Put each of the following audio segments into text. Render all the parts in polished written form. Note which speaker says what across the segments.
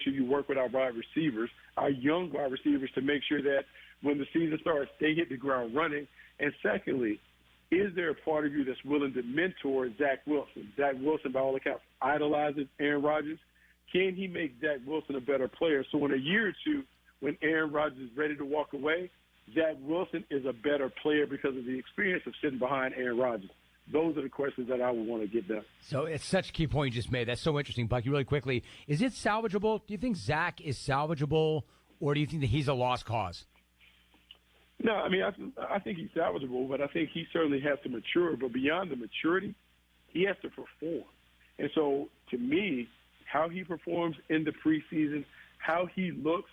Speaker 1: make sure you work with our wide receivers, our young wide receivers, to make sure that when the season starts, they hit the ground running. And secondly, is there a part of you that's willing to mentor Zach Wilson? Zach Wilson, by all accounts, idolizes Aaron Rodgers. Can he make Zach Wilson a better player? So in a year or two, when Aaron Rodgers is ready to walk away, Zach Wilson is a better player because of the experience of sitting behind Aaron Rodgers. Those are the questions that I would want to get done.
Speaker 2: So it's such a key point you just made. That's so interesting, Bucky. Really quickly, is it salvageable? Do you think Zach is salvageable, or do you think that he's a lost cause?
Speaker 1: No, I mean, I think he's salvageable, but I think he certainly has to mature. But beyond the maturity, he has to perform. And so, to me, how he performs in the preseason, how he looks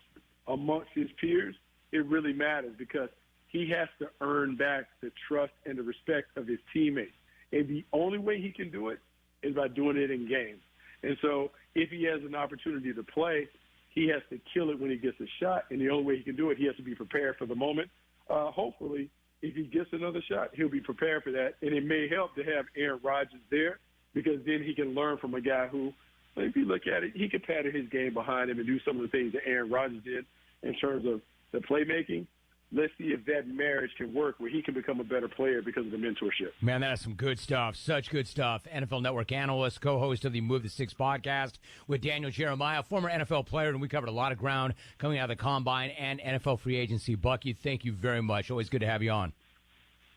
Speaker 1: amongst his peers, it really matters because he has to earn back the trust and the respect of his teammates. And the only way he can do it is by doing it in games. And so if he has an opportunity to play, he has to kill it when he gets a shot. And the only way he can do it, he has to be prepared for the moment. Hopefully, if he gets another shot, he'll be prepared for that. And it may help to have Aaron Rodgers there because then he can learn from a guy who, if you look at it, he could pattern his game behind him and do some of the things that Aaron Rodgers did in terms of the playmaking. Let's see if that marriage can work where he can become a better player because of the mentorship.
Speaker 2: Man, that is some good stuff. Such good stuff. NFL Network analyst, co-host of the Move the Six podcast with Daniel Jeremiah, former NFL player, and we covered a lot of ground coming out of the Combine and NFL free agency. Bucky, thank you very much. Always good to have you on.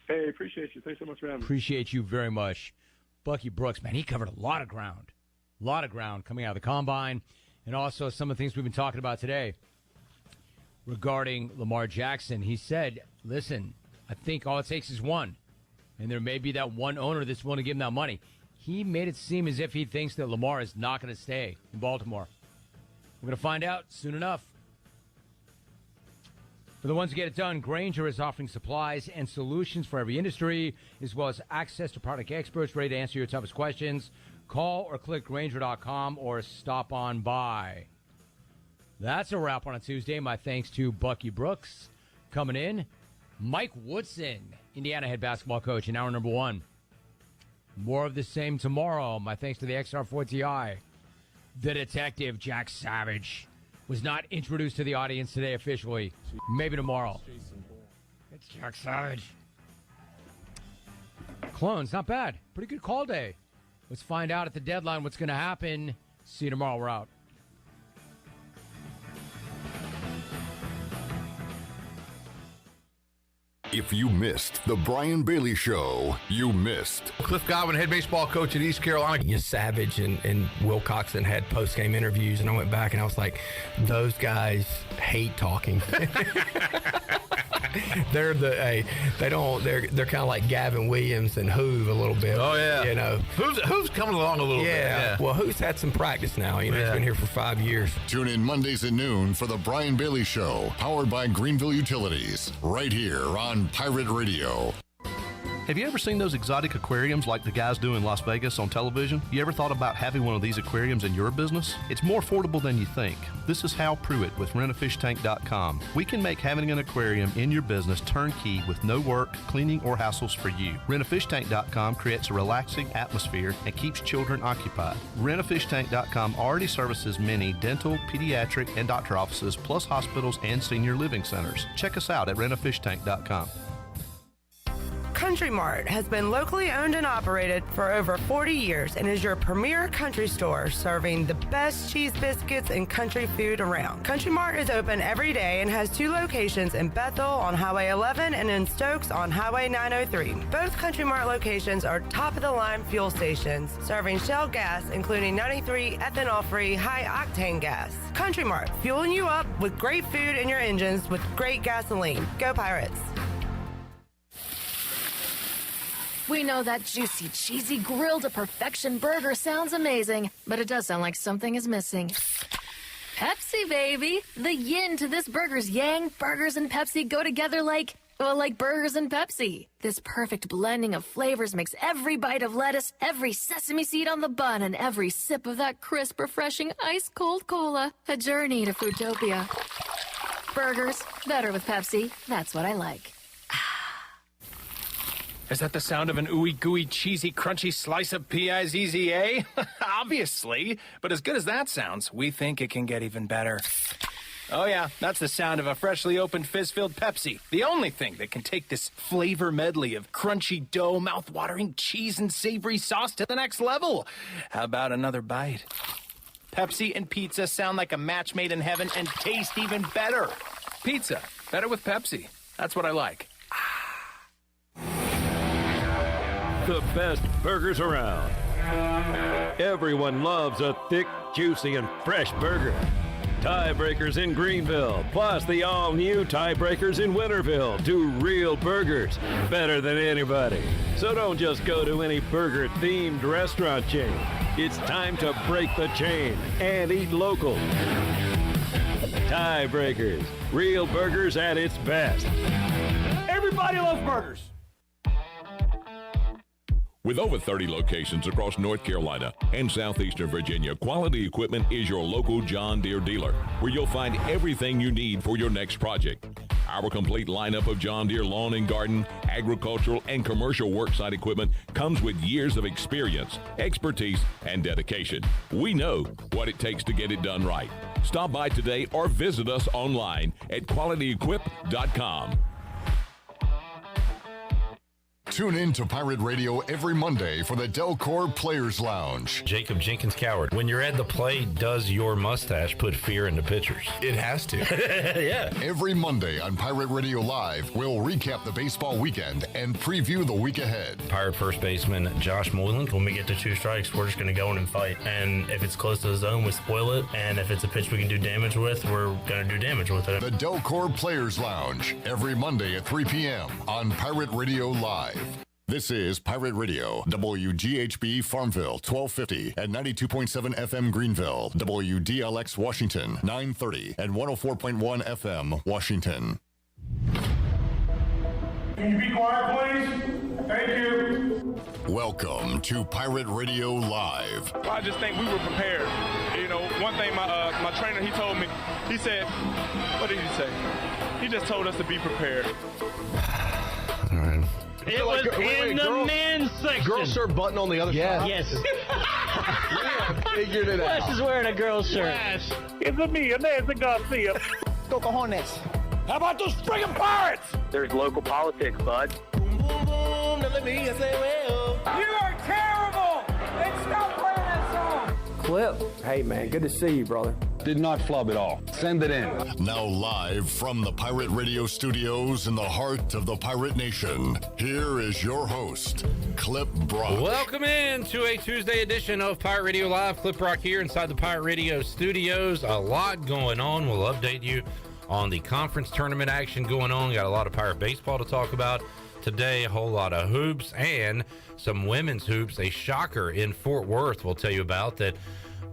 Speaker 1: Hey, appreciate you. Thanks so much for having me.
Speaker 2: Appreciate you very much. Bucky Brooks, man, he covered a lot of ground. A lot of ground coming out of the Combine and also some of the things we've been talking about today. Regarding Lamar Jackson, he said, listen, I think all it takes is one. And there may be that one owner that's willing to give him that money. He made it seem as if he thinks that Lamar is not going to stay in Baltimore. We're going to find out soon enough. For the ones who get it done, Grainger is offering supplies and solutions for every industry, as well as access to product experts ready to answer your toughest questions. Call or click Grainger.com or stop on by. That's a wrap on a Tuesday. My thanks to Bucky Brooks coming in. Mike Woodson, Indiana head basketball coach in hour number one. More of the same tomorrow. My thanks to the XR4TI. The detective, Jack Savage, was not introduced to the audience today officially. Maybe tomorrow. It's Jack Savage. Clones, not bad. Pretty good call day. Let's find out at the deadline what's going to happen. See you tomorrow. We're out.
Speaker 3: If you missed the Brian Bailey Show, you missed.
Speaker 4: Cliff Godwin, head baseball coach at East Carolina.
Speaker 5: You Savage and Wilcoxon had post-game interviews, and I went back and I was like, those guys hate talking. They're kind of like Gavin Williams and Hoove a little bit.
Speaker 4: Oh yeah,
Speaker 5: you know,
Speaker 4: Hoove's coming along a little bit. Yeah.
Speaker 5: Well, Hoove's had some practice now. You know, he's been here for 5 years.
Speaker 3: Tune in Mondays at noon for the Brian Bailey Show, powered by Greenville Utilities, right here on Pirate Radio.
Speaker 6: Have you ever seen those exotic aquariums like the guys do in Las Vegas on television? You ever thought about having one of these aquariums in your business? It's more affordable than you think. This is Hal Pruitt with rentafishtank.com. We can make having an aquarium in your business turnkey with no work, cleaning, or hassles for you. Rentafishtank.com creates a relaxing atmosphere and keeps children occupied. Rentafishtank.com already services many dental, pediatric, and doctor offices, plus hospitals and senior living centers. Check us out at rentafishtank.com.
Speaker 7: Country Mart has been locally owned and operated for over 40 years and is your premier country store serving the best cheese biscuits and country food around. Country Mart is open every day and has 2 locations in Bethel on Highway 11 and in Stokes on Highway 903. Both Country Mart locations are top-of-the-line fuel stations serving Shell gas, including 93 ethanol-free high-octane gas. Country Mart, fueling you up with great food in your engines with great gasoline. Go Pirates!
Speaker 8: We know that juicy, cheesy, grilled to perfection burger sounds amazing, but it does sound like something is missing. Pepsi, baby! The yin to this burger's yang. Burgers and Pepsi go together like burgers and Pepsi. This perfect blending of flavors makes every bite of lettuce, every sesame seed on the bun, and every sip of that crisp, refreshing, ice-cold cola a journey to Foodtopia. Burgers, better with Pepsi. That's what I like.
Speaker 9: Is that the sound of an ooey gooey cheesy crunchy slice of P-I-Z-Z-A? Obviously, but as good as that sounds, we think it can get even better. Oh yeah, that's the sound of a freshly opened fizz-filled Pepsi. The only thing that can take this flavor medley of crunchy dough, mouth-watering cheese, and savory sauce to the next level. How about another bite? Pepsi and pizza sound like a match made in heaven and taste even better. Pizza, better with Pepsi. That's what I like.
Speaker 10: The best burgers around. Everyone loves a thick, juicy, and fresh burger. Tiebreakers in Greenville, plus the all-new Tiebreakers in Winterville. Do real burgers better than anybody. So don't just go to any burger-themed restaurant chain. It's time to break the chain and eat local. Tiebreakers, real burgers at its best.
Speaker 11: Everybody loves burgers.
Speaker 12: With over 30 locations across North Carolina and southeastern Virginia, Quality Equipment is your local John Deere dealer, where you'll find everything you need for your next project. Our complete lineup of John Deere lawn and garden, agricultural, and commercial worksite equipment comes with years of experience, expertise, and dedication. We know what it takes to get it done right. Stop by today or visit us online at qualityequip.com.
Speaker 3: Tune in to Pirate Radio every Monday for the Delcor Players Lounge.
Speaker 13: Jacob Jenkins Coward, when you're at the plate, does your mustache put fear into pitchers?
Speaker 5: It has to.
Speaker 13: Yeah.
Speaker 3: Every Monday on Pirate Radio Live, we'll recap the baseball weekend and preview the week ahead.
Speaker 13: Pirate first baseman Josh Moylan.
Speaker 14: When we get to 2 strikes, we're just going to go in and fight. And if it's close to the zone, we spoil it. And if it's a pitch we can do damage with, we're going to do damage with it.
Speaker 3: The Delcor Players Lounge, every Monday at 3 p.m. on Pirate Radio Live. This is Pirate Radio, WGHB Farmville, 1250 and 92.7 FM Greenville, WDLX Washington, 930 and 104.1 FM Washington.
Speaker 11: Can you be quiet, please? Thank you.
Speaker 3: Welcome to Pirate Radio Live.
Speaker 1: I just think we were prepared. You know, one thing my trainer, he told me, he said, what did he say? He just told us to be prepared.
Speaker 5: All right.
Speaker 11: It was in the men's section.
Speaker 6: Girl shirt button on the other side?
Speaker 11: Yes.
Speaker 6: Yeah, figured it out.
Speaker 11: Wes is wearing a girl's shirt. Yes. It's me, Nancy Garcia.
Speaker 15: Go Cojones.
Speaker 11: How about those friggin' Pirates?
Speaker 16: There's local politics, bud.
Speaker 11: Boom, boom, boom. Let me say, well. You are terrible. And stop playing that song.
Speaker 15: Clip. Hey, man, good to see you, brother.
Speaker 10: Did not flub at all. Send it in.
Speaker 3: Now live from the Pirate Radio studios in the heart of the Pirate Nation, here is your host, Clip Brock.
Speaker 13: Welcome in to a Tuesday edition of Pirate Radio Live. Clip Brock here inside the Pirate Radio studios. A lot going on. We'll update you on the conference tournament action going on. Got a lot of Pirate baseball to talk about today. A whole lot of hoops and some women's hoops. A shocker in Fort Worth we'll tell you about that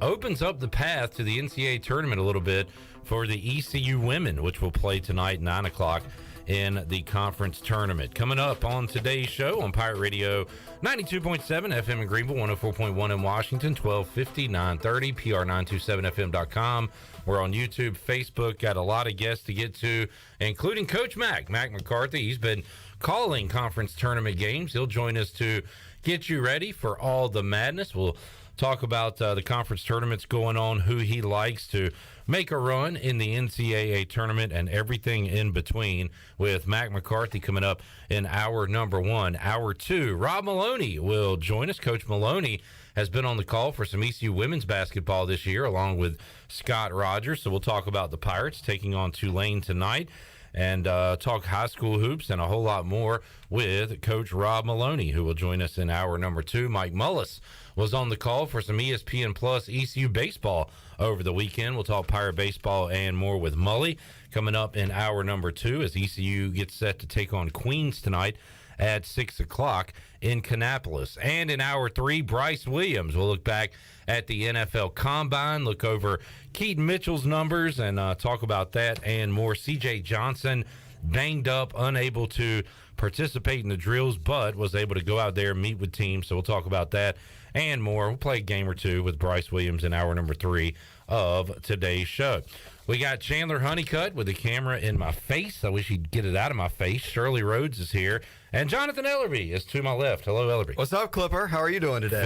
Speaker 13: opens up the path to the NCAA tournament a little bit for the ECU women, which will play tonight, 9 o'clock in the conference tournament. Coming up on today's show on Pirate Radio, 92.7 FM in Greenville, 104.1 in Washington, 1250, 930, PR927FM.com. We're on YouTube, Facebook, got a lot of guests to get to, including Coach Mack McCarthy. He's been calling conference tournament games. He'll join us to get you ready for all the madness. We'll talk about the conference tournaments going on, who he likes to make a run in the NCAA tournament, and everything in between with Mack McCarthy coming up in hour number 1. Hour 2, Rob Maloney will join us. Coach Maloney has been on the call for some ECU women's basketball this year, along with Scott Rogers. So we'll talk about the Pirates taking on Tulane tonight, and talk high school hoops and a whole lot more with Coach Rob Maloney, who will join us in hour number 2. Mike Mullis was on the call for some ESPN Plus ECU baseball over the weekend. We'll talk Pirate baseball and more with Mully coming up in hour number 2 as ECU gets set to take on Queens tonight at 6 o'clock in Kannapolis. And in hour 3, Bryce Williams will look back at the NFL Combine, look over Keaton Mitchell's numbers, and talk about that and more. C.J. Johnson banged up, unable to participate in the drills, but was able to go out there and meet with teams. So we'll talk about that and more. We'll play a game or two with Bryce Williams in hour number 3 of today's show. We got Chandler Honeycutt with the camera in my face. I wish he'd get it out of my face. Shirley Rhodes is here. And Jonathan Ellerbe is to my left. Hello, Ellerbe.
Speaker 17: What's up, Clipper? How are you doing today?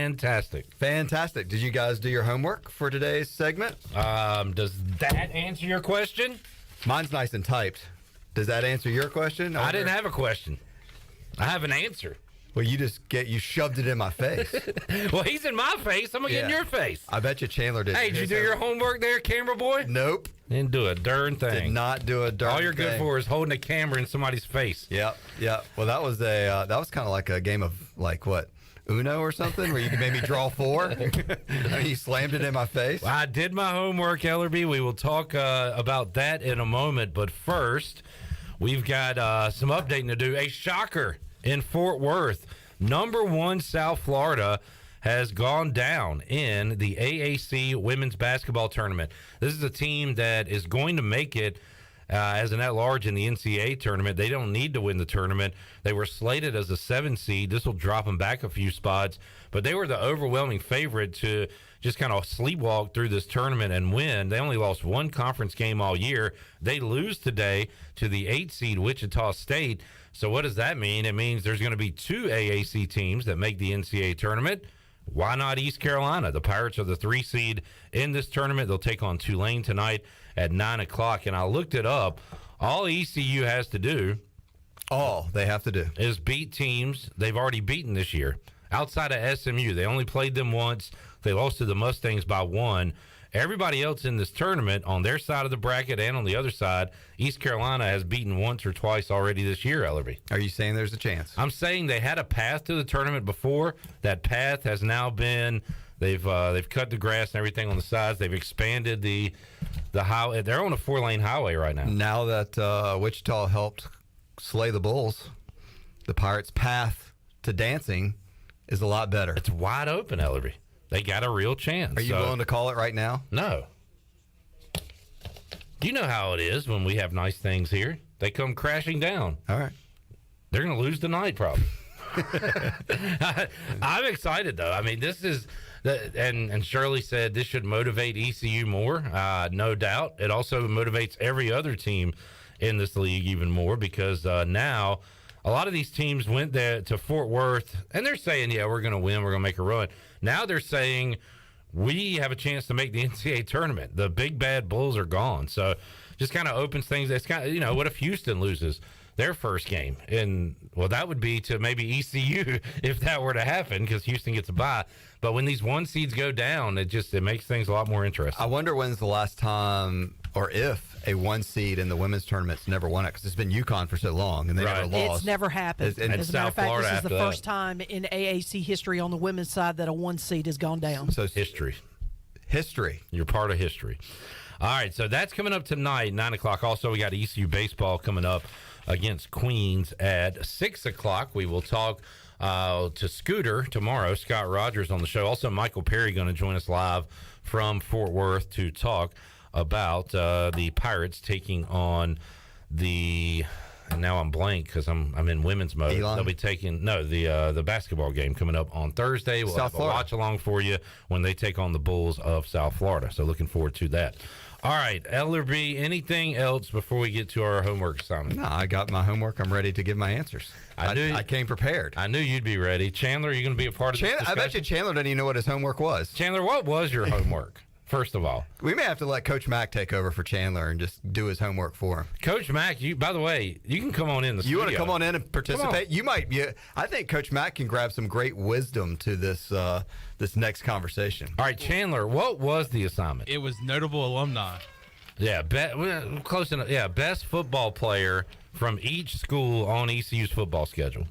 Speaker 13: Fantastic.
Speaker 17: Fantastic. Did you guys do your homework for today's segment?
Speaker 13: Does that answer your question?
Speaker 17: Mine's nice and typed. Does that answer your question?
Speaker 13: I didn't have a question. I have an answer.
Speaker 17: Well, you shoved it in my face.
Speaker 13: Well, he's in my face. I'm going to get in your face.
Speaker 17: I bet you Chandler did.
Speaker 13: Hey, did you do your homework there, camera boy?
Speaker 17: Nope.
Speaker 13: Didn't do a darn thing.
Speaker 17: Did not do a darn thing.
Speaker 13: All you're good for is holding a camera in somebody's face.
Speaker 17: Yep. Well, that was kind of like a game of, like, what, Uno or something, where you could maybe draw 4? I mean, you slammed it in my face.
Speaker 13: Well, I did my homework, Ellerbe. We will talk about that in a moment. But first, we've got some updating to do. A shocker in Fort Worth. Number 1 South Florida has gone down in the AAC women's basketball tournament. This is a team that is going to make it as an at-large in the NCAA tournament. They don't need to win the tournament. They were slated as a 7 seed. This will drop them back a few spots, but they were the overwhelming favorite to just kind of sleepwalk through this tournament and win. They only lost 1 conference game all year. They lose today to the 8 seed Wichita State. So what does that mean? It means there's going to be 2 AAC teams that make the NCAA tournament. Why not East Carolina? The Pirates are the 3 seed in this tournament. They'll take on Tulane tonight at 9 o'clock. And I looked it up. All ECU has to do, is beat teams they've already beaten this year. Outside of SMU, they only played them once. They lost to the Mustangs by 1. Everybody else in this tournament, on their side of the bracket and on the other side, East Carolina has beaten once or twice already this year, Ellerbe.
Speaker 17: Are you saying there's a chance?
Speaker 13: I'm saying they had a path to the tournament before. That path has now been, they've cut the grass and everything on the sides. They've expanded the highway. They're on a 4-lane highway right now.
Speaker 17: Now that Wichita helped slay the Bulls, the Pirates' path to dancing is a lot better.
Speaker 13: It's wide open, Ellerbe. They got a real chance.
Speaker 17: Are you willing to call it right now?
Speaker 13: No. You know how it is when we have nice things here. They come crashing down.
Speaker 17: All right.
Speaker 13: They're going to lose tonight, probably. I'm excited, though. I mean, this is, and Shirley said this should motivate ECU more. No doubt. It also motivates every other team in this league even more because now a lot of these teams went there to Fort Worth, and they're saying, yeah, we're going to win. We're going to make a run. Now they're saying we have a chance to make the NCAA tournament. The big bad Bulls are gone. So just kind of opens things. It's kind of, what if Houston loses their first game? And, well, that would be to maybe ECU if that were to happen because Houston gets a bye. But when these 1 seeds go down, it makes things a lot more interesting.
Speaker 17: I wonder when's the last time or if a 1 seed in the women's tournament's never won it because it's been UConn for so long and they never lost.
Speaker 18: It's never happened. As a matter of fact, this is the first time in AAC history on the women's side that a 1 seed has gone down.
Speaker 13: So history.
Speaker 17: History.
Speaker 13: You're part of history. All right, so that's coming up tonight, 9 o'clock. Also, we got ECU baseball coming up against Queens at 6 o'clock. We will talk to Scooter tomorrow. Scott Rogers on the show. Also, Michael Perry going to join us live from Fort Worth to talk about the Pirates taking on the, and now I'm blank because I'm in women's mode.
Speaker 17: Elon?
Speaker 13: They'll be taking the basketball game coming up on Thursday. We'll have a watch along for you when they take on the Bulls of South Florida. So looking forward to that. All right, Ellerbe, anything else before we get to our homework assignment?
Speaker 17: No, I got my homework. I'm ready to give my answers. I came prepared.
Speaker 13: I knew you'd be ready. Chandler, are you going to be a part of this discussion?
Speaker 17: I bet you Chandler didn't even know what his homework was.
Speaker 13: Chandler, what was your homework? First of all,
Speaker 17: we may have to let Coach Mack take over for Chandler and just do his homework for him.
Speaker 13: Coach Mack, by the way, you can come on in the studio.
Speaker 17: You want to come on in and participate? You might. I think Coach Mack can grab some great wisdom to this this next conversation.
Speaker 13: All right, Chandler, what was the assignment?
Speaker 19: It was notable alumni.
Speaker 13: Yeah, close enough. Yeah, best football player from each school on ECU's football schedule.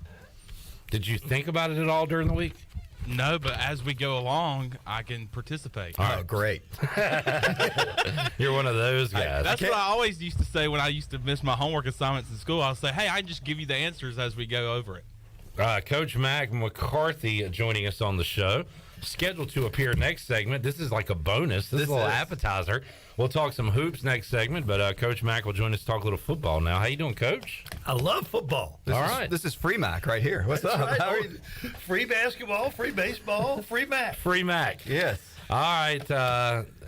Speaker 13: Did you think about it at all during the week?
Speaker 19: No, but as we go along, I can participate.
Speaker 17: All right, great.
Speaker 13: You're one of those guys.
Speaker 19: That's what I always used to say when I used to miss my homework assignments in school. I'll say, hey, I just give you the answers as we go over it.
Speaker 13: Coach Mack McCarthy joining us on the show. scheduled to appear next segment. This is like a bonus. This is a little appetizer. We'll talk some hoops next segment, but Coach Mack will join us to talk a little football now. How you doing, Coach?
Speaker 4: I love football.
Speaker 17: This is Free Mac right here. What's
Speaker 4: That's
Speaker 17: up?
Speaker 4: right.
Speaker 17: How are you?
Speaker 4: Free basketball, free baseball, free Mac.
Speaker 13: Free Mac.
Speaker 17: Yes.
Speaker 13: All right,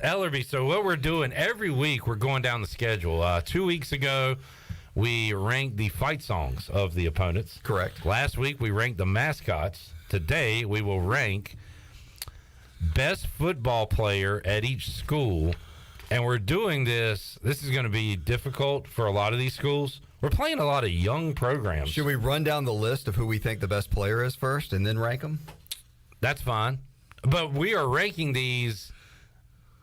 Speaker 13: Ellerbe. So what we're doing every week, we're going down the schedule. 2 weeks ago, we ranked the fight songs of the opponents.
Speaker 17: Correct.
Speaker 13: Last week, we ranked the mascots. Today, we will rank best football player at each school. And we're doing this. This is going to be difficult for a lot of these schools. We're playing a lot of young programs.
Speaker 17: Should we run down the list of who we think the best player is first and then rank them?
Speaker 13: That's fine. But we are ranking these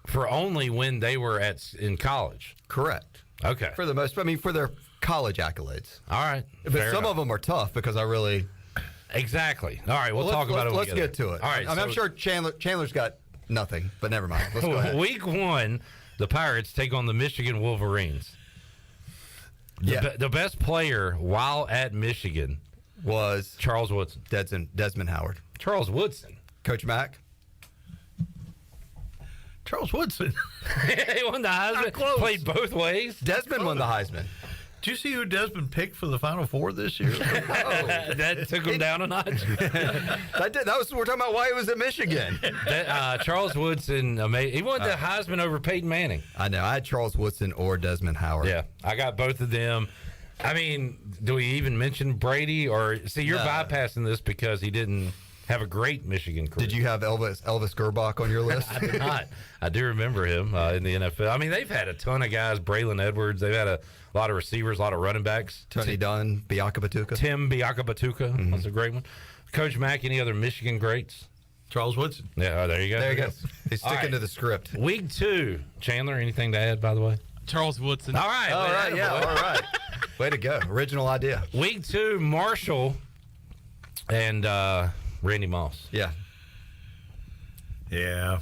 Speaker 13: for only when they were in college.
Speaker 17: Correct.
Speaker 13: Okay.
Speaker 17: For the most, for their college accolades.
Speaker 13: All right.
Speaker 17: But some of them are tough because I really.
Speaker 13: Exactly. All right, we'll talk about it.
Speaker 17: Let's get to it.
Speaker 13: All right.
Speaker 17: I'm sure Chandler's got nothing, but never mind. Let's go ahead.
Speaker 13: Week 1, the Pirates take on the Michigan Wolverines. The best player while at Michigan
Speaker 17: was
Speaker 13: Charles Woodson.
Speaker 17: Desmond Howard.
Speaker 13: Charles Woodson.
Speaker 17: Coach Mack.
Speaker 4: Charles Woodson.
Speaker 13: He won the Heisman. Played both ways.
Speaker 17: Desmond won the Heisman.
Speaker 4: Did you see who Desmond picked for the Final Four this year?
Speaker 13: That took him down a notch.
Speaker 17: We're talking about why he was at Michigan.
Speaker 13: Charles Woodson, he won the Heisman over Peyton Manning.
Speaker 17: I know. I had Charles Woodson or Desmond Howard.
Speaker 13: Yeah, I got both of them. I mean, do we even mention Brady? Or see, you're bypassing this because he didn't have a great Michigan career.
Speaker 17: Did you have Elvis Gerbach on your list?
Speaker 13: I did not. I do remember him in the NFL. I mean, they've had a ton of guys. Braylon Edwards. They've had a lot of receivers, a lot of running backs.
Speaker 17: Tony Dunn, Biaka Batuka.
Speaker 13: Tim Biaka Batuka. That's a great one. Coach Mack, any other Michigan greats?
Speaker 4: Charles Woodson.
Speaker 13: Yeah, there you go.
Speaker 17: There you go. He's sticking to the script.
Speaker 13: Week 2. Chandler, anything to add, by the way?
Speaker 19: Charles Woodson.
Speaker 13: All right.
Speaker 17: All right, yeah, all right. Way to go. Original idea.
Speaker 13: Week 2, Marshall and Randy Moss.
Speaker 17: Yeah.
Speaker 4: Yeah.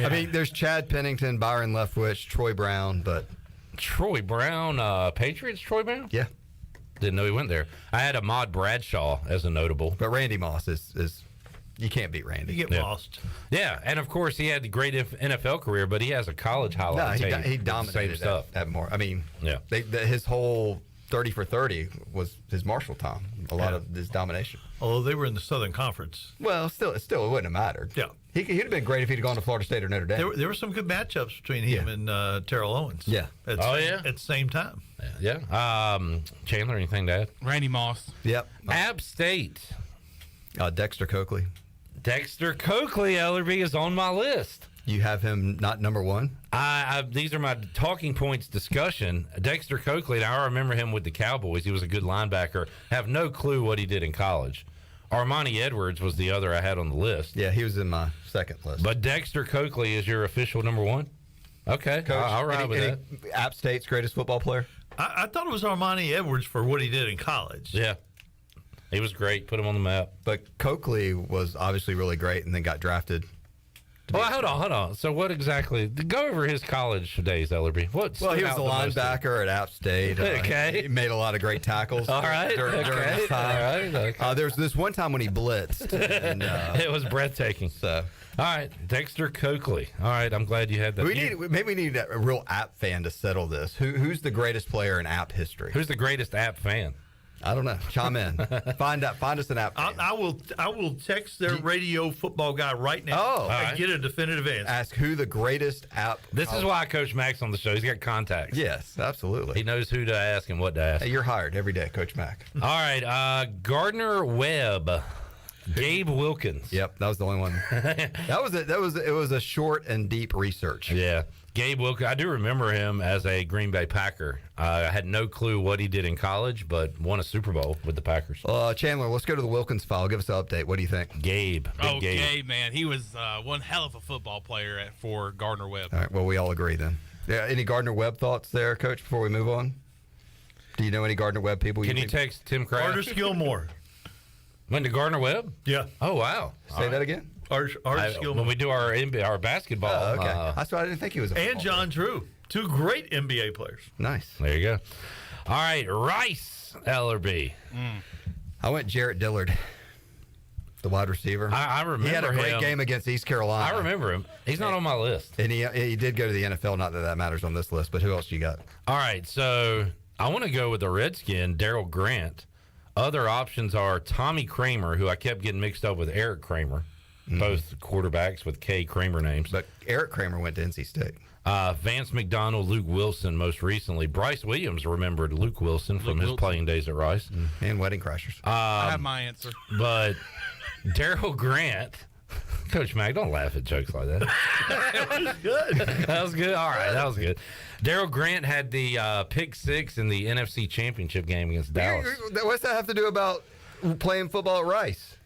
Speaker 17: I mean, there's Chad Pennington, Byron Leftwich, Troy Brown, but...
Speaker 13: Troy Brown, Patriots, Troy Brown?
Speaker 17: Yeah.
Speaker 13: Didn't know he went there. I had Ahmad Bradshaw as a notable.
Speaker 17: But Randy Moss is you can't beat Randy.
Speaker 4: You get lost.
Speaker 13: Yeah, and of course he had the great NFL career, but he has a college highlight.
Speaker 17: No, he dominated
Speaker 13: stuff.
Speaker 17: At more. I mean,
Speaker 13: yeah.
Speaker 17: His whole 30 for 30 was his Marshall time. A lot of his domination.
Speaker 4: Although they were in the Southern Conference.
Speaker 17: Well, still, it wouldn't have mattered.
Speaker 4: Yeah.
Speaker 17: He'd have been great if he'd gone to Florida State or Notre Dame.
Speaker 4: There were some good matchups between him and Terrell Owens.
Speaker 17: Yeah.
Speaker 4: At the same time.
Speaker 13: Yeah. Chandler, anything to add?
Speaker 19: Randy Moss.
Speaker 17: Yep.
Speaker 13: App State.
Speaker 17: Dexter Coakley.
Speaker 13: Dexter Coakley, Ellerbe, is on my list.
Speaker 17: You have him not number 1?
Speaker 13: These are my talking points discussion. Dexter Coakley, I remember him with the Cowboys. He was a good linebacker. Have no clue what he did in college. Armani Edwards was the other I had on the list.
Speaker 17: Yeah, he was in my second list.
Speaker 13: But Dexter Coakley is your official number 1? Okay.
Speaker 17: Coach,
Speaker 13: I'll ride with that.
Speaker 17: App State's greatest football player?
Speaker 4: I thought it was Armani Edwards for what he did in college.
Speaker 13: Yeah. He was great. Put him on the map.
Speaker 17: But Coakley was obviously really great and then got drafted.
Speaker 13: Well, hold on. So what exactly? Go over his college days, Ellerbe.
Speaker 17: Well, he was a linebacker at App State.
Speaker 13: Okay.
Speaker 17: He made a lot of great tackles.
Speaker 13: All right.
Speaker 17: During his time.
Speaker 13: All right. Okay.
Speaker 17: There was this one time when he blitzed. And,
Speaker 13: it was breathtaking.
Speaker 17: So,
Speaker 13: all right, Dexter Coakley. All right, I'm glad you had that.
Speaker 17: Maybe we need a real App fan to settle this. Who's the greatest player in App history?
Speaker 13: Who's the greatest App fan?
Speaker 17: I don't know. Chime in. Find us an App fan.
Speaker 4: I will text their radio football guy right now. And get a definitive answer.
Speaker 17: Ask who the greatest App.
Speaker 13: This is why Coach Mack's on the show. He's got contacts.
Speaker 17: Yes, absolutely.
Speaker 13: He knows who to ask and what to ask.
Speaker 17: Hey, you're hired every day, Coach Mack.
Speaker 13: All right, Gardner Webb. Gabe Wilkins.
Speaker 17: Yep, that was the only one. It was a short and deep research.
Speaker 13: Yeah. Gabe Wilkins, I do remember him as a Green Bay Packer. I had no clue what he did in college, but won a Super Bowl with the Packers.
Speaker 17: Chandler, let's go to the Wilkins file. Give us an update. What do you think?
Speaker 13: Gabe.
Speaker 19: Gabe, man. He was one hell of a football player for Gardner Webb.
Speaker 17: All right, well, we all agree then. Yeah, any Gardner Webb thoughts there, Coach, before we move on? Do you know any Gardner Webb people?
Speaker 13: Can you text Tim Kraft?
Speaker 4: Artis Gilmore.
Speaker 13: Went to Gardner Webb?
Speaker 4: Yeah.
Speaker 13: Oh, wow.
Speaker 17: Say that again?
Speaker 4: Artis Gilmore.
Speaker 13: When we do our basketball.
Speaker 17: Oh, okay. That's why I didn't think he was a
Speaker 4: And John Drew. 2 great NBA players.
Speaker 17: Nice.
Speaker 13: There you go. All right, Rice Ellerbe.
Speaker 17: I went Jarrett Dillard. The wide receiver.
Speaker 13: I remember
Speaker 17: he had a great game against East Carolina.
Speaker 13: I remember him. He's not on my list.
Speaker 17: And he did go to the NFL. Not that matters on this list, but who else you got?
Speaker 13: All right, so I want to go with the Redskin, Darryl Grant. Other options are Tommy Kramer, who I kept getting mixed up with Eric Kramer, both quarterbacks with K. Kramer names.
Speaker 17: But Eric Kramer went to NC State.
Speaker 13: Vance McDonald, Luke Wilson most recently. Bryce Williams remembered Luke Wilson from his playing days at Rice.
Speaker 17: And Wedding Crashers.
Speaker 19: I have my answer.
Speaker 13: But Darryl Grant, Coach Mack, don't laugh at jokes like that.
Speaker 4: That was good.
Speaker 13: That was good. All right, that was good. Darryl Grant had the pick six in the NFC Championship game against Dallas.
Speaker 17: What's that have to do about playing football at Rice?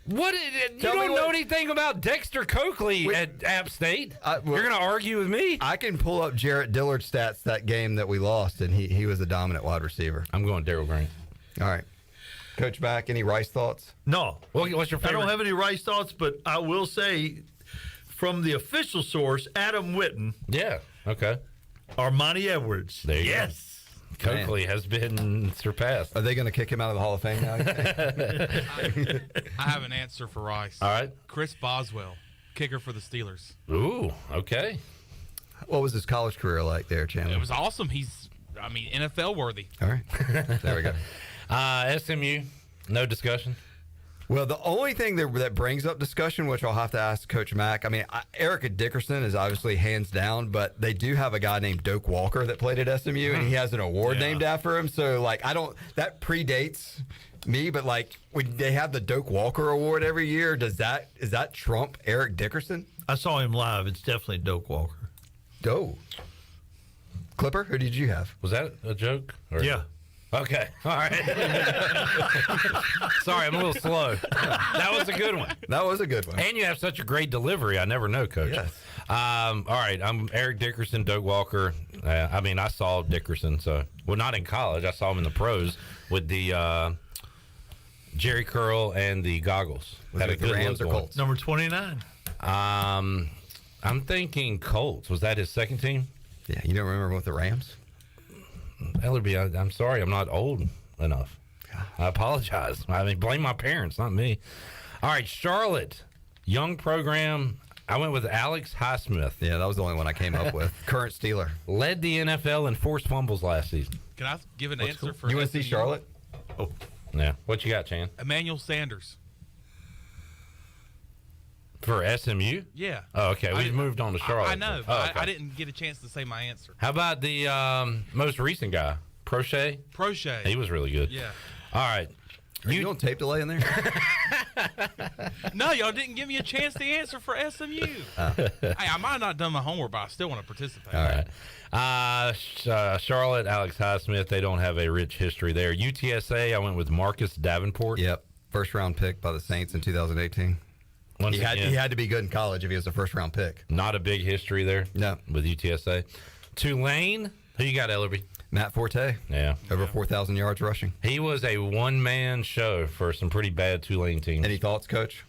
Speaker 13: What? You don't know anything about Dexter Coakley at App State? You're going to argue with me?
Speaker 17: I can pull up Jarrett Dillard's stats that game that we lost, and he was a dominant wide receiver.
Speaker 13: I'm going Darryl Grant.
Speaker 17: All right. Coach Mack, any Rice thoughts?
Speaker 4: No.
Speaker 13: What's your favorite?
Speaker 4: I don't have any Rice thoughts, but I will say from the official source, Adam Witten.
Speaker 13: Yeah, okay.
Speaker 4: Armani Edwards.
Speaker 13: There you
Speaker 4: yes.
Speaker 13: Go. Coakley has been surpassed.
Speaker 17: Are they going to kick him out of the Hall of Fame now?
Speaker 19: I have an answer for Rice.
Speaker 13: All right.
Speaker 19: Chris Boswell, kicker for the Steelers.
Speaker 13: Ooh, okay.
Speaker 17: What was his college career like there, Chandler?
Speaker 19: It was awesome. He's, NFL worthy.
Speaker 17: All right. There we go.
Speaker 13: SMU, no discussion.
Speaker 17: Well, the only thing that brings up discussion, which I'll have to ask Coach Mack, Erica Dickerson is obviously hands down, but they do have a guy named Doak Walker that played at SMU, and he has an award named after him. So, that predates me, but, when they have the Doak Walker Award every year, is that trump Eric Dickerson?
Speaker 4: I saw him live. It's definitely Doak Walker.
Speaker 17: Clipper, who did you have?
Speaker 13: Was that a joke?
Speaker 4: Yeah.
Speaker 13: Okay. All right. Sorry, I'm a little slow. That was a good one.
Speaker 17: That was a good one.
Speaker 13: And you have such a great delivery. I never know, Coach.
Speaker 17: Yes.
Speaker 13: All right. I'm Eric Dickerson, Doak Walker. I saw Dickerson. Not in college. I saw him in the pros with the Jerry curl and the goggles.
Speaker 17: Had a good Rams or Colts?
Speaker 4: Number 29.
Speaker 13: I'm thinking Colts. Was that his second team?
Speaker 17: Yeah. You don't remember with the Rams?
Speaker 13: Ellerbe, I'm sorry, I'm not old enough. I apologize. Blame my parents, not me. All right, Charlotte, young program. I went with Alex Highsmith.
Speaker 17: Yeah, that was the only one I came up with. Current Steeler.
Speaker 13: Led the NFL in forced fumbles last season.
Speaker 19: Can I give an answer for
Speaker 17: You want to see Charlotte?
Speaker 4: Oh.
Speaker 13: Yeah. What you got, Chan?
Speaker 19: Emmanuel Sanders.
Speaker 13: For SMU?
Speaker 19: Yeah.
Speaker 13: Oh, okay. We moved on to Charlotte.
Speaker 19: I know,
Speaker 13: Oh,
Speaker 19: but
Speaker 13: okay.
Speaker 19: I didn't get a chance to say my answer.
Speaker 13: How about the most recent guy, Prochet?
Speaker 19: Prochet.
Speaker 13: He was really good.
Speaker 19: Yeah.
Speaker 13: All right.
Speaker 17: Are you on tape delay in there?
Speaker 19: No, y'all didn't give me a chance to answer for SMU. Hey, I might have not done my homework, but I still want to participate.
Speaker 13: All right. Charlotte, Alex Highsmith, they don't have a rich history there. UTSA, I went with Marcus Davenport.
Speaker 17: Yep. First round pick by the Saints in 2018. He had to be good in college if he was a first round pick.
Speaker 13: Not a big history there.
Speaker 17: No.
Speaker 13: With UTSA. Tulane, who you got, Ellerbe?
Speaker 17: Matt Forte.
Speaker 13: Yeah.
Speaker 17: Over 4,000 yards rushing.
Speaker 13: He was a one-man show for some pretty bad Tulane teams.
Speaker 17: Any thoughts, Coach?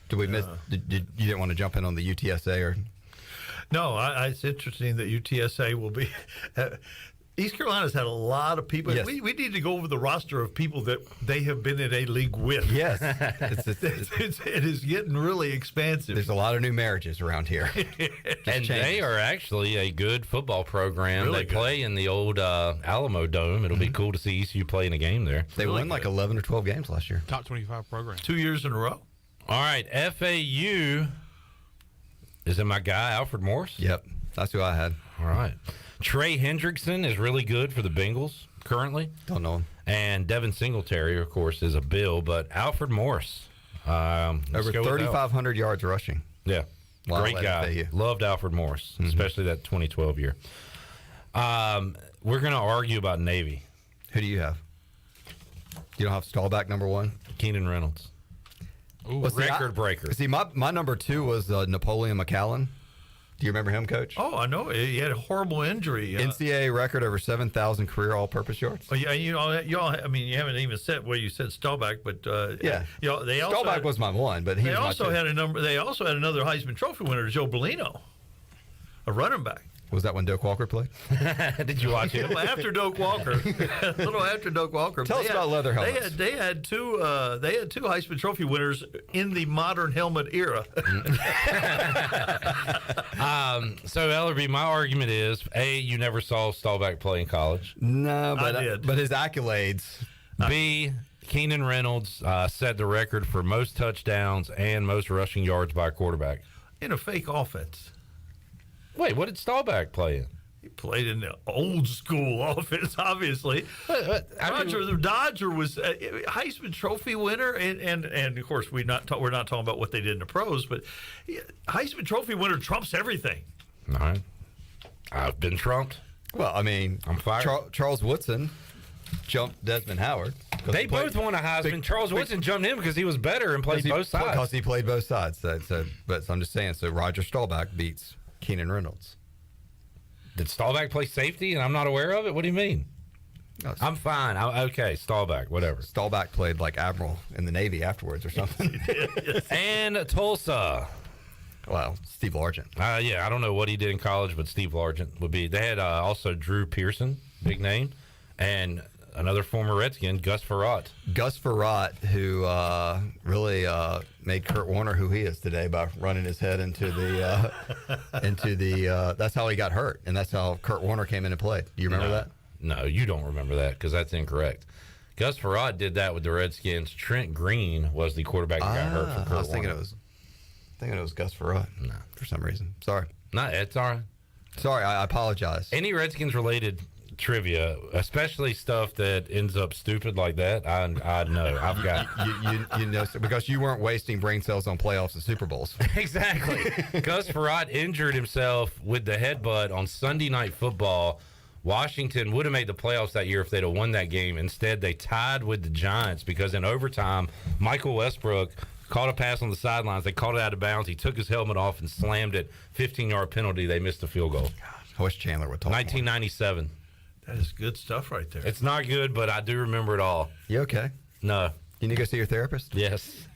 Speaker 17: Did we miss? You didn't want to jump in on the UTSA or?
Speaker 4: No, it's interesting that UTSA will be. East Carolina's had a lot of people.
Speaker 17: Yes.
Speaker 4: We need to go over the roster of people that they have been in a league with.
Speaker 17: Yes.
Speaker 4: It is getting really expansive.
Speaker 17: There's a lot of new marriages around here.
Speaker 13: And they are actually a good football program.
Speaker 4: Really
Speaker 13: they play in the old Alamo Dome. It'll be cool to see ECU play in a game there.
Speaker 17: They won like 11 or 12 games last year.
Speaker 19: Top 25 program.
Speaker 4: 2 years in a row.
Speaker 13: All right, FAU. Is it my guy, Alfred Morris?
Speaker 17: Yep. That's who I had.
Speaker 13: All right. Trey Hendrickson is really good for the Bengals currently.
Speaker 17: Don't know him.
Speaker 13: And Devin Singletary, of course, is a Bill. But Alfred Morris.
Speaker 17: Over 3,500 yards rushing.
Speaker 13: Yeah.
Speaker 17: Wow,
Speaker 13: Great guy.
Speaker 17: FAU.
Speaker 13: Loved Alfred Morris, especially that 2012 year. We're going to argue about Navy.
Speaker 17: Who do you have? You don't have Staubach number one?
Speaker 13: Keenan Reynolds.
Speaker 19: Ooh,
Speaker 13: record breaker.
Speaker 17: See, my number two was Napoleon McCallan. Do you remember him, Coach?
Speaker 4: Oh, I know. He had a horrible injury.
Speaker 17: NCAA record over 7,000 career all-purpose yards.
Speaker 4: Oh, yeah, you haven't even said where you said Staubach, but
Speaker 17: yeah,
Speaker 4: they also
Speaker 17: Staubach was my one, but
Speaker 4: they also had a number. They also had another Heisman Trophy winner, Joe Bellino, a running back.
Speaker 17: Was that when Doak Walker played?
Speaker 13: Did you watch it?
Speaker 4: After Doak Walker, a little after Doak Walker.
Speaker 17: Tell us about leather helmets.
Speaker 4: They had two Heisman Trophy winners in the modern helmet era.
Speaker 13: So Ellerbe, my argument is: A, you never saw Staubach play in college.
Speaker 17: No, but
Speaker 4: I did.
Speaker 17: But his accolades.
Speaker 13: B, Keenan Reynolds set the record for most touchdowns and most rushing yards by a quarterback
Speaker 4: In a fake offense.
Speaker 13: Wait, what did Staubach play in?
Speaker 4: He played in the old school offense, obviously. The Dodger was a Heisman Trophy winner, and of course we're not talking about what they did in the pros, but Heisman Trophy winner trumps everything.
Speaker 13: All right, I've been trumped.
Speaker 17: Well, I mean,
Speaker 13: I'm fired.
Speaker 17: Charles Woodson jumped Desmond Howard.
Speaker 13: They both won a Heisman. Charles Woodson jumped him because he was better and played both sides.
Speaker 17: Because he played both sides. So I'm just saying. So Roger Staubach beats Keenan Reynolds.
Speaker 13: Did Staubach play safety and I'm not aware of it? What do you mean?
Speaker 17: No,
Speaker 13: I'm fine. Okay, Staubach, whatever.
Speaker 17: Staubach played like Admiral in the Navy afterwards or something.
Speaker 13: And Tulsa.
Speaker 17: Wow, Steve Largent.
Speaker 13: Yeah, I don't know what he did in college, but Steve Largent would be. They had also Drew Pearson, big name, and another former Redskin, Gus Frerotte.
Speaker 17: Gus Frerotte, who really made Kurt Warner who he is today by running his head into the that's how he got hurt, and that's how Kurt Warner came in and played. Do you remember that?
Speaker 13: No, you don't remember that because that's incorrect. Gus Frerotte did that with the Redskins. Trent Green was the quarterback that got hurt for Kurt
Speaker 17: I was thinking
Speaker 13: Warner.
Speaker 17: it was Gus Frerotte. No, for some reason. Sorry.
Speaker 13: No, it's all right.
Speaker 17: Sorry, I apologize.
Speaker 13: Any Redskins related trivia, especially stuff that ends up stupid like that, I know. I've got
Speaker 17: you know, because you weren't wasting brain cells on playoffs and Super Bowls.
Speaker 13: Exactly. Gus Frerotte injured himself with the headbutt on Sunday Night Football. Washington would have made the playoffs that year if they'd have won that game. Instead, they tied with the Giants because in overtime, Michael Westbrook caught a pass on the sidelines. They called it out of bounds. He took his helmet off and slammed it. 15-yard penalty. They missed a field goal.
Speaker 17: Gosh, I wish Chandler would talk
Speaker 13: 1997.
Speaker 4: That is good stuff right there.
Speaker 13: It's not good, but I do remember it all.
Speaker 17: You okay?
Speaker 13: No.
Speaker 17: You need to go see your therapist?
Speaker 13: Yes.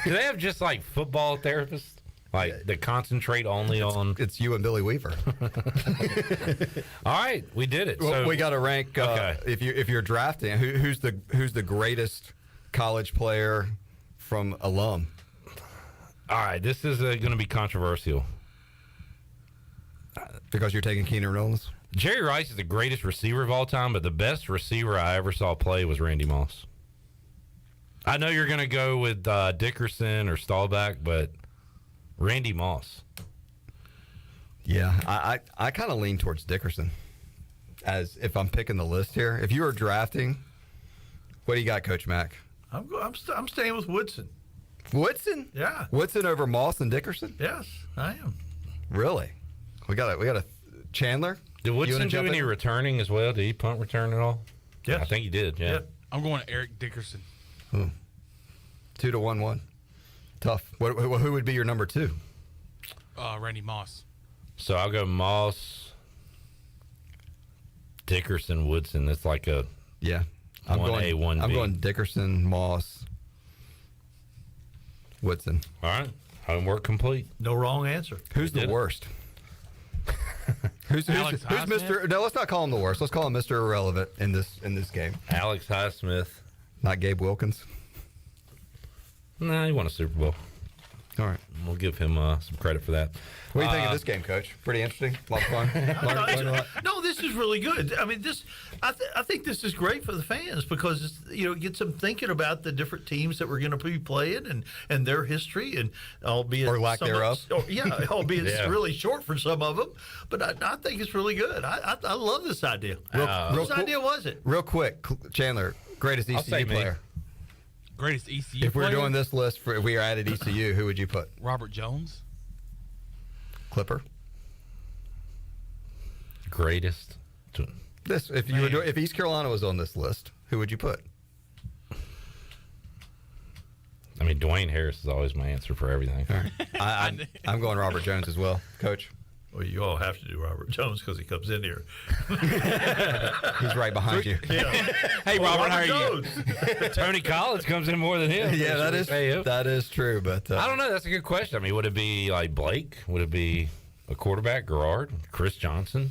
Speaker 13: Do they have just like football therapists? Like that concentrate only on.
Speaker 17: It's you and Billy Weaver.
Speaker 13: All right, we did it.
Speaker 17: Well,
Speaker 13: So
Speaker 17: we got to rank.
Speaker 13: Okay.
Speaker 17: If you're drafting, who's the greatest college player from alum?
Speaker 13: All right, this is going to be controversial
Speaker 17: because you're taking Keenan Reynolds.
Speaker 13: Jerry Rice is the greatest receiver of all time, but the best receiver I ever saw play was Randy Moss. I know you're going to go with Dickerson or Staubach, but Randy Moss.
Speaker 17: Yeah, I kind of lean towards Dickerson. As if I'm picking the list here, if you were drafting, what do you got, Coach Mack?
Speaker 4: I'm staying with Woodson.
Speaker 17: Woodson?
Speaker 4: Yeah.
Speaker 17: Woodson over Moss and Dickerson?
Speaker 4: Yes, I am.
Speaker 17: Really? We got a Chandler.
Speaker 13: Did Woodson do any returning as well? Did he punt return at all?
Speaker 4: Yes.
Speaker 13: I think he did, yeah.
Speaker 19: I'm going to Eric Dickerson.
Speaker 17: 2-1-1. Tough. Who would be your number two?
Speaker 19: Randy Moss.
Speaker 13: So I'll go Moss, Dickerson, Woodson. That's like a
Speaker 17: I'm
Speaker 13: 1A, 1B.
Speaker 17: I'm going Dickerson, Moss, Woodson.
Speaker 13: All right. Homework complete.
Speaker 4: No wrong answer.
Speaker 17: Who's the worst? Who's Mr. No, let's not call him the worst. Let's call him Mr. Irrelevant in this game.
Speaker 13: Alex Highsmith.
Speaker 17: Not Gabe Wilkins.
Speaker 13: Nah, he won a Super Bowl.
Speaker 17: All right.
Speaker 13: We'll give him some credit for that.
Speaker 17: What do you think of this game, Coach? Pretty interesting. A lot of fun.
Speaker 4: No, this is really good. I mean, I think this is great for the fans because it gets them thinking about the different teams that we're going to be playing and their history and albeit
Speaker 17: or lack thereof.
Speaker 4: Albeit it's really short for some of them. But I think it's really good. I love this idea. Whose idea was it?
Speaker 17: Real quick, Chandler, greatest ECU player.
Speaker 19: Greatest ECU
Speaker 17: If we're
Speaker 19: player?
Speaker 17: doing this list, if we are added ECU, who would you put?
Speaker 19: Robert Jones.
Speaker 17: Clipper.
Speaker 13: Greatest.
Speaker 17: This if you were if East Carolina was on this list, who would you put?
Speaker 13: I mean, Dwayne Harris is always my answer for everything.
Speaker 17: All right. I'm going Robert Jones as well, Coach.
Speaker 4: Well, you all have to do Robert Jones because he comes in here.
Speaker 17: He's right behind you.
Speaker 4: Yeah.
Speaker 19: Hey, Robert, how are you?
Speaker 13: Tony Collins comes in more than him.
Speaker 17: Yeah, that is true. But
Speaker 13: I don't know. That's a good question. I mean, would it be like Blake? Would it be a quarterback, Garrard, Chris Johnson.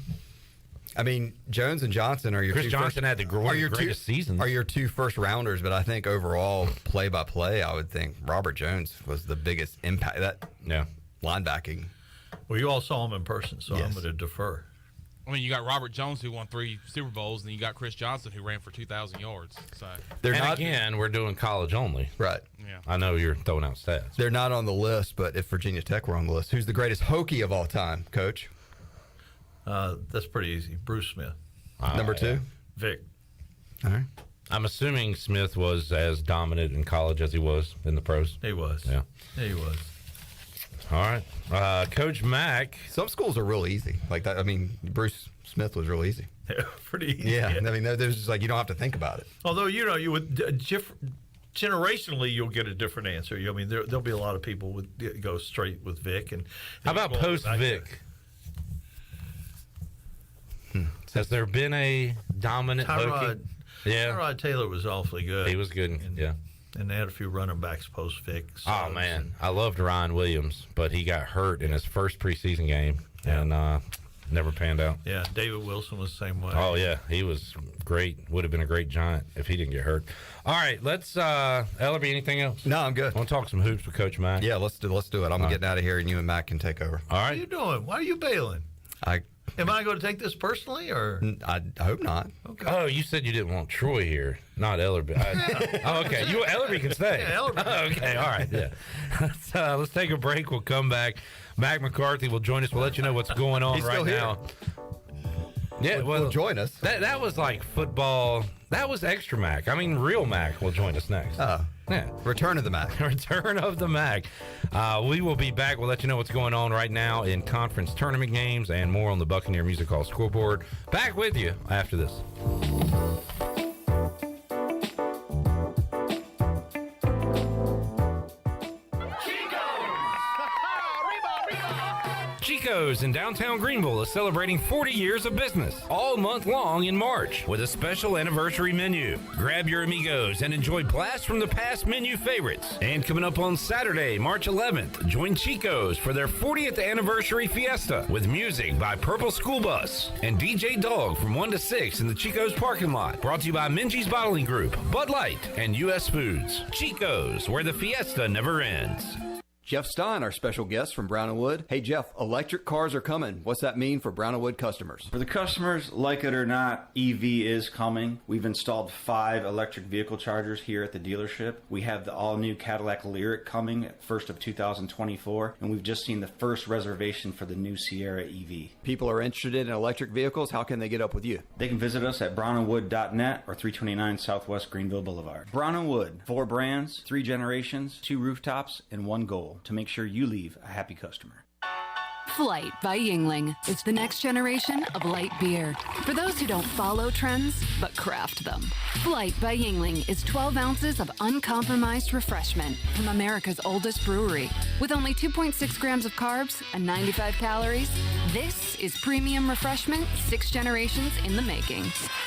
Speaker 17: I mean, Jones and Johnson are your
Speaker 13: Chris
Speaker 17: two
Speaker 13: Johnson had the greatest seasons.
Speaker 17: Are your two first rounders, but I think overall, play by play, I would think Robert Jones was the biggest impact. Linebacking.
Speaker 4: Well, you all saw him in person, so I'm going to defer.
Speaker 19: I mean, you got Robert Jones, who won 3 Super Bowls, and then you got Chris Johnson, who ran for 2,000 yards. So
Speaker 13: again, we're doing college only.
Speaker 17: Right.
Speaker 19: Yeah.
Speaker 13: I know you're throwing out stats.
Speaker 17: They're not on the list, but if Virginia Tech were on the list, who's the greatest Hokie of all time, Coach?
Speaker 4: That's pretty easy. Bruce Smith.
Speaker 17: Number 2?
Speaker 4: Vic.
Speaker 17: All right.
Speaker 13: I'm assuming Smith was as dominant in college as he was in the pros.
Speaker 4: He was.
Speaker 13: Yeah.
Speaker 4: He was.
Speaker 13: All right. Coach Mack.
Speaker 17: Some schools are real easy. Like that. I mean, Bruce Smith was real easy.
Speaker 4: Yeah, pretty easy.
Speaker 17: Yeah. I mean, there's just like, you don't have to think about it.
Speaker 4: Although, you would generationally, you'll get a different answer. I mean, there'll be a lot of people would go straight with Vic. And
Speaker 13: how about post Vic? Has there been a dominant Hokie? Yeah.
Speaker 4: Tyrod Taylor was awfully good.
Speaker 13: He was good.
Speaker 4: And they had a few running backs post Vic.
Speaker 13: Oh, man. I loved Ryan Williams, but he got hurt in his first preseason game and never panned out.
Speaker 4: Yeah, David Wilson was the same way.
Speaker 13: Oh, yeah. He was great. Would have been a great Giant if he didn't get hurt. All right, let's Ellerbe, anything else?
Speaker 17: No, I'm good.
Speaker 13: I want to talk some hoops with Coach Mack.
Speaker 17: Yeah, let's do it. I'm getting out of here, and you and Matt can take over.
Speaker 13: All right.
Speaker 4: What are you doing? Why are you bailing? Am I going to take this personally, or?
Speaker 17: I hope not.
Speaker 4: Okay.
Speaker 13: Oh, you said you didn't want Troy here, not Ellerbe. Okay. Ellerbe can stay.
Speaker 4: Yeah, Ellerbe.
Speaker 13: Okay, all right. Yeah. Let's take a break. We'll come back. Mack McCarthy will join us. We'll let you know what's going on right now. Yeah,
Speaker 17: will join us.
Speaker 13: That was like football. That was extra Mac. I mean, real Mac will join us next.
Speaker 17: Yeah. Return of the Mac.
Speaker 13: Return of the Mac. We will be back. We'll let you know what's going on right now in conference tournament games and more on the Buccaneer Music Hall scoreboard. Back with you after this. Chico's in downtown Greenville is celebrating 40 years of business all month long in March with a special anniversary menu. Grab your amigos and enjoy blasts from the past menu favorites. And coming up on Saturday, March 11th, join Chico's for their 40th anniversary fiesta with music by Purple School Bus and DJ Dog from 1 to 6 in the Chico's parking lot. Brought to you by Minji's Bottling Group, Bud Light, and U.S. Foods. Chico's, where the fiesta never ends.
Speaker 17: Jeff Stein, our special guest from Brown & Wood. Hey, Jeff, electric cars are coming. What's that mean for Brown & Wood customers?
Speaker 20: For the customers, like it or not, EV is coming. We've installed 5 electric vehicle chargers here at the dealership. We have the all-new Cadillac Lyriq coming at 1st of 2024, and we've just seen the first reservation for the new Sierra EV.
Speaker 17: People are interested in electric vehicles. How can they get up with you?
Speaker 20: They can visit us at brownandwood.net or 329 Southwest Greenville Boulevard. Brown & Wood, 4 brands, 3 generations, 2 rooftops, and 1 goal. To make sure you leave a happy customer.
Speaker 21: Flight by Yingling is the next generation of light beer. For those who don't follow trends, but craft them. Flight by Yingling is 12 ounces of uncompromised refreshment from America's oldest brewery. With only 2.6 grams of carbs and 95 calories, this is premium refreshment 6 generations in the making.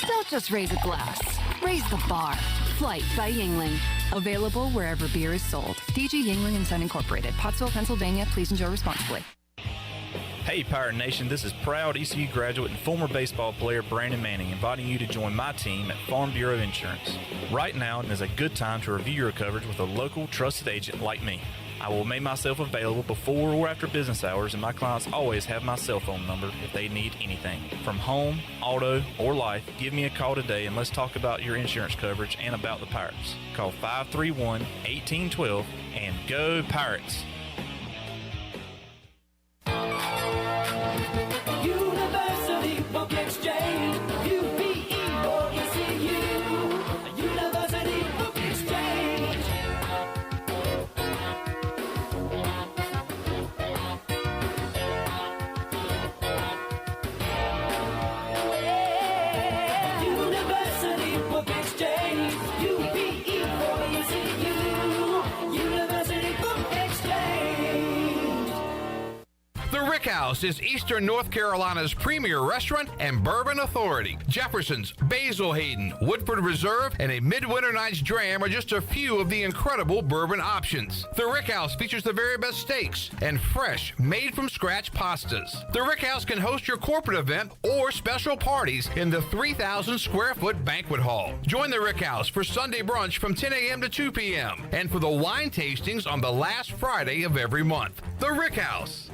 Speaker 21: Don't just raise a glass, raise the bar. Flight by Yingling. Available wherever beer is sold. DG Yingling & Son Incorporated, Pottsville, Pennsylvania. Please enjoy responsibly.
Speaker 22: Hey Pirate Nation, this is proud ECU graduate and former baseball player Brandon Manning inviting you to join my team at Farm Bureau Insurance. Right now is a good time to review your coverage with a local trusted agent like me. I will make myself available before or after business hours, and my clients always have my cell phone number if they need anything. From home, auto, or life, give me a call today and let's talk about your insurance coverage and about the Pirates. Call 531-1812 and go Pirates!
Speaker 11: University Book Exchange, UPE or ECU. University Book Exchange. University Book Exchange, UPE or ECU. University Book Exchange.
Speaker 2: House is Eastern North Carolina's premier restaurant and bourbon authority. Jefferson's, Basil Hayden, Woodford Reserve, and a Midwinter Night's Dram are just a few of the incredible bourbon options. The Rick House features the very best steaks and fresh, made-from-scratch pastas. The Rick House can host your corporate event or special parties in the 3,000-square-foot banquet hall. Join the Rick House for Sunday brunch from 10 a.m. to 2 p.m. and for the wine tastings on the last Friday of every month. The Rick House.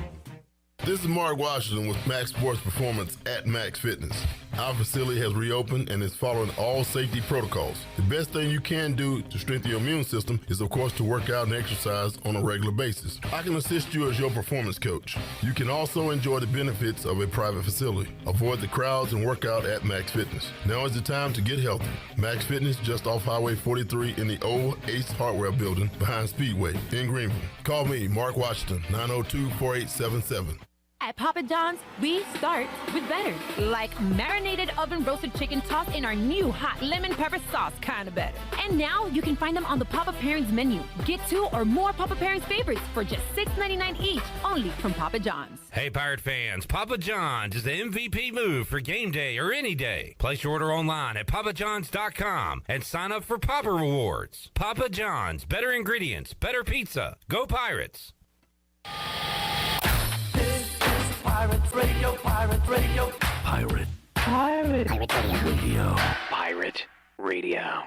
Speaker 7: This is Mark Washington with Max Sports Performance at Max Fitness. Our facility has reopened and is following all safety protocols. The best thing you can do to strengthen your immune system is, of course, to work out and exercise on a regular basis. I can assist you as your performance coach. You can also enjoy the benefits of a private facility. Avoid the crowds and work out at Max Fitness. Now is the time to get healthy. Max Fitness, just off Highway 43 in the old Ace Hardware building behind Speedway in Greenville. Call me, Mark Washington, 902-4877.
Speaker 23: At Papa John's, we start with better. Like marinated oven roasted chicken tossed in our new hot lemon pepper sauce, kind of better. And now you can find them on the Papa Pairings menu. Get 2 or more Papa Pairings favorites for just $6.99 each, only from Papa John's.
Speaker 13: Hey, Pirate fans, Papa John's is the MVP move for game day or any day. Place your order online at papajohns.com and sign up for Papa Rewards. Papa John's, better ingredients, better pizza. Go Pirates!
Speaker 11: Pirate Radio, Pirate Radio.
Speaker 10: Pirate.
Speaker 11: Pirate.
Speaker 10: Pirate Radio.
Speaker 9: Pirate Radio.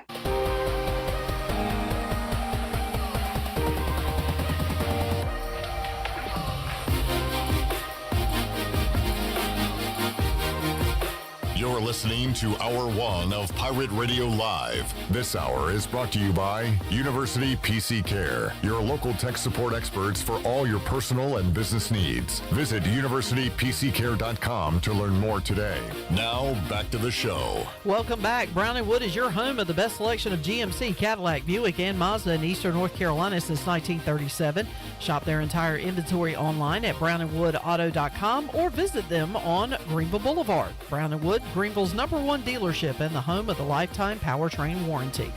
Speaker 3: You're listening to Hour 1 of Pirate Radio Live. This hour is brought to you by University PC Care, your local tech support experts for all your personal and business needs. Visit universitypccare.com to learn more today. Now, back to the show.
Speaker 18: Welcome back. Brown & Wood is your home of the best selection of GMC, Cadillac, Buick, and Mazda in Eastern North Carolina since 1937. Shop their entire inventory online at brownandwoodauto.com or visit them on Greenville Boulevard. Brown & Wood, Greenville's #1 dealership and the home of the lifetime powertrain warranty.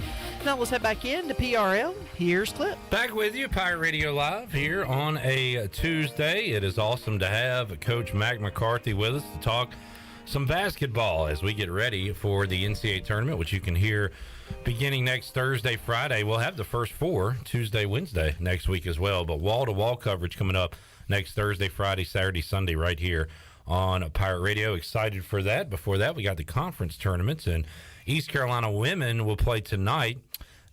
Speaker 18: Now let's head back in to PRM. Here's Clip.
Speaker 13: Back with you, Pirate Radio Live, here on a Tuesday. It is awesome to have Coach Mack McCarthy with us to talk some basketball as we get ready for the NCAA tournament, which you can hear beginning next Thursday, Friday. We'll have the first 4 Tuesday, Wednesday next week as well, but wall-to-wall coverage coming up next Thursday, Friday, Saturday, Sunday right here on Pirate Radio. Excited for that. Before that, we got the conference tournaments, and East Carolina women will play tonight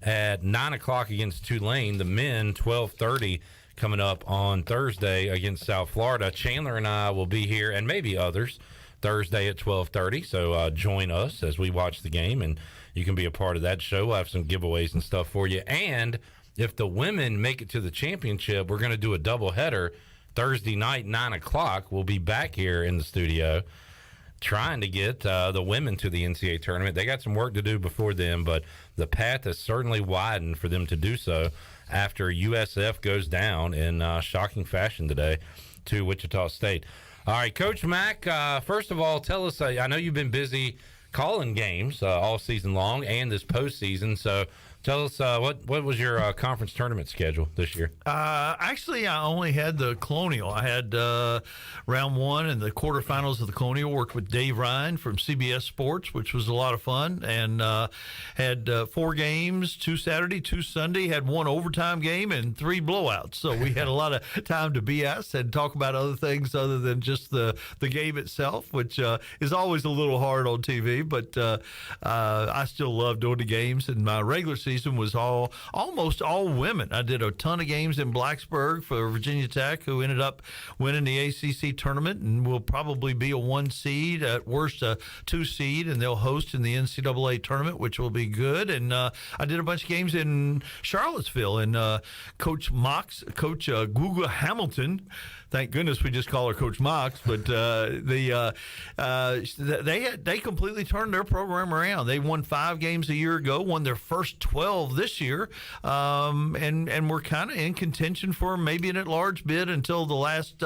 Speaker 13: at 9 o'clock against Tulane. The men, 12:30 coming up on Thursday against South Florida. Chandler and I will be here, and maybe others, Thursday at 12:30. So join us as we watch the game, and you can be a part of that show. We'll have some giveaways and stuff for you. And if the women make it to the championship, we're going to do a doubleheader Thursday night, 9 o'clock. We'll be back here in the studio trying to get the women to the NCAA tournament. They got some work to do before them, but the path has certainly widened for them to do so after USF goes down in shocking fashion today to Wichita State. All right, Coach Mack, first of all, tell us, I know you've been busy calling games all season long and this postseason, so tell us what was your conference tournament schedule this year?
Speaker 4: Actually, I only had the Colonial. I had round 1 and the quarterfinals of the Colonial. Worked with Dave Ryan from CBS Sports, which was a lot of fun, and had 4 games, 2 Saturday, 2 Sunday, had 1 overtime game and 3 blowouts. So we had a lot of time to BS and talk about other things other than just the game itself, which is always a little hard on TV, but I still love doing the games, and my regular season was almost all women. I did a ton of games in Blacksburg for Virginia Tech, who ended up winning the ACC tournament and will probably be a 1 seed, at worst a 2 seed, and they'll host in the NCAA tournament, which will be good. And I did a bunch of games in Charlottesville, and Coach Guga Hamilton, thank goodness we just call her Coach Mox, but they completely turned their program around. They won 5 games a year ago, won their first 12 this year, and we're kind of in contention for maybe an at-large bid until the last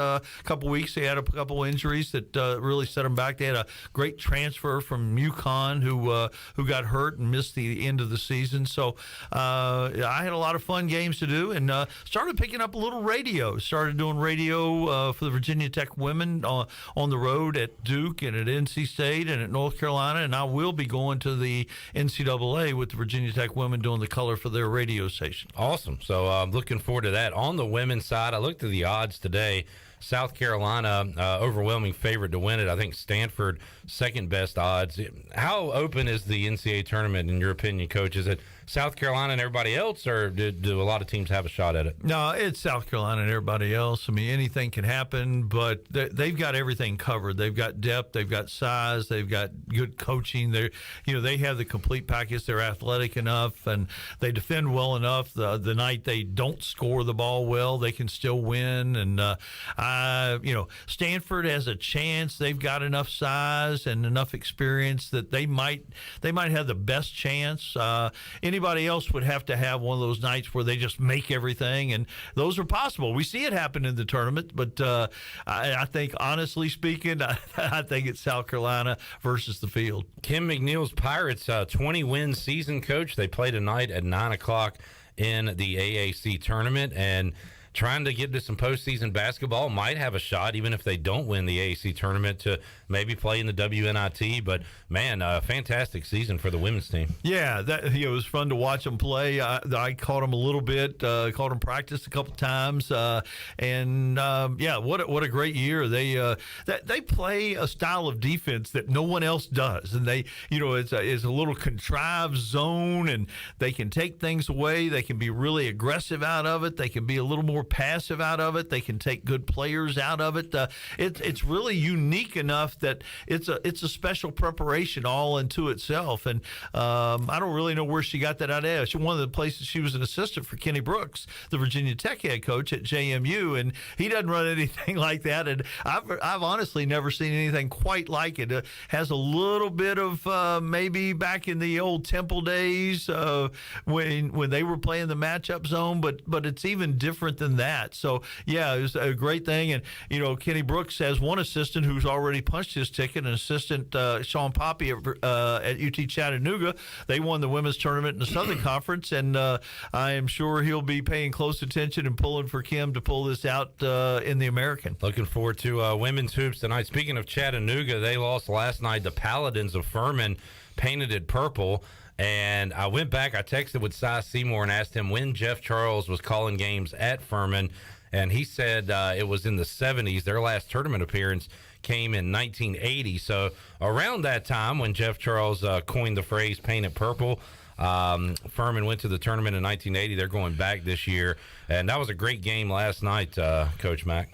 Speaker 4: couple weeks. They had a couple injuries that really set them back. They had a great transfer from UConn who got hurt and missed the end of the season. So I had a lot of fun games to do, and started picking up a little radio. Started doing radio go for the Virginia Tech women on the road at Duke and at NC State and at North Carolina, and I will be going to the NCAA with the Virginia Tech women doing the color for their radio station.
Speaker 13: Awesome. So I'm looking forward to that. On the women's side, I looked at the odds today. South Carolina, overwhelming favorite to win it. I think Stanford, second best odds. How open is the NCAA tournament, in your opinion, Coach? Is it South Carolina and everybody else, or do a lot of teams have a shot at it?
Speaker 4: No, it's South Carolina and everybody else. I mean, anything can happen, but they've got everything covered. They've got depth, they've got size, they've got good coaching. They have the complete package. They're athletic enough, and they defend well enough. The night they don't score the ball well, they can still win. And Stanford has a chance. They've got enough size and enough experience that they might have the best chance. Anybody else would have to have one of those nights where they just make everything, and those are possible. We see it happen in the tournament, but I think, honestly speaking, I think it's South Carolina versus the field.
Speaker 13: Kim McNeil's Pirates, 20-win season, Coach. They play tonight at 9 o'clock in the AAC tournament, and trying to get to some postseason basketball, might have a shot, even if they don't win the AAC tournament, to maybe play in the WNIT. But, man, a fantastic season for the women's team.
Speaker 4: Yeah, it was fun to watch them play. I caught them a little bit, caught them practice a couple times. What a great year. They play a style of defense that no one else does. And it's a little contrived zone, and they can take things away. They can be really aggressive out of it. They can be a little more passive out of it. They can take good players out of it. It's really unique enough that it's a special preparation all into itself. And I don't really know where she got that idea. One of the places she was an assistant for Kenny Brooks, the Virginia Tech head coach at JMU, and he doesn't run anything like that. And I've honestly never seen anything quite like it. It has a little bit of maybe back in the old Temple days when they were playing the matchup zone, but it's even different than that. So, yeah, it was a great thing. And, Kenny Brooks has one assistant who's already punched his ticket, an assistant, Sean Poppy at UT Chattanooga. They won the women's tournament in the Southern Conference, and I am sure he'll be paying close attention and pulling for Kim to pull this out in the American.
Speaker 13: Looking forward to women's hoops tonight. Speaking of Chattanooga, they lost last night. The Paladins of Furman, painted it purple. And I went back, I texted with Cy Seymour and asked him when Jeff Charles was calling games at Furman, and he said it was in the 70s. Their last tournament appearance came in 1980. So around that time when Jeff Charles coined the phrase paint it purple, Furman went to the tournament in 1980. They're going back this year, and that was a great game last night, Coach Mack.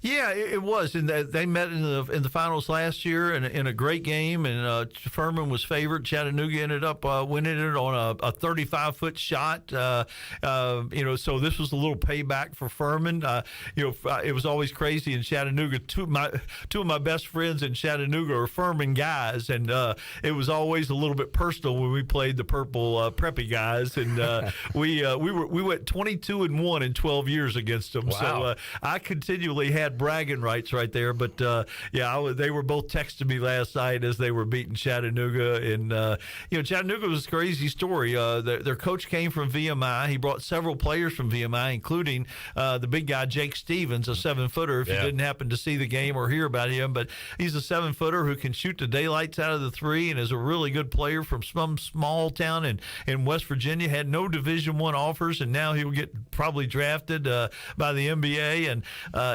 Speaker 4: Yeah, it was, and they met in the finals last year in a great game, and Furman was favored. Chattanooga ended up winning it on a 35-foot shot. So this was a little payback for Furman. It was always crazy in Chattanooga. Two of my best friends in Chattanooga are Furman guys, and it was always a little bit personal when we played the purple preppy guys, and we went 22-1 in 12 years against them. Wow. So I continually had bragging rights right there, but they were both texting me last night as they were beating Chattanooga, and Chattanooga was a crazy story. Their coach came from VMI. He brought several players from VMI, including the big guy Jake Stevens, a 7-footer. If you didn't happen to see the game or hear about him, but he's a 7-footer who can shoot the daylights out of the three and is a really good player from some small town in West Virginia. Had no Division I offers, and now he'll get probably drafted by the NBA. And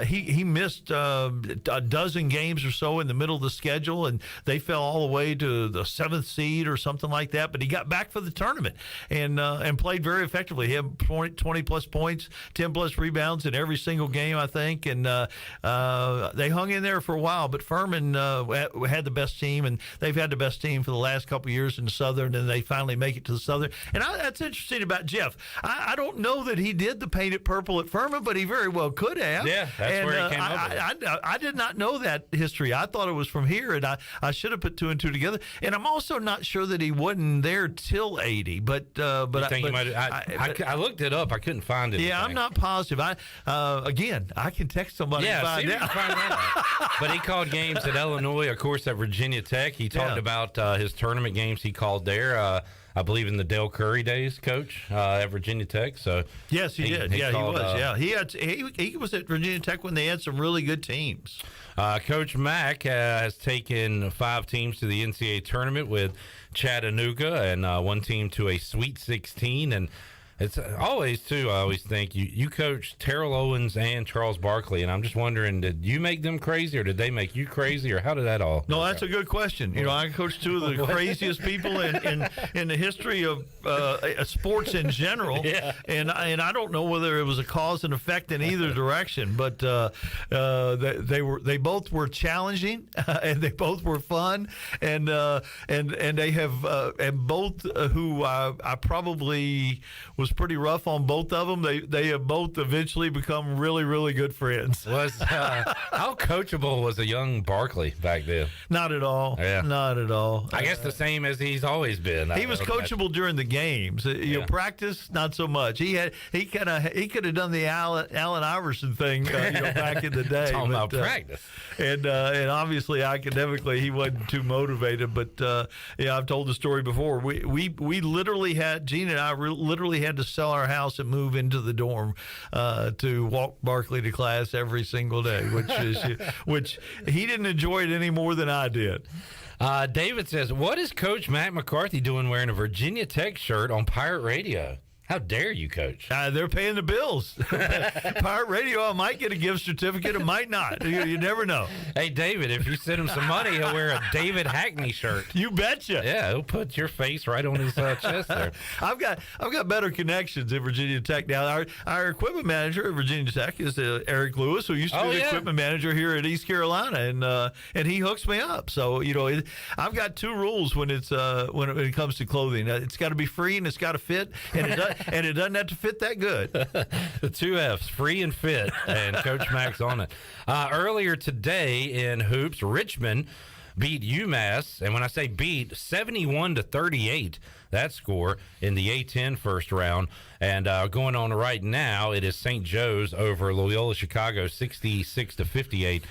Speaker 4: he missed a dozen games or so in the middle of the schedule, and they fell all the way to the 7th seed or something like that. But he got back for the tournament and played very effectively. He had 20-plus points, 10-plus rebounds in every single game, I think. And they hung in there for a while. But Furman had the best team, and they've had the best team for the last couple of years in the Southern, and they finally make it to the Southern. And that's interesting about Jeff. I don't know that he did the paint it purple at Furman, but he very well could have.
Speaker 13: Yeah, that's where he came up with.
Speaker 4: I did not know that history. I thought it was from here, and I should have put two and two together. And I'm also not sure that he wasn't there till 80. But
Speaker 13: I looked it up. I couldn't find it.
Speaker 4: Yeah, I'm not positive. I can text somebody and find out.
Speaker 13: But he called games at Illinois, of course, at Virginia Tech. He talked about his tournament games he called there. I believe, in the Dale Curry days, coach at Virginia Tech. So
Speaker 4: yes, he did. He was. He was at Virginia Tech when they had some really good teams.
Speaker 13: Coach Mack has taken 5 teams to the NCAA tournament with Chattanooga and one team to a Sweet 16. And it's always, too, I always think, you coached Terrell Owens and Charles Barkley, and I'm just wondering, did you make them crazy, or did they make you crazy, or how did that all?
Speaker 4: No, that's a good question. I coached 2 of the craziest people in the history of sports in general, and I don't know whether it was a cause and effect in either direction, but they both were challenging, and they both were fun, and they have and both who I probably was pretty rough on both of them. They have both eventually become really, really good friends.
Speaker 13: How coachable was a young Barkley back then?
Speaker 4: Not at all.
Speaker 13: Yeah.
Speaker 4: Not at all.
Speaker 13: I guess the same as he's always been.
Speaker 4: He was coachable during the games. Practice, not so much. He could have done the Allen Iverson thing back in the day.
Speaker 13: Talking about practice.
Speaker 4: And obviously academically he wasn't too motivated. But I've told the story before. We literally had, Gene and I literally had to sell our house and move into the dorm to walk Barkley to class every single day, which he didn't enjoy it any more than I did.
Speaker 13: David says, what is Coach Mack McCarthy doing wearing a Virginia Tech shirt on Pirate Radio? How dare you, Coach?
Speaker 4: They're paying the bills. Pirate Radio, I might get a gift certificate. It might not. You never know.
Speaker 13: Hey, David, if you send him some money, he'll wear a David Hackney shirt.
Speaker 4: You betcha.
Speaker 13: Yeah, he'll put your face right on his chest there.
Speaker 4: I've got better connections at Virginia Tech now. Our equipment manager at Virginia Tech is Eric Lewis, who used to be the equipment manager here at East Carolina, and he hooks me up. So I've got 2 rules when it comes to clothing. It's got to be free and it's got to fit, and it doesn't have to fit that good.
Speaker 13: The 2 F's, free and fit, and Coach Mack's on it. Earlier today in hoops, Richmond beat UMass, and when I say beat, 71-38, that score in the A-10 first round. And going on right now, it is St. Joe's over Loyola Chicago, 66-58.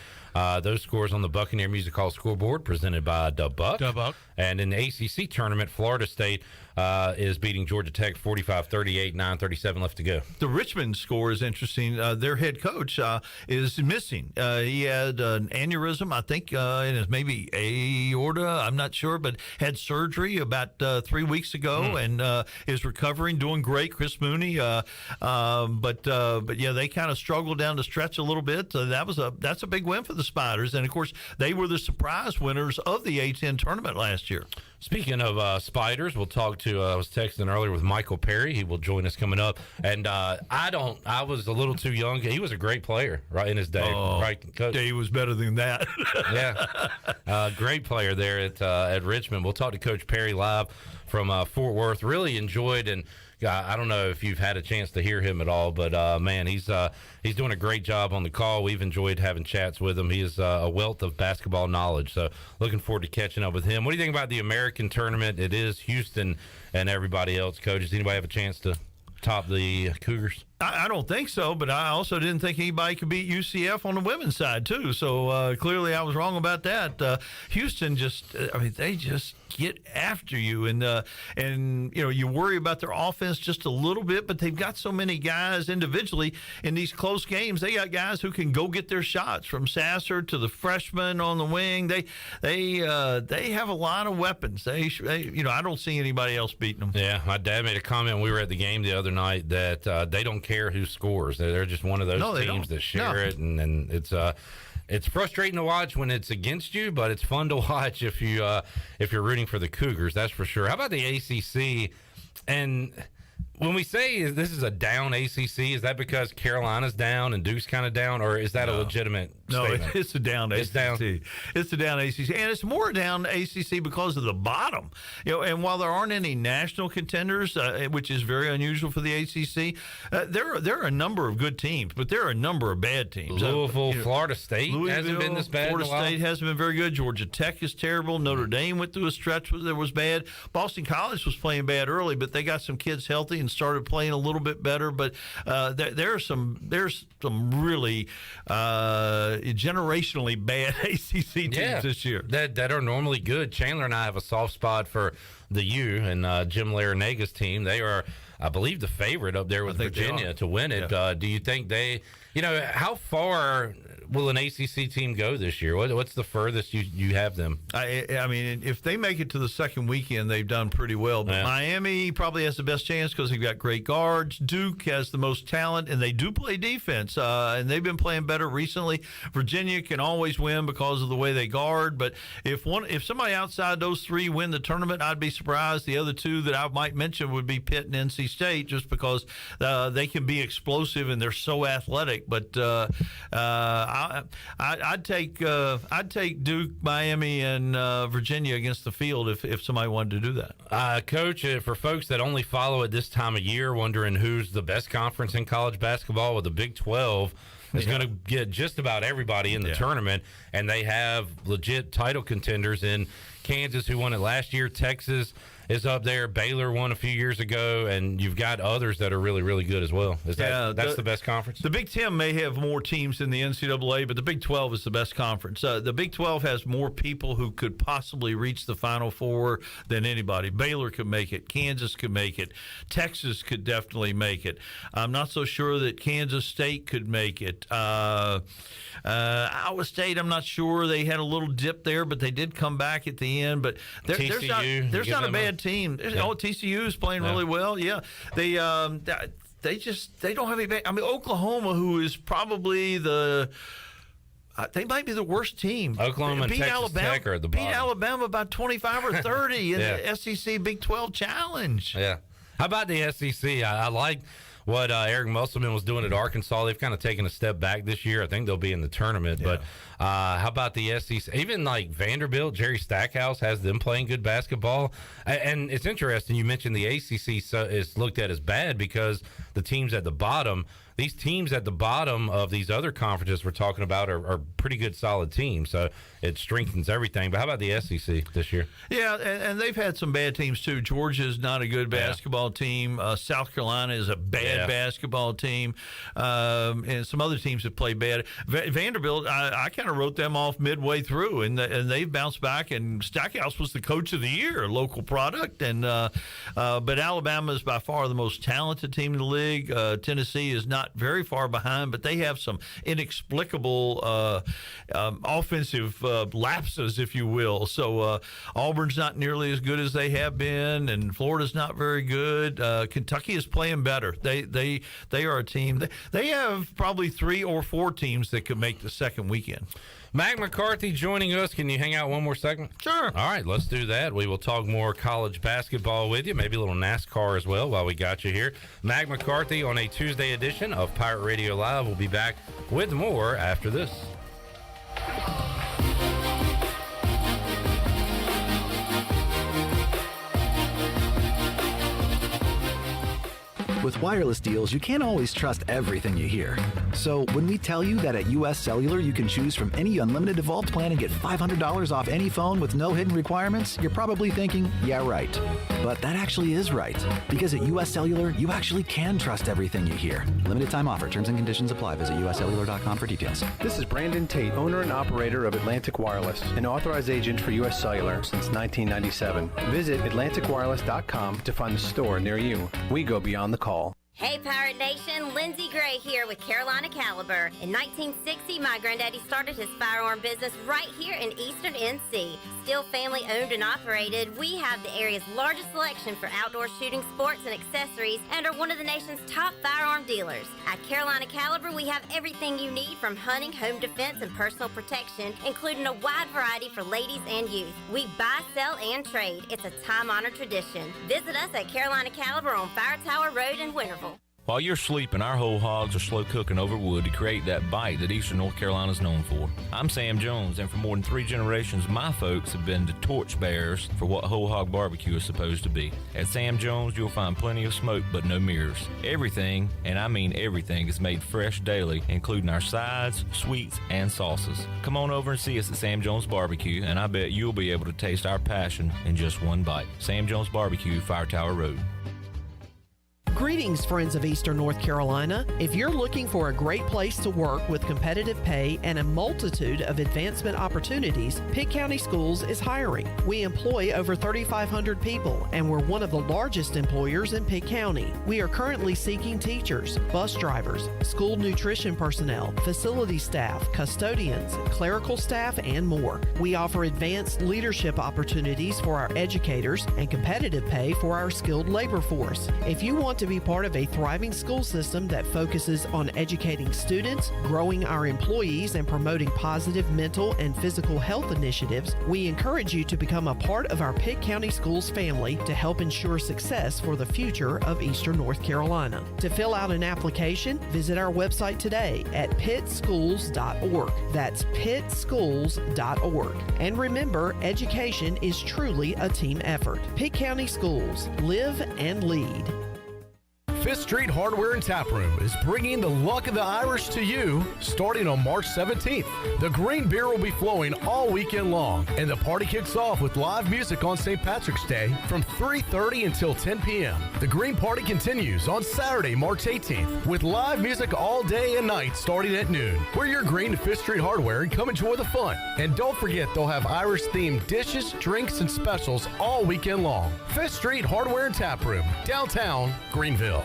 Speaker 13: Those scores on the Buccaneer Music Hall scoreboard presented by Dubuck. And in the ACC tournament, Florida State is beating Georgia Tech 45-38, 9:37 left to go.
Speaker 4: The Richmond score is interesting. Their head coach is missing. He had an aneurysm, I think, in his maybe aorta. I'm not sure, but had surgery about 3 weeks ago and is recovering, doing great. Chris Mooney, but they kind of struggled down the stretch a little bit. So that's a big win for the Spiders, and of course they were the surprise winners of the A-10 tournament last year.
Speaker 13: Speaking of Spiders, we'll talk to, I was texting earlier with Michael Perry. He will join us coming up. And I was a little too young. He was a great player, right, in his day. Right, Coach?
Speaker 4: He was better than that.
Speaker 13: Yeah. Great player there at Richmond. We'll talk to Coach Perry live from Fort Worth. Really enjoyed, and I don't know if you've had a chance to hear him at all, but man, he's doing a great job on the call. We've enjoyed having chats with him. He is a wealth of basketball knowledge, so looking forward to catching up with him. What do you think about the American tournament? It is Houston and everybody else. Coach, does anybody have a chance to top the Cougars?
Speaker 4: I don't think so, but I also didn't think anybody could beat UCF on the women's side, too. So clearly I was wrong about that. Houston they just get after you. And you worry about their offense just a little bit, but they've got so many guys individually in these close games. They got guys who can go get their shots, from Sasser to the freshman on the wing. They have a lot of weapons. I don't see anybody else beating them.
Speaker 13: Yeah, my dad made a comment when we were at the game the other night that they don't care who scores. They're just one of those teams that share it, and it's frustrating to watch when it's against you, but it's fun to watch if you're rooting for the Cougars. That's for sure. How about the ACC? And when we say this is a down ACC, is that because Carolina's down and Duke's kind of down, or is that a legitimate statement?
Speaker 4: No, it's a down ACC. It's a down ACC, and it's more down ACC because of the bottom. And while there aren't any national contenders, which is very unusual for the ACC, there are a number of good teams, but there are a number of bad teams.
Speaker 13: Louisville, Florida State hasn't been this bad.
Speaker 4: Florida State hasn't been very good. Georgia Tech is terrible. Notre Dame went through a stretch that was bad. Boston College was playing bad early, but they got some kids healthy and started playing a little bit better. But there's some really generationally bad ACC teams this year.
Speaker 13: That are normally good. Chandler and I have a soft spot for the U and Jim Laranaga's team. They are, I believe, the favorite up there with Virginia to win it. Yeah. Do you think how far will an ACC team go this year? What's the furthest you have them?
Speaker 4: I mean, if they make it to the second weekend, they've done pretty well. But Miami probably has the best chance because they've got great guards. Duke has the most talent, and they do play defense, and they've been playing better recently. Virginia can always win because of the way they guard. But if somebody outside those three win the tournament, I'd be surprised. The other two that I might mention would be Pitt and NC State, just because they can be explosive and they're so athletic. But I'd take Duke, Miami, and Virginia against the field if somebody wanted to do that.
Speaker 13: Coach, for folks that only follow it this time of year, wondering who's the best conference in college basketball, with the Big 12 is going to get just about everybody in the tournament, and they have legit title contenders in Kansas, who won it last year. Texas is up there. Baylor won a few years ago, and you've got others that are really, really good as well. That's the best conference?
Speaker 4: The Big Ten may have more teams in the NCAA, but the Big 12 is the best conference. The Big 12 has more people who could possibly reach the Final Four than anybody. Baylor could make it. Kansas could make it. Texas could definitely make it. I'm not so sure that Kansas State could make it. Iowa State, I'm not sure. They had a little dip there, but they did come back at the end. But there's not a bad team. TCU is playing really well. Yeah, they don't have any. I mean, Oklahoma, who is probably they might be the worst team.
Speaker 13: Oklahoma and Texas Tech are at the bottom.
Speaker 4: Beat Alabama by 25 or 30 in the SEC Big 12 Challenge.
Speaker 13: Yeah. How about the SEC? I like what Eric Musselman was doing at Arkansas. They've kind of taken a step back this year. I think they'll be in the tournament. But how about the SEC? Even like Vanderbilt, Jerry Stackhouse has them playing good basketball. And it's interesting you mentioned the ACC is looked at as bad because the teams at the bottom, these teams at the bottom of these other conferences we're talking about are pretty good, solid teams. So it strengthens everything. But how about the SEC this year?
Speaker 4: Yeah, and they've had some bad teams too. Georgia's not a good basketball team. South Carolina is a bad basketball team. And some other teams have played bad. Vanderbilt, I kind of wrote them off midway through, and they've bounced back. And Stackhouse was the coach of the year, a local product. And but Alabama is by far the most talented team in the league. Tennessee is not very far behind, but they have some inexplicable offensive lapses, if you will. So Auburn's not nearly as good as they have been, and Florida's not very good. Kentucky is playing better. They are a team. They have probably 3 or 4 teams that could make the second weekend.
Speaker 13: Mack McCarthy joining us. Can you hang out one more second?
Speaker 4: Sure.
Speaker 13: All right, let's do that. We will talk more college basketball with you, maybe a little NASCAR as well while we got you here. Mack McCarthy on a Tuesday edition of Pirate Radio Live. We'll be back with more after this.
Speaker 8: With wireless deals, you can't always trust everything you hear. So when we tell you that at U.S. Cellular you can choose from any unlimited evolved plan and get $500 off any phone with no hidden requirements, you're probably thinking, yeah, right. But that actually is right. Because at U.S. Cellular, you actually can trust everything you hear. Limited time offer. Terms and conditions apply. Visit uscellular.com for details.
Speaker 12: This is Brandon Tate, owner and operator of Atlantic Wireless, an authorized agent for U.S. Cellular since 1997. Visit atlanticwireless.com to find the store near you. We go beyond the call.
Speaker 14: Hey Pirate Nation, Lindsay Gray here with Carolina Caliber. In 1960, my granddaddy started his firearm business right here in Eastern NC. Still family owned and operated, we have the area's largest selection for outdoor shooting sports and accessories and are one of the nation's top firearm dealers. At Carolina Caliber, we have everything you need from hunting, home defense, and personal protection, including a wide variety for ladies and youth. We buy, sell, and trade. It's a time-honored tradition. Visit us at Carolina Caliber on Fire Tower Road in Winterville.
Speaker 24: While you're sleeping, our whole hogs are slow cooking over wood to create that bite that Eastern North Carolina is known for. I'm Sam Jones, and for more than 3 generations, my folks have been the torchbearers for what whole hog barbecue is supposed to be. At Sam Jones, you'll find plenty of smoke, but no mirrors. Everything, and I mean everything, is made fresh daily, including our sides, sweets, and sauces. Come on over and see us at Sam Jones Barbecue, and I bet you'll be able to taste our passion in just one bite. Sam Jones Barbecue, Fire Tower Road.
Speaker 18: Greetings, friends of Eastern North Carolina. If you're looking for a great place to work with competitive pay and a multitude of advancement opportunities, Pitt County Schools is hiring. We employ over 3,500 people, and we're one of the largest employers in Pitt County. We are currently seeking teachers, bus drivers, school nutrition personnel, facility staff, custodians, clerical staff, and more. We offer advanced leadership opportunities for our educators and competitive pay for our skilled labor force. If you want to be part of a thriving school system that focuses on educating students, growing our employees, and promoting positive mental and physical health initiatives, we encourage you to become a part of our Pitt County Schools family to help ensure success for the future of Eastern North Carolina. To fill out an application, visit our website today at pittschools.org. That's pittschools.org. And remember, education is truly a team effort. Pitt County Schools. Live and lead.
Speaker 1: Fifth Street Hardware and Tap Room is bringing the luck of the Irish to you starting on March 17th. The green beer will be flowing all weekend long, and the party kicks off with live music on St. Patrick's Day from 3:30 until 10 p.m. The green party continues on Saturday, March 18th, with live music all day and night starting at noon. Wear your green to Fifth Street Hardware and come enjoy the fun. And don't forget, they'll have Irish-themed dishes, drinks, and specials all weekend long. Fifth Street Hardware and Tap Room, downtown Greenville.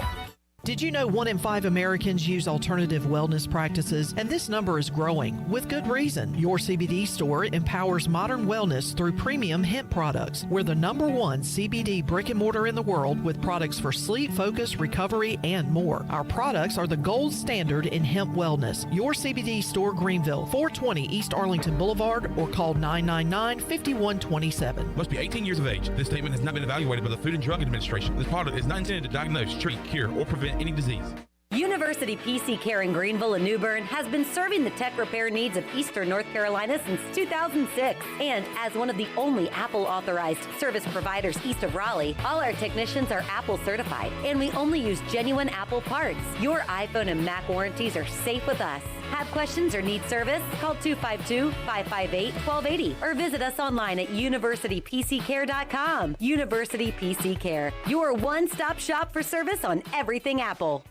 Speaker 18: Did you know 1 in 5 Americans use alternative wellness practices, and this number is growing with good reason? Your CBD store empowers modern wellness through premium hemp products. We're the #1 CBD brick and mortar in the world with products for sleep, focus, recovery, and more. Our products are the gold standard in hemp wellness. Your CBD store, Greenville, 420 East Arlington Boulevard, or call 999-5127.
Speaker 5: Must be 18 years of age. This statement has not been evaluated by the Food and Drug Administration. This product is not intended to diagnose, treat, cure, or prevent any disease.
Speaker 6: University PC Care in Greenville and New Bern has been serving the tech repair needs of Eastern North Carolina since 2006. And as one of the only Apple authorized service providers east of Raleigh, all our technicians are Apple certified, and we only use genuine Apple parts. Your iPhone and Mac warranties are safe with us. Have questions or need service? Call 252-558-1280 or visit us online at universitypccare.com. University PC Care, your one-stop shop for service on everything Apple.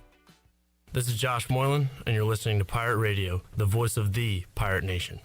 Speaker 16: This is Josh Moylan, and you're listening to Pirate Radio, the voice of the Pirate Nation.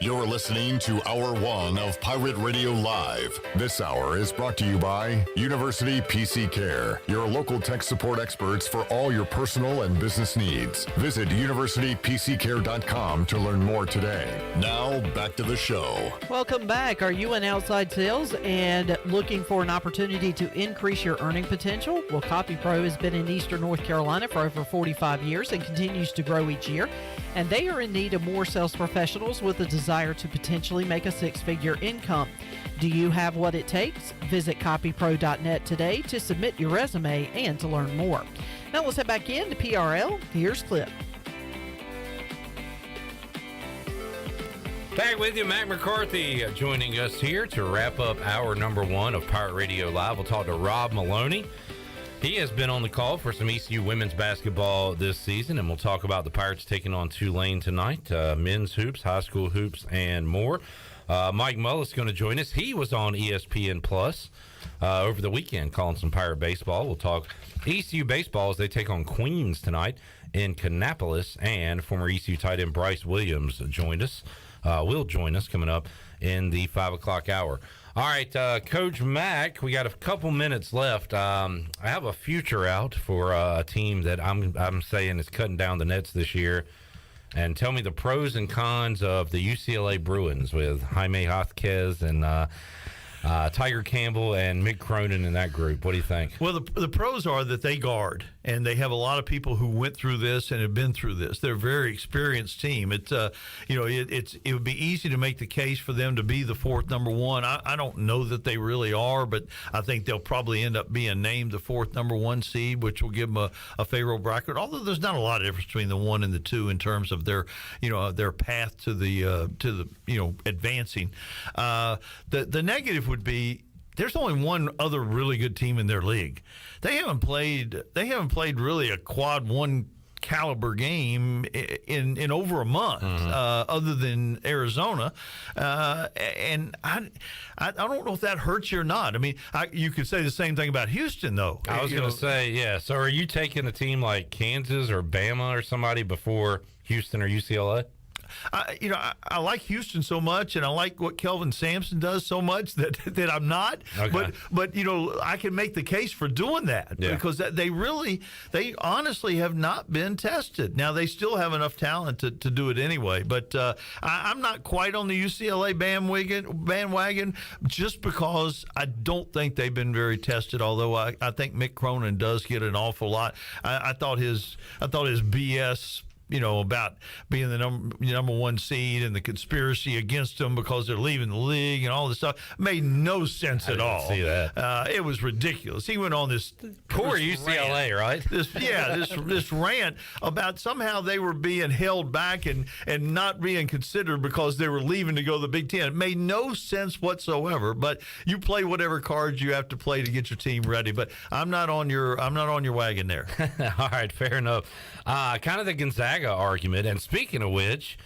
Speaker 3: You're listening to Hour 1 of Pirate Radio Live. This hour is brought to you by University PC Care, your local tech support experts for all your personal and business needs. Visit universitypccare.com to learn more today. Now, back to the show.
Speaker 18: Welcome back. Are you in outside sales and looking for an opportunity to increase your earning potential? Well, CopyPro has been in Eastern North Carolina for over 45 years and continues to grow each year. And they are in need of more sales professionals with a desire to potentially make a six-figure income. Do you have what it takes? Visit copypro.net today to submit your resume and to learn more. Now let's head back into PRL. Here's Clip.
Speaker 13: Back with you, Mack McCarthy, joining us here to wrap up hour #1 of Pirate Radio Live. We'll talk to Rob Maloney. He has been on the call for some ECU women's basketball this season, and we'll talk about the Pirates taking on Tulane tonight, men's hoops, high school hoops, and more. Mike Mully is going to join us. He was on ESPN Plus over the weekend calling some Pirate baseball. We'll talk ECU baseball as they take on Queens tonight in Kannapolis, and former ECU tight end Bryce Williams will join us coming up in the 5 o'clock hour. All right, Coach Mack, we got a couple minutes left. I have a future out for a team that I'm saying is cutting down the nets this year. And tell me the pros and cons of the UCLA Bruins with Jaime Hotquez and Tiger Campbell and Mick Cronin in that group. What do you think?
Speaker 4: Well, the pros are that they guard, and they have a lot of people who went through this and have been through this. They're a very experienced team. It's it would be easy to make the case for them to be the fourth #1. I don't know that they really are, but I think they'll probably end up being named the fourth #1 seed, which will give them a favorable bracket. Although there's not a lot of difference between the 1 and the 2 in terms of their path to the advancing. The negative would be there's only one other really good team in their league. They haven't played really a quad 1 caliber game in over a month, other than Arizona, and I don't know if that hurts you or not. I mean, you could say the same thing about Houston, though.
Speaker 13: I was going to say, yeah. So are you taking a team like Kansas or Bama or somebody before Houston or UCLA?
Speaker 4: I like Houston so much, and I like what Kelvin Sampson does so much that I'm not. Okay. But I can make the case for doing that because they honestly have not been tested. Now they still have enough talent to do it anyway. But I'm not quite on the UCLA bandwagon just because I don't think they've been very tested. Although I think Mick Cronin does get an awful lot. I thought his BS. About being the number one seed and the conspiracy against them because they're leaving the league and all this stuff made no sense at all.
Speaker 13: See that?
Speaker 4: It was ridiculous. He went on this
Speaker 13: poor UCLA,
Speaker 4: rant, right? This rant about somehow they were being held back and not being considered because they were leaving to go to the Big Ten. It made no sense whatsoever. But you play whatever cards you have to play to get your team ready. But I'm not on your wagon there.
Speaker 13: All right, fair enough. Kind of the Gonzaga argument, and speaking of which,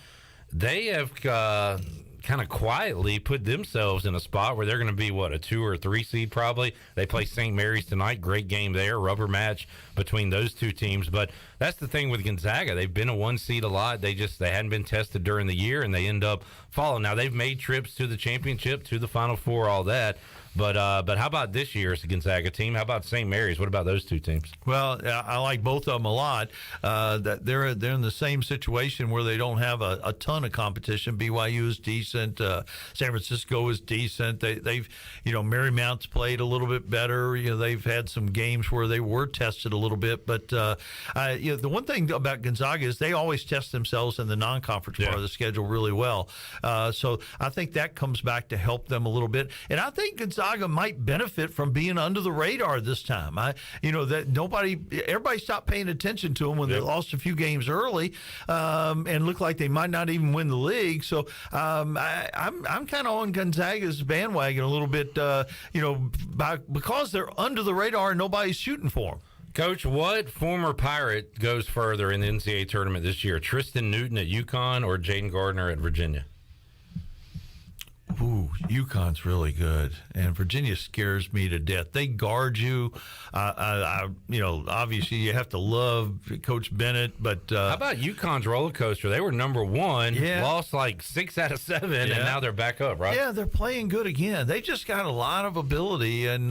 Speaker 13: they have kind of quietly put themselves in a spot where they're going to be a 2 or 3 seed probably. They play St. Mary's tonight. Great game there, rubber match between those two teams. But that's the thing with Gonzaga. They've been a 1 seed a lot. They hadn't been tested during the year, and they end up falling. Now they've made trips to the championship, to the Final Four, all that. But how about this year's Gonzaga team? How about St. Mary's? What about those two teams?
Speaker 4: Well, I like both of them a lot. That they're in the same situation where they don't have a ton of competition. BYU is decent. San Francisco is decent. They've Marymount's played a little bit better. They've had some games where they were tested a little bit. But the one thing about Gonzaga is they always test themselves in the non-conference part of the schedule really well. So I think that comes back to help them a little bit. And I think Gonzaga might benefit from being under the radar this time. Everybody stopped paying attention to them when they lost a few games early, and looked like they might not even win the league. So I'm kind of on Gonzaga's bandwagon a little bit, because they're under the radar and nobody's shooting for them.
Speaker 13: Coach, what former Pirate goes further in the NCAA tournament this year? Tristan Newton at UConn or Jaden Gardner at Virginia?
Speaker 4: Ooh, UConn's really good, and Virginia scares me to death. They guard you. Obviously you have to love Coach Bennett, but
Speaker 13: how about UConn's roller coaster? They were number 1, lost like 6 out of 7, and now they're back up, right?
Speaker 4: Yeah, they're playing good again. They just got a lot of ability, and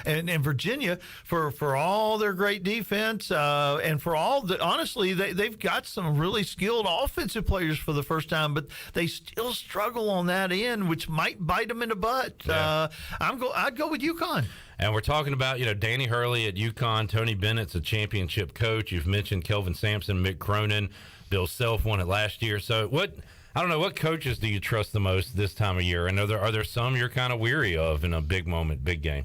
Speaker 4: Virginia for all their great defense, and for all the honestly, they've got some really skilled offensive players for the first time, but they still struggle on that end, which might bite them in the butt. Yeah. I'd go with UConn.
Speaker 13: And we're talking about, Danny Hurley at UConn. Tony Bennett's a championship coach. You've mentioned Kelvin Sampson, Mick Cronin. Bill Self won it last year. So I don't know, what coaches do you trust the most this time of year? And are there some you're kind of weary of in a big moment, big game?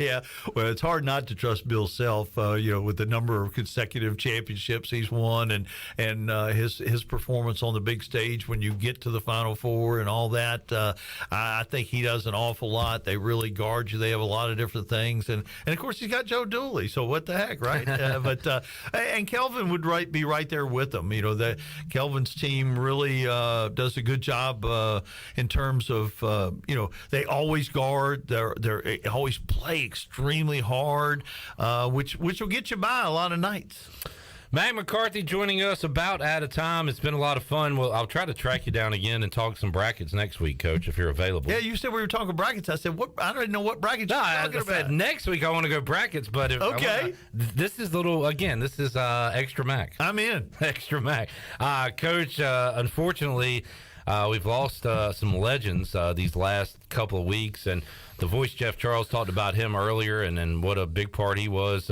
Speaker 4: Yeah, well, it's hard not to trust Bill Self, with the number of consecutive championships he's won and his performance on the big stage when you get to the Final Four and all that. I think he does an awful lot. They really guard you. They have a lot of different things. And of course, he's got Joe Dooley, so what the heck, right? And Kelvin would be right there with them. Kelvin's team really does a good job in terms of they always guard. They always play extremely hard, which will get you by a lot of nights.
Speaker 13: Mack McCarthy joining us about out of time. It's been a lot of fun. Well, I'll try to track you down again and talk some brackets next week, Coach, if you're available.
Speaker 4: Yeah, you said we were talking brackets. I said, what? I don't know what brackets you're talking about.
Speaker 13: Said next week I want to go brackets, but
Speaker 4: okay.
Speaker 13: This is Extra Mack.
Speaker 4: I'm in.
Speaker 13: Extra Mack. Coach, unfortunately, we've lost some legends these last couple of weeks, and the voice Jeff Charles talked about him earlier, and what a big part he was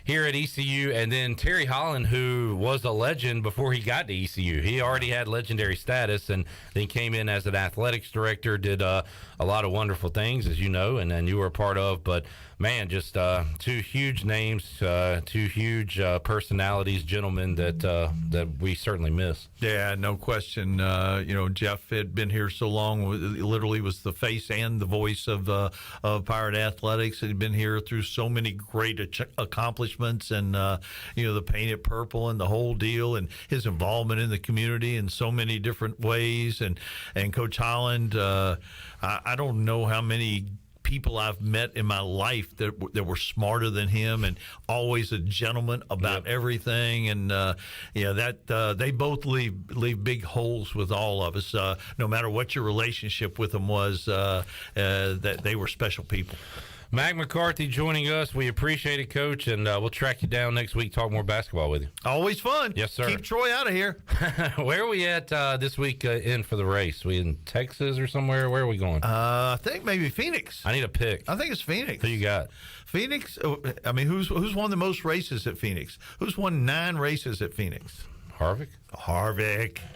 Speaker 13: here at ECU. And then Terry Holland, who was a legend before he got to ECU. He already had legendary status, and then came in as an athletics director, did a lot of wonderful things, as you know, and you were a part of. But Man, just two huge names, two huge personalities, gentlemen that we certainly miss.
Speaker 4: Yeah, no question. Jeff had been here so long, literally was the face and the voice of Pirate Athletics. He'd been here through so many great accomplishments, and the Painted Purple and the whole deal, and his involvement in the community in so many different ways. And Coach Holland, I don't know how many people I've met in my life that were smarter than him, and always a gentleman about everything. And they both leave big holes with all of us. No matter what your relationship with them was, that they were special people.
Speaker 13: Mack McCarthy joining us. We appreciate it, Coach, and we'll track you down next week, talk more basketball with you.
Speaker 4: Always fun.
Speaker 13: Yes, sir.
Speaker 4: Keep Troy out of here.
Speaker 13: Where are we at this week in for the race? We in Texas or somewhere? Where are we going?
Speaker 4: I think maybe Phoenix.
Speaker 13: I need a pick.
Speaker 4: I think it's Phoenix.
Speaker 13: Who you got?
Speaker 4: Phoenix. I mean, who's won the most races at Phoenix? Who's won 9 races at Phoenix? Harvick.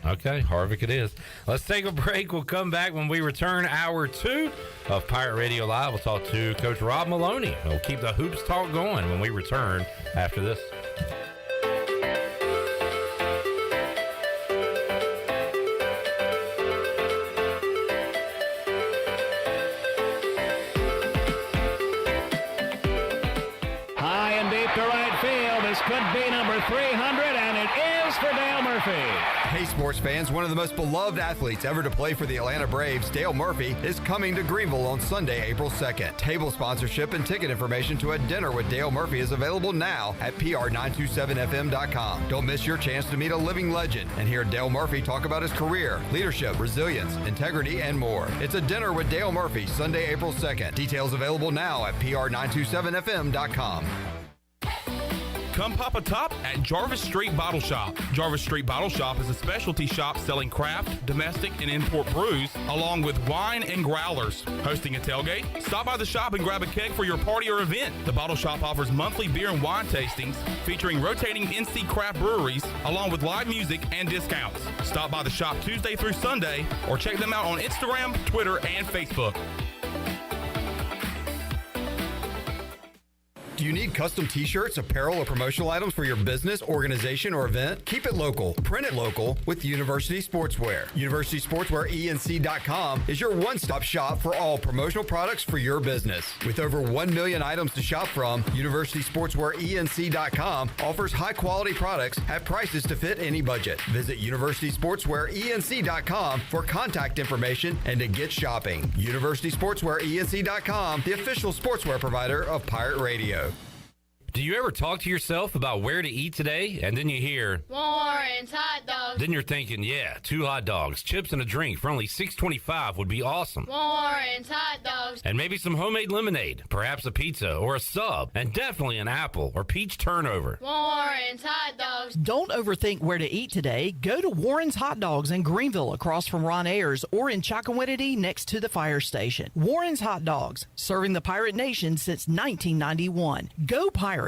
Speaker 13: Okay, Harvick it is. Let's take a break. We'll come back when we return hour 2 of Pirate Radio Live. We'll talk to Coach Rob Maloney. We'll keep the hoops talk going when we return after this.
Speaker 15: High and deep to right field. This could be number 300, and it is for Dale Murphy.
Speaker 17: Hey, sports fans, one of the most beloved athletes ever to play for the Atlanta Braves, Dale Murphy, is coming to Greenville on Sunday, April 2nd. Table sponsorship and ticket information to a dinner with Dale Murphy is available now at pr927fm.com. Don't miss your chance to meet a living legend and hear Dale Murphy talk about his career, leadership, resilience, integrity, and more. It's a dinner with Dale Murphy, Sunday, April 2nd. Details available now at pr927fm.com.
Speaker 5: Come pop a top at Jarvis Street Bottle Shop. Jarvis Street Bottle Shop is a specialty shop selling craft, domestic, and import brews, along with wine and growlers. Hosting a tailgate? Stop by the shop and grab a keg for your party or event. The Bottle Shop offers monthly beer and wine tastings featuring rotating NC craft breweries, along with live music and discounts. Stop by the shop Tuesday through Sunday, or check them out on Instagram, Twitter, and Facebook.
Speaker 17: Do you need custom t-shirts, apparel, or promotional items for your business, organization, or event? Keep it local. Print it local with University Sportswear. University Sportswear ENC.com is your one-stop shop for all promotional products for your business. With over 1 million items to shop from, University Sportswear ENC.com offers high-quality products at prices to fit any budget. Visit University Sportswear ENC.com for contact information and to get shopping. University Sportswear ENC.com, the official sportswear provider of Pirate Radio.
Speaker 13: Do you ever talk to yourself about where to eat today, and then you hear
Speaker 19: Warren's Hot Dogs?
Speaker 13: Then you're thinking, yeah, 2 hot dogs, chips, and a drink for only $6.25 would be awesome.
Speaker 19: Warren's Hot Dogs.
Speaker 13: And maybe some homemade lemonade, perhaps a pizza or a sub, and definitely an apple or peach turnover.
Speaker 19: Warren's Hot Dogs.
Speaker 18: Don't overthink where to eat today. Go to Warren's Hot Dogs in Greenville, across from Ron Ayers, or in Chocowinity next to the fire station. Warren's Hot Dogs, serving the Pirate Nation since 1991. Go Pirates!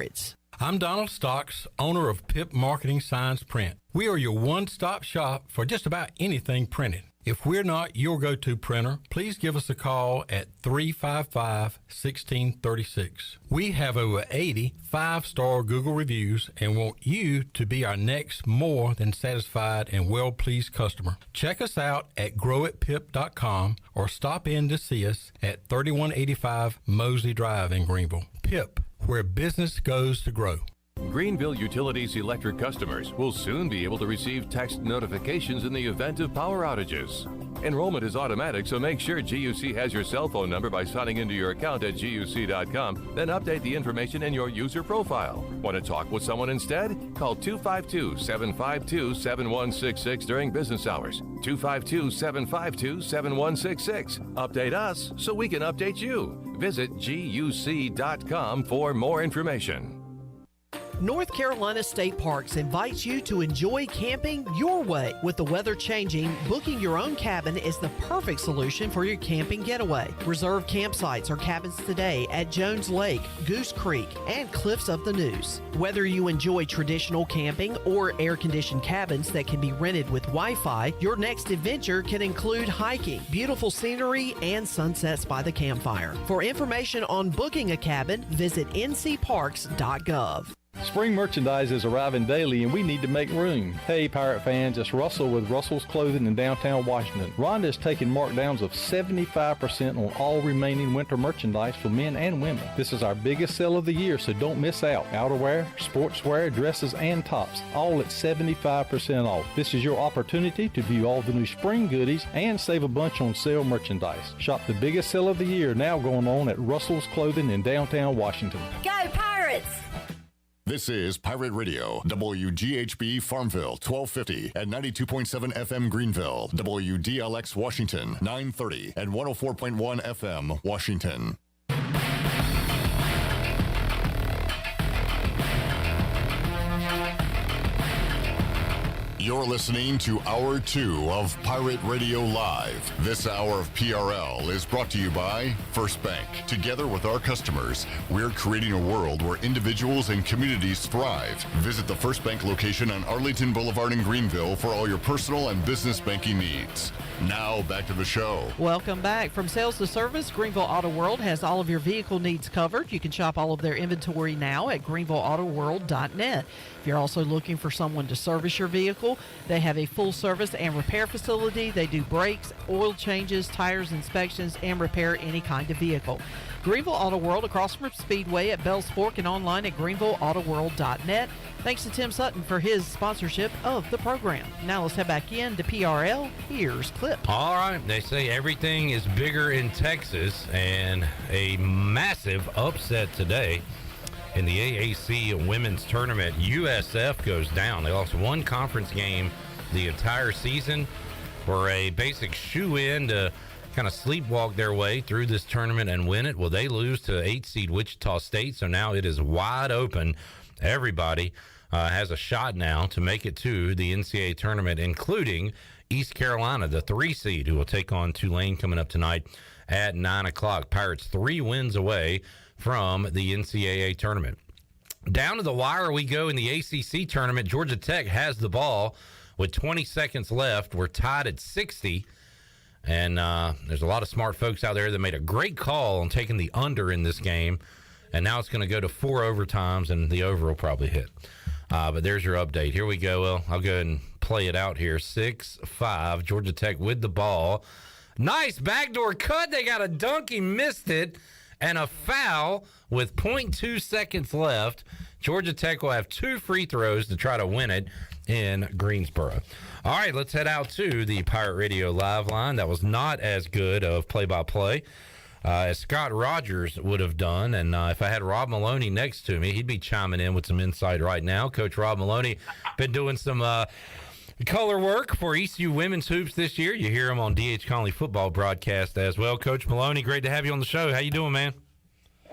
Speaker 20: I'm Donald Stocks, owner of PIP Marketing Signs Print. We are your one-stop shop for just about anything printed. If we're not your go-to printer, please give us a call at 355-1636. We have over 80 5-star Google reviews and want you to be our next more than satisfied and well-pleased customer. Check us out at growatpip.com or stop in to see us at 3185 Mosley Drive in Greenville. PIP, where business goes to grow.
Speaker 25: Greenville Utilities electric customers will soon be able to receive text notifications in the event of power outages. Enrollment is automatic, so make sure GUC has your cell phone number by signing into your account at GUC.com, then update the information in your user profile. Want to talk with someone instead? Call 252-752-7166 during business hours. 252-752-7166. Update us so we can update you. Visit GUC.com for more information.
Speaker 18: North Carolina State Parks invites you to enjoy camping your way. With the weather changing, booking your own cabin is the perfect solution for your camping getaway. Reserve campsites or cabins today at Jones Lake, Goose Creek, and Cliffs of the Neuse. Whether you enjoy traditional camping or air-conditioned cabins that can be rented with Wi-Fi, your next adventure can include hiking, beautiful scenery, and sunsets by the campfire. For information on booking a cabin, visit ncparks.gov.
Speaker 2: Spring merchandise is arriving daily and we need to make room. Hey Pirate fans, it's Russell with Russell's Clothing in downtown Washington. Rhonda is taking markdowns of 75% on all remaining winter merchandise for men and women. This is our biggest sale of the year, so don't miss out. Outerwear, sportswear, dresses, and tops, all at 75% off. This is your opportunity to view all the new spring goodies and save a bunch on sale merchandise. Shop the biggest sale of the year now going on at Russell's Clothing in downtown Washington.
Speaker 14: Go Pirates!
Speaker 3: This is Pirate Radio, WGHB Farmville, 1250 and 92.7 FM Greenville, WDLX Washington, 930 and 104.1 FM Washington. You're listening to Hour 2 of Pirate Radio Live. This hour of PRL is brought to you by First Bank. Together with our customers, we're creating a world where individuals and communities thrive. Visit the First Bank location on Arlington Boulevard in Greenville for all your personal and business banking needs. Now, back to the show.
Speaker 18: Welcome back. From sales to service, Greenville Auto World has all of your vehicle needs covered. You can shop all of their inventory now at greenvilleautoworld.net. If you're also looking for someone to service your vehicle, they have a full service and repair facility. They do brakes, oil changes, tires inspections, and repair any kind of vehicle. Greenville Auto World across from Speedway at Bells Fork and online at greenvilleautoworld.net. Thanks to Tim Sutton for his sponsorship of the program. Now let's head back in to PRL. Here's Clip.
Speaker 13: All right. They say everything is bigger in Texas, and a massive upset today in the AAC Women's Tournament. USF goes down. They lost one conference game the entire season. Were a basic shoe-in to kind of sleepwalk their way through this tournament and win it. Well, they lose to 8-seed Wichita State, so now it is wide open. Everybody has a shot now to make it to the NCAA tournament, including East Carolina, the 3-seed, who will take on Tulane coming up tonight at 9 o'clock. Pirates 3 wins away from the NCAA tournament. Down to the wire we go in the ACC tournament. Georgia Tech has the ball with 20 seconds left. We're tied at 60. And there's a lot of smart folks out there that made a great call on taking the under in this game. And now it's going to go to 4 overtimes, and the over will probably hit. But there's your update. Here we go. Well, I'll go ahead and play it out here. 6-5, Georgia Tech with the ball. Nice backdoor cut. They got a dunk. He missed it. And a foul with 0.2 seconds left. Georgia Tech will have 2 free throws to try to win it in Greensboro. All right, let's head out to the Pirate Radio Live line. That was not as good of play-by-play as Scott Rogers would have done. And if I had Rob Maloney next to me, he'd be chiming in with some insight right now. Coach Rob Maloney been doing some color work for ECU Women's Hoops this year. You hear him on D.H. Conley football broadcast as well. Coach Maloney, great to have you on the show. How you doing, man?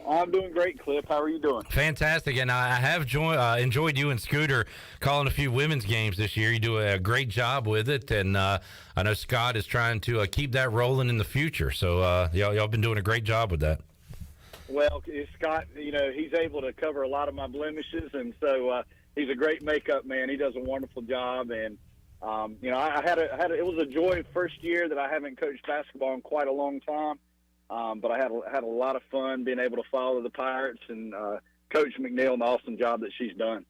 Speaker 7: I'm doing great, Cliff. How are you doing?
Speaker 13: Fantastic. And I have enjoyed you and Scooter calling a few women's games this year. You do a great job with it. And I know Scott is trying to keep that rolling in the future. So y'all been doing a great job with that.
Speaker 7: Well, Scott, he's able to cover a lot of my blemishes. And so he's a great makeup man. He does a wonderful job. And, it was a joy first year that I haven't coached basketball in quite a long time. But I had a lot of fun being able to follow the Pirates and Coach McNeil and the awesome job that she's done.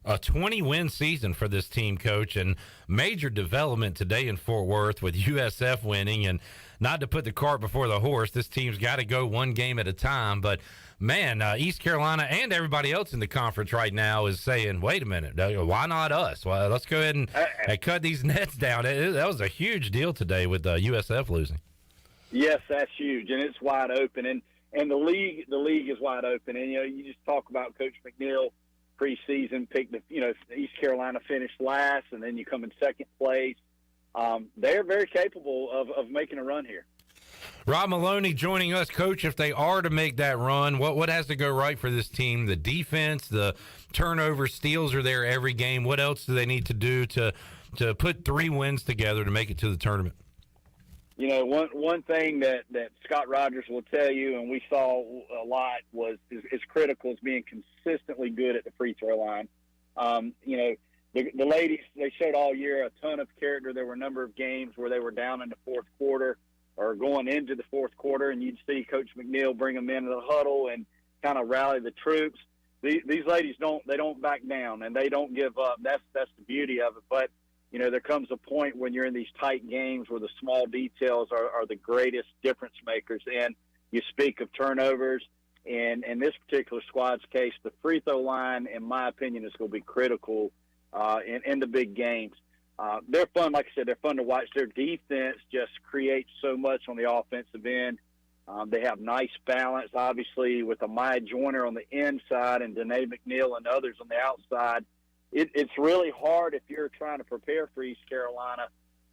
Speaker 13: A 20-win season for this team, Coach, and major development today in Fort Worth with USF winning. And not to put the cart before the horse, this team's got to go one game at a time. But, man, East Carolina and everybody else in the conference right now is saying, wait a minute, why not us? Well, let's go ahead and cut these nets down. That was a huge deal today with USF losing.
Speaker 7: Yes, that's huge, and it's wide open, and the league is wide open. And you just talk about Coach McNeil preseason picked East Carolina finished last, and then you come in second place. They're very capable of making a run here.
Speaker 13: Rob Maloney joining us. Coach, if they are to make that run, what has to go right for this team? The defense, the turnover, steals are there every game. What else do they need to do to put 3 wins together to make it to the tournament?
Speaker 7: You know, one thing that Scott Rogers will tell you, and we saw a lot, was is critical is being consistently good at the free throw line. You know, the ladies, they showed all year a ton of character. There were a number of games where they were down in the fourth quarter or going into the fourth quarter, and you'd see Coach McNeil bring them into the huddle and kind of rally the troops. These ladies don't back down, and they don't give up. That's the beauty of it. But, you know, there comes a point when you're in these tight games where the small details are the greatest difference makers. And you speak of turnovers, and in this particular squad's case, the free throw line, in my opinion, is going to be critical in the big games. They're fun, like I said, they're fun to watch. Their defense just creates so much on the offensive end. They have nice balance, obviously, with Amaya Joyner on the inside and Danae McNeil and others on the outside. It's really hard if you're trying to prepare for East Carolina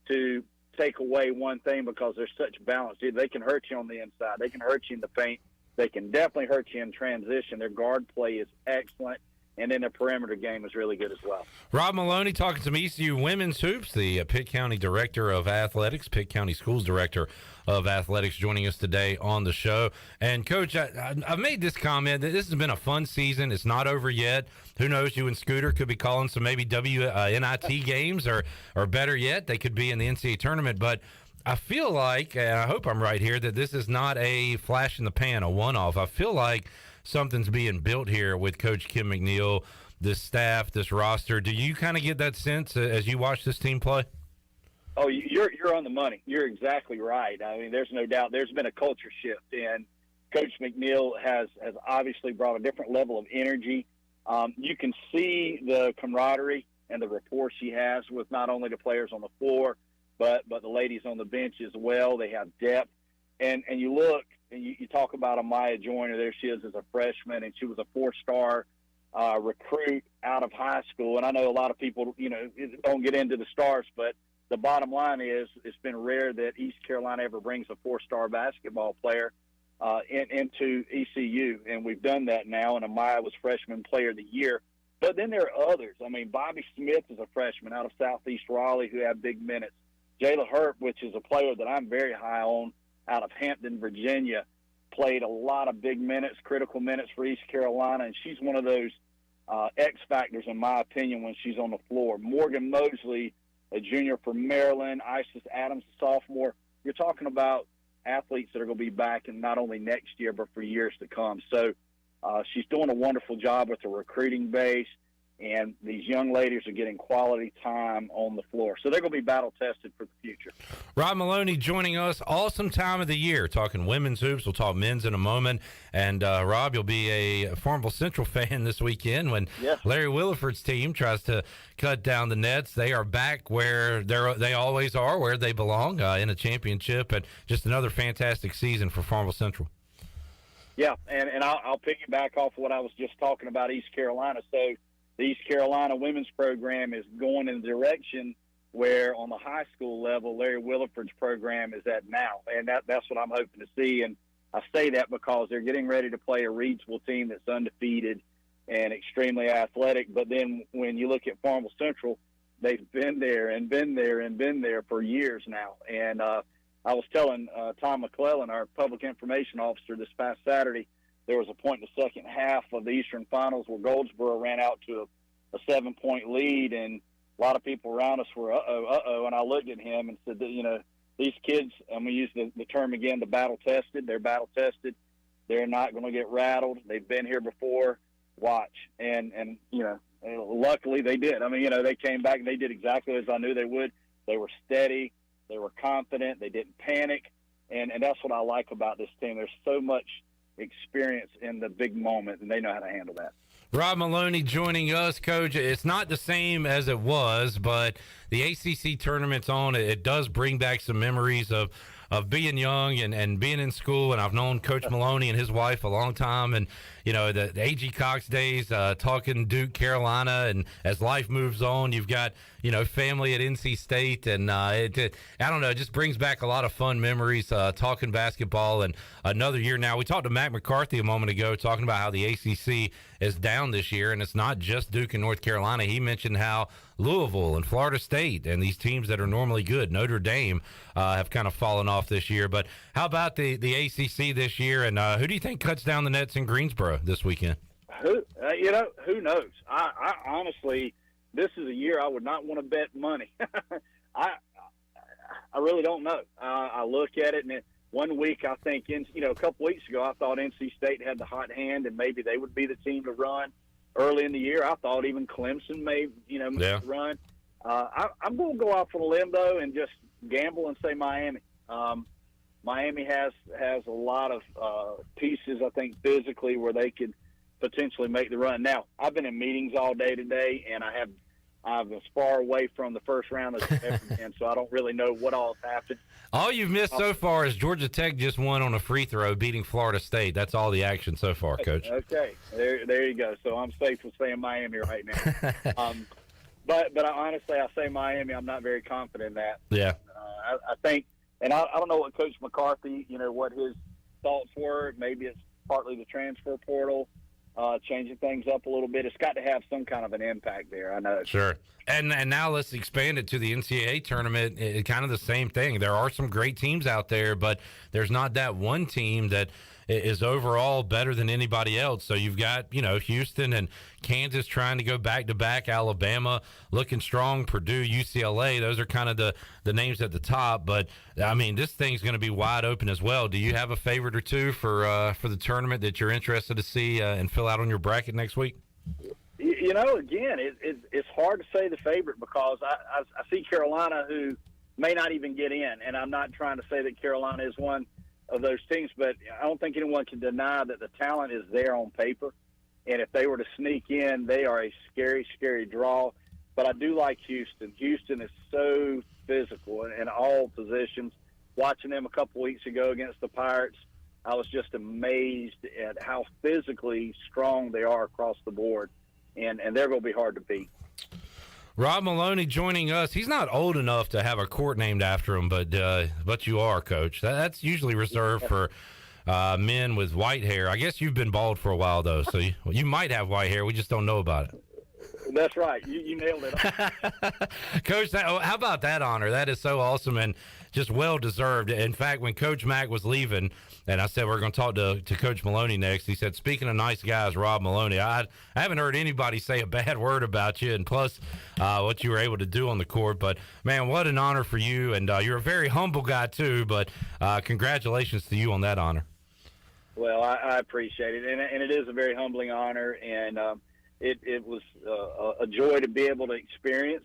Speaker 7: to take away one thing because there's such balance. They can hurt you on the inside. They can hurt you in the paint. They can definitely hurt you in transition. Their guard play is excellent. And then their perimeter game is really good as well.
Speaker 13: Rob Maloney talking some ECU women's hoops, the Pitt County Director of Athletics, Pitt County Schools Director of Athletics, joining us today on the show. And, Coach, I've made this comment that this has been a fun season. It's not over yet. Who knows, you and Scooter could be calling some maybe WNIT games, or better yet, they could be in the NCAA tournament. But I feel like, and I hope I'm right here, that this is not a flash in the pan, a one-off. I feel like something's being built here with Coach Kim McNeil, this staff, this roster. Do you kind of get that sense as you watch this team play?
Speaker 7: Oh, you're on the money. You're exactly right. I mean, there's no doubt. There's been a culture shift, and Coach McNeil has obviously brought a different level of energy. You can see the camaraderie and the rapport she has with not only the players on the floor, but the ladies on the bench as well. They have depth. And you look, and you talk about Amaya Joyner. There she is as a freshman, and she was a 4-star recruit out of high school. And I know a lot of people, you know, don't get into the stars, but the bottom line is it's been rare that East Carolina ever brings a 4-star basketball player into ECU, and we've done that now. And Amaya was Freshman Player of the Year. But then there are others. I mean, Bobby Smith is a freshman out of Southeast Raleigh who had big minutes. Jayla Hurt, which is a player that I'm very high on, out of Hampton, Virginia, played a lot of big minutes, critical minutes for East Carolina, and she's one of those X factors, in my opinion, when she's on the floor. Morgan Mosley, a junior from Maryland, Isis Adams, a sophomore. You're talking about athletes that are going to be back, and not only next year, but for years to come. So she's doing a wonderful job with the recruiting base, and these young ladies are getting quality time on the floor. So they're going to be battle-tested for the future.
Speaker 13: Rob Maloney joining us. Awesome time of the year, talking women's hoops. We'll talk men's in a moment. And, Rob, you'll be a Farmville Central fan this weekend when Larry Williford's team tries to cut down the nets. They are back where they always are, where they belong, in a championship. And just another fantastic season for Farmville Central.
Speaker 7: Yeah, and I'll piggyback off what I was just talking about East Carolina. So the East Carolina women's program is going in the direction where on the high school level Larry Williford's program is at now, and that's what I'm hoping to see. And I say that because they're getting ready to play a Reidsville team that's undefeated and extremely athletic. But then when you look at Farmville Central, they've been there and been there and been there for years now. And I was telling Tom McClellan, our public information officer, this past Saturday, there was a point in the second half of the Eastern Finals where Goldsboro ran out to a 7-point lead, and a lot of people around us were, uh-oh. And I looked at him and said, you know, these kids, I'm going to use the term again, the battle-tested. They're battle-tested. They're not going to get rattled. They've been here before. Watch. And you know, luckily they did. I mean, you know, they came back and they did exactly as I knew they would. They were steady. They were confident. They didn't panic. And that's what I like about this team. There's so much experience in the big moment, and they know how to handle that.
Speaker 13: Rob Maloney joining us, Coach. It's not the same as it was, but the ACC tournament's on. It does bring back some memories of of being young and being in school, and I've known Coach Maloney and his wife a long time, and the A.G. Cox days, talking Duke, Carolina, and as life moves on, you've got family at NC State, and I don't know, it just brings back a lot of fun memories talking basketball. And another year now, we talked to Mack McCarthy a moment ago talking about how the ACC is down this year, and it's not just Duke and North Carolina. He mentioned how Louisville and Florida State and these teams that are normally good, Notre Dame, have kind of fallen off this year. But how about the ACC this year, and who do you think cuts down the nets in Greensboro this weekend?
Speaker 7: Who knows? I honestly, this is a year I would not want to bet money. I really don't know. I look at it, and one week I think, a couple weeks ago, I thought NC State had the hot hand, and maybe they would be the team to run. Early in the year, I thought even Clemson may run. I'm going to go off on a limb, though, and just gamble and say Miami. Miami has a lot of pieces, I think, physically where they could potentially make the run. Now, I've been in meetings all day today, and I'm as far away from the first round as I've ever been, so I don't really know what all has happened.
Speaker 13: All you've missed so far is Georgia Tech just won on a free throw, beating Florida State. That's all the action so far, Coach.
Speaker 7: Okay, there you go. So I'm safe with saying Miami right now. But honestly, I say Miami. I'm not very confident in that.
Speaker 13: Yeah.
Speaker 7: I think, and I don't know what Coach McCarthy, what his thoughts were. Maybe it's partly the transfer portal, changing things up a little bit. It's got to have some kind of an impact there. I know.
Speaker 13: Sure. And now let's expand it to the NCAA tournament. Kind of the same thing. There are some great teams out there, but there's not that one team that is overall better than anybody else. So you've got, Houston and Kansas trying to go back-to-back, Alabama looking strong, Purdue, UCLA. Those are kind of the names at the top. But, I mean, this thing's going to be wide open as well. Do you have a favorite or two for the tournament that you're interested to see and fill out on your bracket next week?
Speaker 7: Again, it's hard to say the favorite because I see Carolina, who may not even get in, and I'm not trying to say that Carolina is one of those teams, but I don't think anyone can deny that the talent is there on paper, and if they were to sneak in, they are a scary, scary draw. But I do like Houston. Houston is so physical in all positions. Watching them a couple weeks ago against the Pirates, I was just amazed at how physically strong they are across the board. And they're going to be hard to beat.
Speaker 13: Rob Maloney joining us. He's not old enough to have a court named after him, but you are, Coach. That's usually reserved for men with white hair. I guess you've been bald for a while, though, so you might have white hair. We just don't know about it.
Speaker 7: That's right. You nailed it.
Speaker 13: Coach, how about that honor? That is so awesome and just well-deserved. In fact, when Coach Mack was leaving, and I said we're going to talk to Coach Maloney next, he said, speaking of nice guys, Rob Maloney, I haven't heard anybody say a bad word about you, and plus what you were able to do on the court. But, man, what an honor for you, and you're a very humble guy too, but congratulations to you on that honor.
Speaker 7: Well, I appreciate it, and it is a very humbling honor, and it was a joy to be able to experience,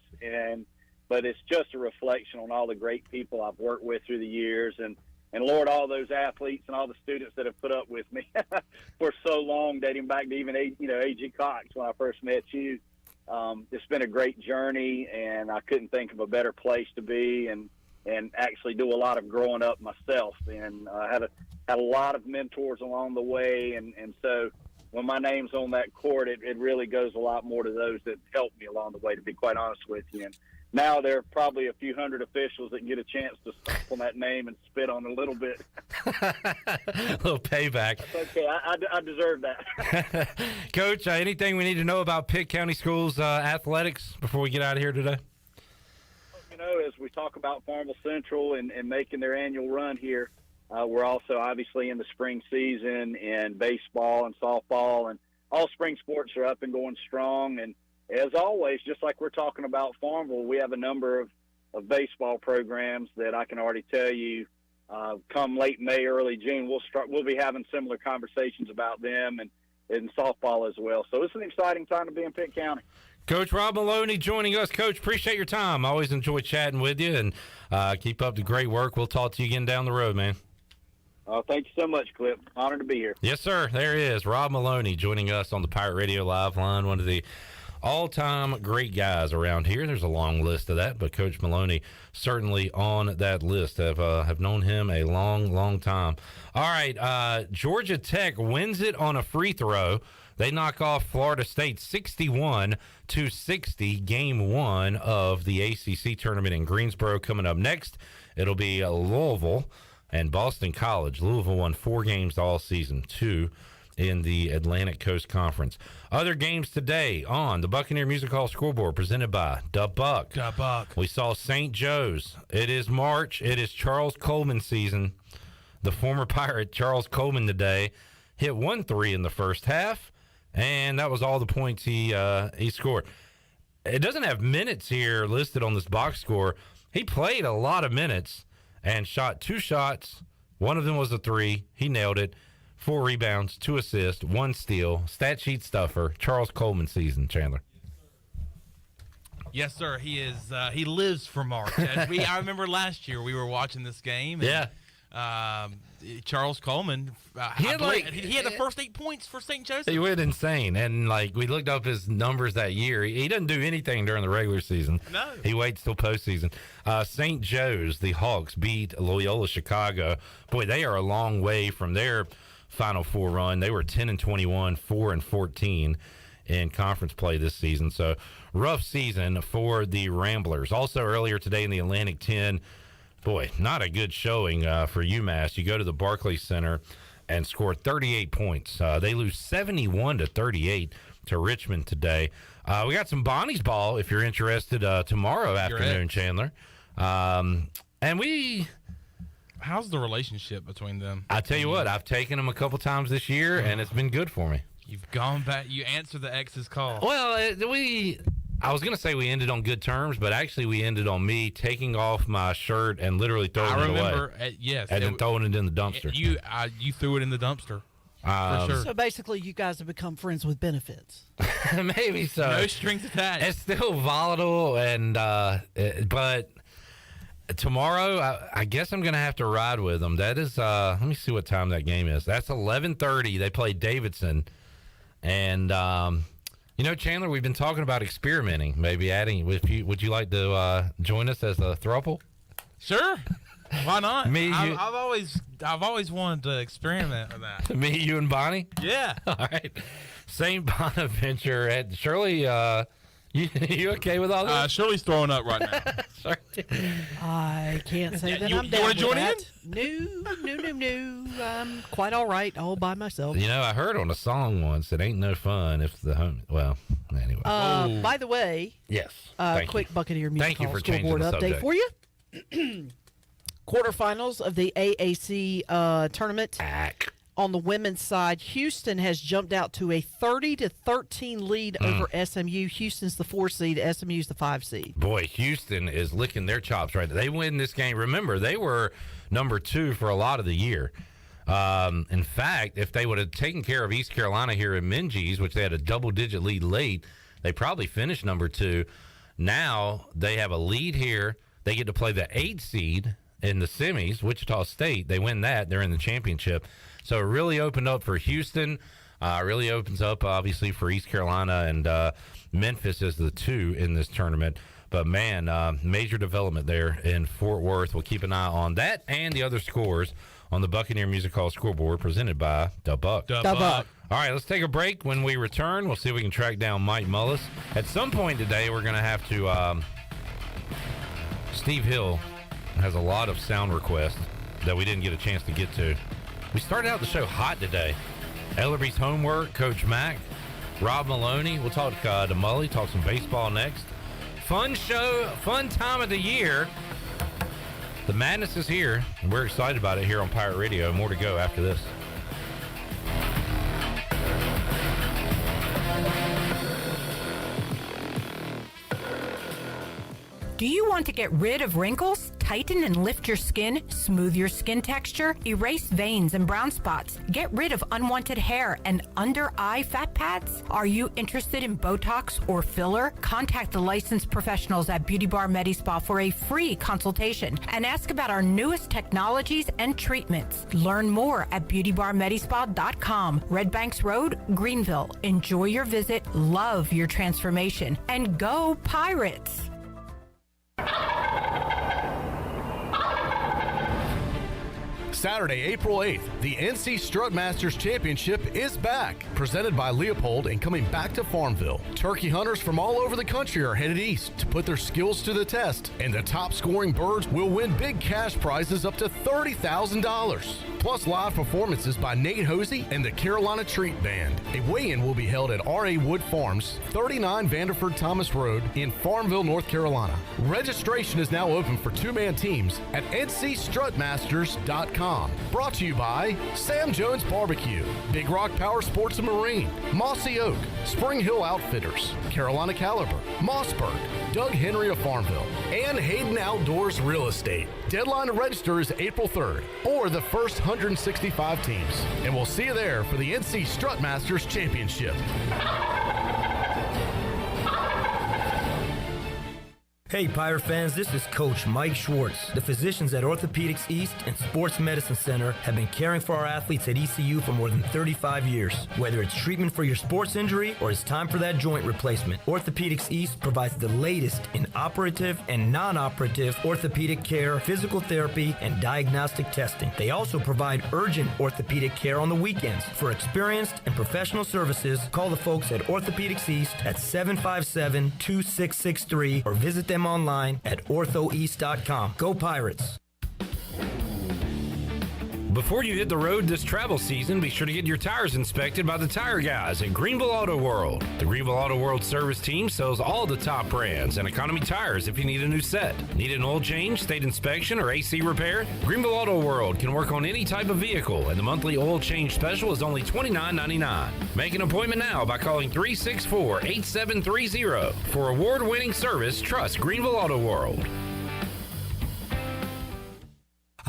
Speaker 7: but it's just a reflection on all the great people I've worked with through the years, and Lord, all those athletes and all the students that have put up with me for so long, dating back to even A.G. Cox when I first met you. It's been a great journey, and I couldn't think of a better place to be and actually do a lot of growing up myself. And I had a lot of mentors along the way, and so when my name's on that court, it really goes a lot more to those that helped me along the way, to be quite honest with you. And now there are probably a few hundred officials that get a chance to stomp on that name and spit on a little bit.
Speaker 13: A little payback.
Speaker 7: That's okay. I deserve that.
Speaker 13: Coach, anything we need to know about Pitt County Schools athletics before we get out of here today?
Speaker 7: As we talk about Farmville Central and making their annual run here, we're also obviously in the spring season, and baseball and softball and all spring sports are up and going strong. And as always, just like we're talking about Farmville, we have a number of baseball programs that I can already tell you come late May, early June, we'll be having similar conversations about them and softball as well. So it's an exciting time to be in Pitt County.
Speaker 13: Coach Rob Maloney joining us. Coach, appreciate your time. I always enjoy chatting with you, and keep up the great work. We'll talk to you again down the road, man.
Speaker 7: Thank you so much, Clip. Honored to be here.
Speaker 13: Yes, sir. There he is, Rob Maloney, joining us on the Pirate Radio Live line, one of the all-time great guys around here. There's a long list of that, but Coach Maloney certainly on that list. Have known him a long, long time. All right, Georgia Tech wins it on a free throw. They knock off Florida State 61-60, game one of the ACC tournament in Greensboro. Coming up next, it'll be Louisville and Boston College. Louisville won 4 games all season, 2 in the Atlantic Coast Conference. Other games today on the Buccaneer Music Hall scoreboard presented by Da Buck.
Speaker 5: Da Buck.
Speaker 13: We saw St. Joe's. It is March. It is Charles Coleman season. The former Pirate, Charles Coleman, today hit 1 3 in the first half, and that was all the points he scored. It doesn't have minutes here listed on this box score. He played a lot of minutes and shot 2 shots. One of them was a 3. He nailed it. 4 rebounds, 2 assists, 1 steal. Stat sheet stuffer. Charles Coleman season, Chandler.
Speaker 5: Yes, sir. He is. He lives for March. I remember last year we were watching this game. And, Charles Coleman. He had the first 8 points for St. Joseph.
Speaker 13: He went insane, and we looked up his numbers that year. He doesn't do anything during the regular season.
Speaker 5: No,
Speaker 13: he waits till postseason. St. Joe's, the Hawks beat Loyola Chicago. Boy, they are a long way from their Final Four run. They were 10-21, 4-14 in conference play this season. So rough season for the Ramblers. Also earlier today in the Atlantic 10. Boy, not a good showing for UMass. You go to the Barclays Center and score 38 points. They lose 71-38 to Richmond today. We got some Bonnie's ball if you're interested tomorrow afternoon, Chandler.
Speaker 5: How's the relationship between them?
Speaker 13: I tell you what, I've taken them a couple times this year, and it's been good for me.
Speaker 5: You've gone back. You answered the ex's call.
Speaker 13: Well, I was going to say we ended on good terms, but actually we ended on me taking off my shirt and literally throwing it away.
Speaker 5: I remember, yes.
Speaker 13: And then throwing it in the dumpster.
Speaker 5: You threw it in the dumpster, for sure.
Speaker 18: So basically you guys have become friends with benefits.
Speaker 13: Maybe so.
Speaker 5: No strings attached.
Speaker 13: It's still volatile, but tomorrow I guess I'm going to have to ride with them. That is, let me see what time that game is. That's 11:30. They play Davidson. And, Chandler, we've been talking about experimenting, maybe adding. Would you like to join us as a throuple?
Speaker 5: Sure, why not?
Speaker 13: I've
Speaker 5: always wanted to experiment with that.
Speaker 13: Me, you, and Bonnie.
Speaker 5: Yeah.
Speaker 13: All right. St. Bonaventure at Shirley. You okay with all this?
Speaker 5: Shirley's throwing up right now.
Speaker 13: Sorry.
Speaker 18: I can't say that I'm down
Speaker 5: want to join
Speaker 18: that. No. I'm quite all right all by myself.
Speaker 13: I heard on a song once, it ain't no fun if the home. Well, anyway.
Speaker 18: By the way,
Speaker 13: yes.
Speaker 18: Quick Buccaneer Music Hall
Speaker 13: changing
Speaker 18: scoreboard
Speaker 13: the
Speaker 18: update
Speaker 13: subject
Speaker 18: for you. Quarterfinals of the AAC tournament. On the women's side, Houston has jumped out to a 30-13 lead over SMU. Houston's the 4 seed, SMU's the 5 seed.
Speaker 13: Boy, Houston is licking their chops right now. They win this game. Remember, they were number 2 for a lot of the year. In fact, if they would have taken care of East Carolina here in Minges, which they had a double-digit lead late, they probably finished number 2. Now they have a lead here. They get to play the 8 seed in the semis, Wichita State. They win that. They're in the championship. So it really opened up for Houston. Really opens up, obviously, for East Carolina and Memphis as the 2 in this tournament. But, man, major development there in Fort Worth. We'll keep an eye on that and the other scores on the Buccaneer Music Hall scoreboard presented by Da Buck.
Speaker 5: Da Buck.
Speaker 13: All right, let's take a break. When we return, we'll see if we can track down Mike Mullis. At some point today, we're going to have to Steve Hill has a lot of sound requests that we didn't get a chance to get to. We started out the show hot today. Ellerbe's homework, Coach Mack, Rob Maloney. We'll talk to Mully, talk some baseball next. Fun show, fun time of the year. The madness is here, and we're excited about it here on Pirate Radio. More to go after this.
Speaker 10: Do you want to get rid of wrinkles, tighten and lift your skin, smooth your skin texture, erase veins and brown spots, get rid of unwanted hair and under-eye fat pads? Are you interested in Botox or filler? Contact the licensed professionals at Beauty Bar Medi Spa for a free consultation and ask about our newest technologies and treatments. Learn more at beautybarmedispa.com. Red Banks Road, Greenville. Enjoy your visit, love your transformation, and go Pirates!
Speaker 1: Saturday, April 8th, the NC Strutmasters Championship is back, presented by Leopold and coming back to Farmville. Turkey hunters from all over the country are headed east to put their skills to the test, and the top scoring birds will win big cash prizes up to $30,000. Plus live performances by Nate Hosey and the Carolina Treat Band. A weigh-in will be held at R.A. Wood Farms, 39 Vanderford Thomas Road in Farmville, North Carolina. Registration is now open for two-man teams at ncstrutmasters.com. Brought to you by Sam Jones Barbecue, Big Rock Power Sports and Marine, Mossy Oak, Spring Hill Outfitters, Carolina Caliber, Mossberg, Doug Henry of Farmville, and Hayden Outdoors Real Estate. Deadline to register is April 3rd, or the first 165 teams. And we'll see you there for the NC Strutmasters Championship.
Speaker 11: Hey Pirate fans, this is Coach Mike Schwartz. The physicians at Orthopedics East and Sports Medicine Center have been caring for our athletes at ECU for more than 35 years. Whether it's treatment for your sports injury or it's time for that joint replacement, Orthopedics East provides the latest in operative and non-operative orthopedic care, physical therapy, and diagnostic testing. They also provide urgent orthopedic care on the weekends. For experienced and professional services, call the folks at Orthopedics East at 757-2663 or visit them online at orthoeast.com. Go Pirates!
Speaker 13: Before you hit the road this travel season, be sure to get your tires inspected by the tire guys at Greenville Auto World. The Greenville Auto World service team sells all the top brands and economy tires if you need a new set. Need an oil change, state inspection, or AC repair? Greenville Auto World can work on any type of vehicle, and the monthly oil change special is only $29.99. Make an appointment now by calling 364-8730. For award-winning service, trust Greenville Auto World.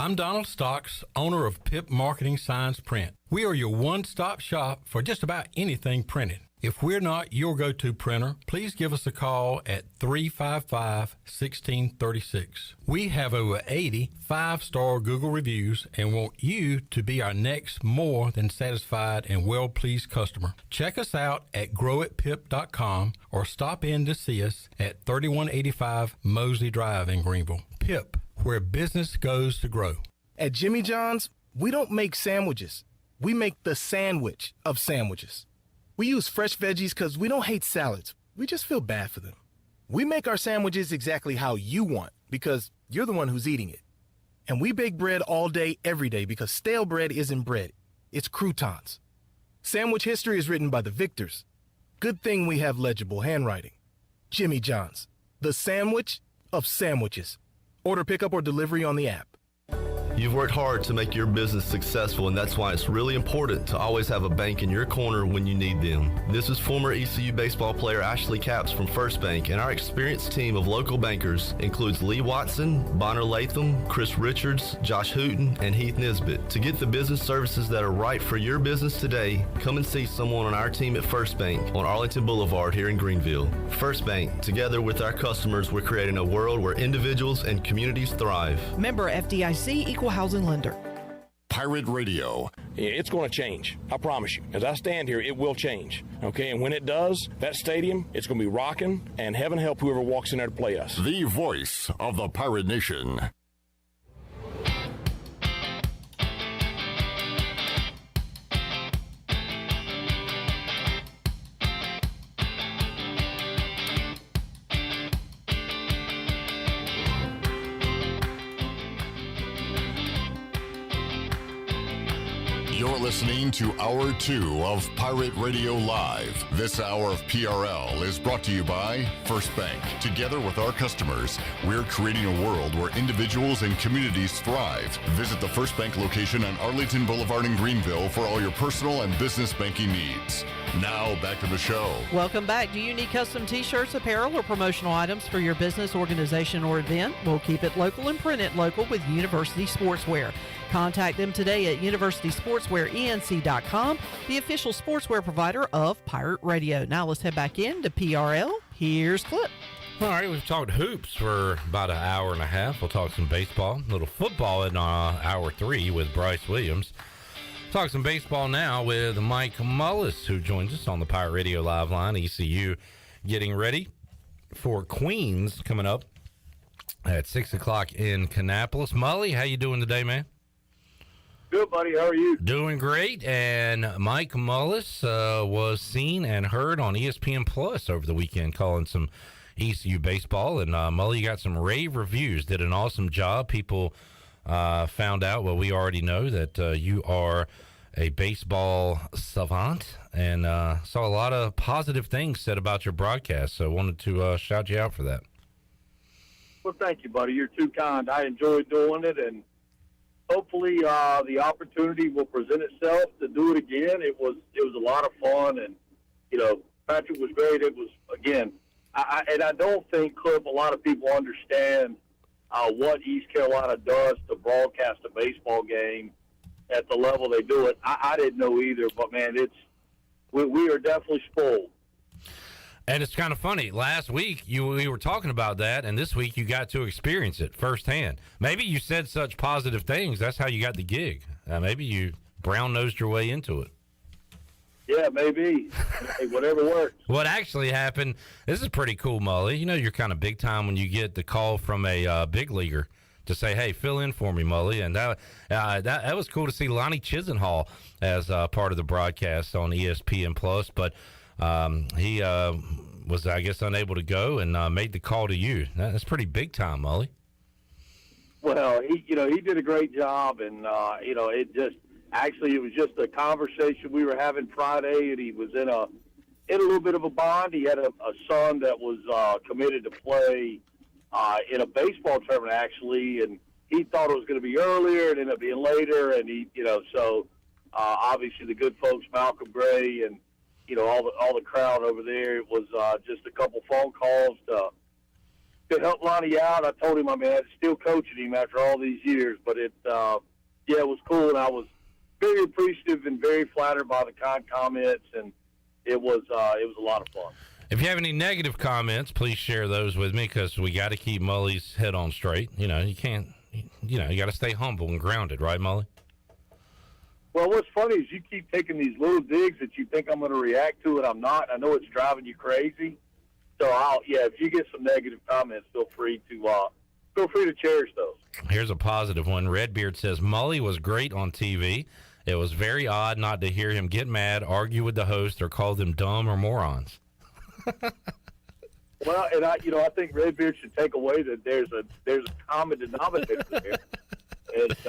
Speaker 20: I'm Donald Stocks, owner of Pip Marketing Signs Print. We are your one-stop shop for just about anything printed. If we're not your go-to printer, please give us a call at 355-1636. We have over 80 five-star Google reviews and want you to be our next more than satisfied and well-pleased customer. Check us out at growatpip.com or stop in to see us at 3185 Mosley Drive in Greenville. Pip, where business goes to grow.
Speaker 21: At Jimmy John's, we don't make sandwiches. We make the sandwich of sandwiches. We use fresh veggies because we don't hate salads. We just feel bad for them. We make our sandwiches exactly how you want because you're the one who's eating it. And we bake bread all day, every day because stale bread isn't bread. It's croutons. Sandwich history is written by the victors. Good thing we have legible handwriting. Jimmy John's, the sandwich of sandwiches. Order pickup or delivery on the app.
Speaker 22: You've worked hard to make your business successful, and that's why it's really important to always have a bank in your corner when you need them. This is former ECU baseball player Ashley Capps from First Bank, and our experienced team of local bankers includes Lee Watson, Bonner Latham, Chris Richards, Josh Hooten, and Heath Nisbet. To get the business services that are right for your business today, come and see someone on our team at First Bank on Arlington Boulevard here in Greenville. First Bank, together with our customers, we're creating a world where individuals and communities thrive.
Speaker 18: Member FDIC, Equal Housing Lender.
Speaker 3: Pirate Radio.
Speaker 23: It's going to change. I promise you. As I stand here, it will change. Okay, and when it does, that stadium, it's going to be rocking, and heaven help whoever walks in there to play us.
Speaker 3: The voice of the Pirate Nation. You're listening to Hour 2 of Pirate Radio Live. This hour of PRL is brought to you by First Bank. Together with our customers, we're creating a world where individuals and communities thrive. Visit the First Bank location on Arlington Boulevard in Greenville for all your personal and business banking needs. Now, back to the show.
Speaker 18: Welcome back. Do you need custom t-shirts, apparel, or promotional items for your business, organization, or event? We'll keep it local and print it local with University Sportswear. Contact them today at universitysportswearenc.com, the official sportswear provider of Pirate Radio. Now let's head back into PRL. Here's Clip.
Speaker 13: All right, we've talked hoops for about an hour and a half. We'll talk some baseball, a little football in hour 3 with Bryce Williams. Talk some baseball now with Mike Mullis, who joins us on the Pirate Radio Live line. ECU getting ready for Queens coming up at 6 o'clock in Kannapolis. Mully, how you doing today, man?
Speaker 6: Good, buddy. How are you?
Speaker 13: Doing great. And Mike Mullis was seen and heard on ESPN Plus over the weekend calling some ECU baseball. And Mully, you got some rave reviews. Did an awesome job. People found out, well, we already know that you are a baseball savant, and saw a lot of positive things said about your broadcast. So I wanted to shout you out for that.
Speaker 6: Well, thank you, buddy. You're too kind. I enjoyed doing it, and hopefully the opportunity will present itself to do it again. It was a lot of fun, and Patrick was great. It was, again, I don't think, Clip, a lot of people understand what East Carolina does to broadcast a baseball game at the level they do it. I didn't know either, but man, we are definitely spoiled.
Speaker 13: And it's kind of funny. Last week we were talking about that, and this week you got to experience it firsthand. Maybe you said such positive things. That's how you got the gig. Maybe you brown-nosed your way into it.
Speaker 6: Yeah, maybe. Hey, whatever works.
Speaker 13: What actually happened, this is pretty cool, Mully. You know you're kind of big time when you get the call from a big leaguer to say, hey, fill in for me, Mully. And that was cool to see Lonnie Chisenhall as part of the broadcast on ESPN+. But he was, I guess, unable to go and made the call to you. That's pretty big time, Mully.
Speaker 6: Well, he did a great job, and, it just, actually, it was just a conversation we were having Friday, and he was in a little bit of a bond. He had a son that was committed to play in a baseball tournament, actually, and he thought it was going to be earlier and ended up being later. And obviously the good folks, Malcolm Gray, and all the crowd over there. It was just a couple phone calls to help Lonnie out. I told him, I'm still coaching him after all these years, but it was cool, and I was very appreciative and very flattered by the kind comments, and it was a lot of fun.
Speaker 13: If you have any negative comments, please share those with me, because we got to keep Mully's head on straight. You can't, you got to stay humble and grounded, right, Mully?
Speaker 6: Well, what's funny is you keep taking these little digs that you think I'm going to react to, and I'm not. I know it's driving you crazy. So if you get some negative comments, feel free to cherish those.
Speaker 13: Here's a positive one. Redbeard says, Mully was great on TV. It was very odd not to hear him get mad, argue with the host, or call them dumb or morons.
Speaker 6: Well, and I think Redbeard should take away that there's a common denominator there, and it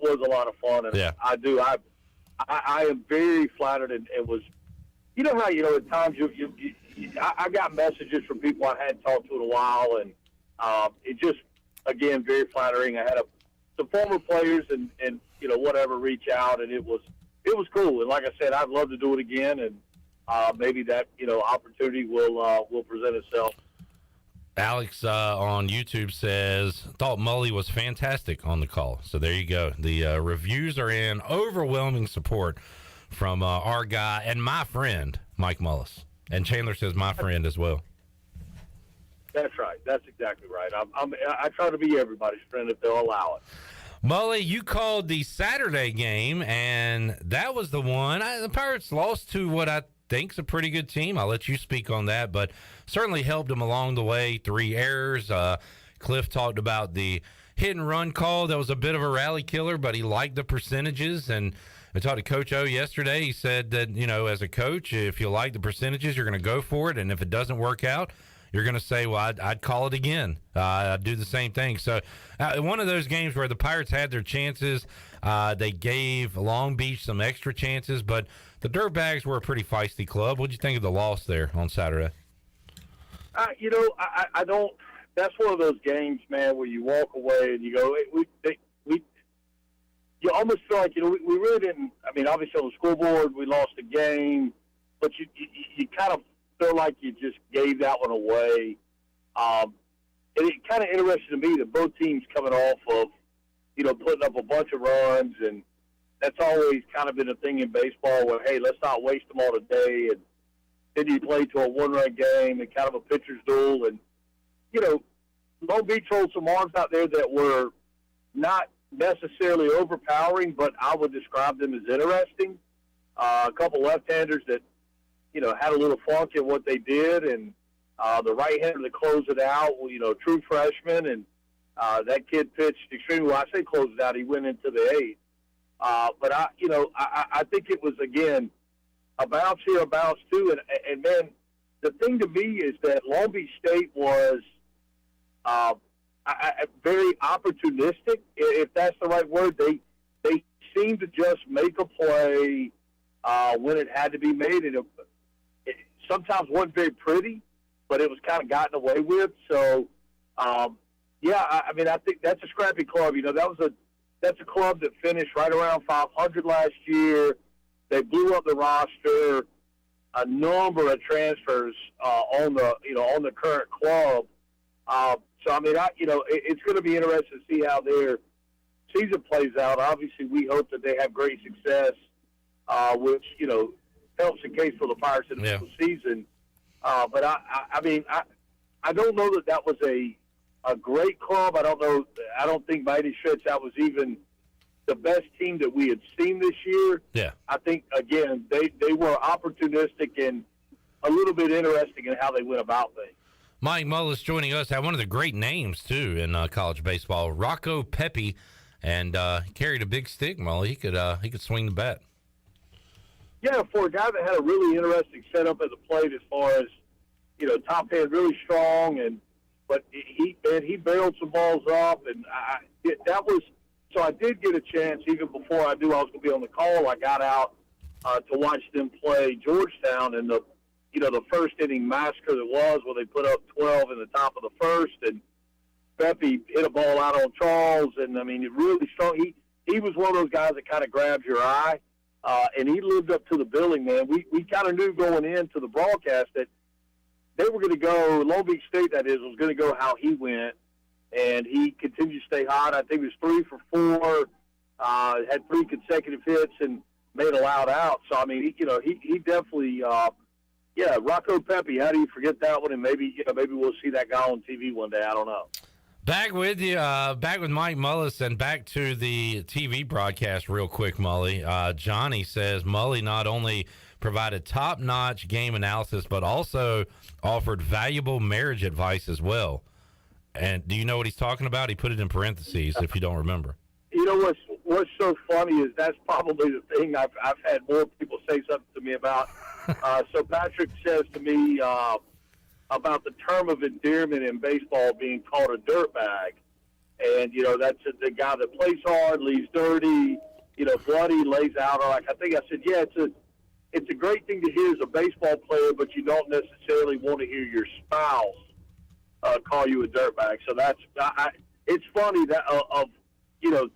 Speaker 6: was a lot of fun, and
Speaker 13: yeah.
Speaker 6: I am very flattered, and it was, how at times I got messages from people I hadn't talked to in a while, and it just, again, very flattering. I had some former players and whatever reach out, and it was cool. And like I said, I'd love to do it again, and maybe that opportunity will present itself.
Speaker 13: Alex on YouTube says, thought Mully was fantastic on the call. So there you go. The reviews are in overwhelming support from our guy and my friend, Mike Mullis. And Chandler says my friend as well.
Speaker 6: That's right. That's exactly right. I try to be everybody's friend if they'll allow it.
Speaker 13: Mully, you called the Saturday game, and that was the one. The Pirates lost to what I think's a pretty good team. I'll let you speak on that, but certainly helped them along the way. 3 errors. Cliff talked about the hit and run call. That was a bit of a rally killer, but he liked the percentages. And I talked to Coach O yesterday. He said that, as a coach, if you like the percentages, you're going to go for it. And if it doesn't work out, you're going to say, well, I'd call it again. I'd do the same thing. So one of those games where the Pirates had their chances, they gave Long Beach some extra chances, but the Dirtbags were a pretty feisty club. What did you think of the loss there on Saturday?
Speaker 6: I don't. That's one of those games, man, where you walk away and you go, you almost feel like, we really didn't. I mean, obviously on the scoreboard we lost the game, but you kind of feel like you just gave that one away. And it kind of interested to me that both teams coming off of, putting up a bunch of runs, and that's always kind of been a thing in baseball where, hey, let's not waste them all today. And then you play to a one-run game and kind of a pitcher's duel. And, Long Beach rolled some arms out there that were not necessarily overpowering, but I would describe them as interesting. A couple left-handers that, had a little funk in what they did, and the right-hander that closed it out, true freshman, and that kid pitched extremely well. I say closed it out. He went into the eighth. But I think it was, again, a bounce here, a bounce too. And man, the thing to me is that Long Beach State was very opportunistic, if that's the right word. They seemed to just make a play when it had to be made. And it sometimes wasn't very pretty, but it was kind of gotten away with. So, I think that's a scrappy club. That's a club that finished right around 500 last year. They blew up the roster, a number of transfers on the current club. It's going to be interesting to see how their season plays out. Obviously, we hope that they have great success, which helps the case for the Pirates in the season. But I don't know that was a great club. I don't think by any stretch that was even the best team that we had seen this year.
Speaker 13: Yeah.
Speaker 6: I think, again, they were opportunistic and a little bit interesting in how they went about things.
Speaker 13: Mike Mullis joining us. Had one of the great names, too, in college baseball, Rocco Pepe, and carried a big stick, Mully. He could swing the bat.
Speaker 6: Yeah, for a guy that had a really interesting setup at the plate as far as, top hand really strong, but he barreled some balls up, and so I did get a chance, even before I knew I was going to be on the call. I got out to watch them play Georgetown in the first inning massacre that was, where they put up 12 in the top of the first, and Pepe hit a ball out on Charles, and really strong. He was one of those guys that kind of grabs your eye, and he lived up to the billing, man. We kind of knew going into the broadcast that they were going to go, Long Beach State, that is, was going to go how he went, and he continued to stay hot. I think it was 3 for 4, had 3 consecutive hits, and made a loud out. So, he definitely, Rocco Pepe, how do you forget that one? And maybe we'll see that guy on TV one day. I don't know.
Speaker 13: Back with you, back with Mike Mullis, and back to the TV broadcast real quick, Mully. Johnny says Mully not only provided top-notch game analysis, but also offered valuable marriage advice as well. And do you know what he's talking about? He put it in parentheses if you don't remember.
Speaker 6: What's so funny is that's probably the thing I've had more people say something to me about. So Patrick says to me about the term of endearment in baseball being called a dirtbag. And, that's the guy that plays hard, leaves dirty, bloody, lays out. Or I think I said, it's a great thing to hear as a baseball player, but you don't necessarily want to hear your spouse call you a dirtbag. So it's funny that of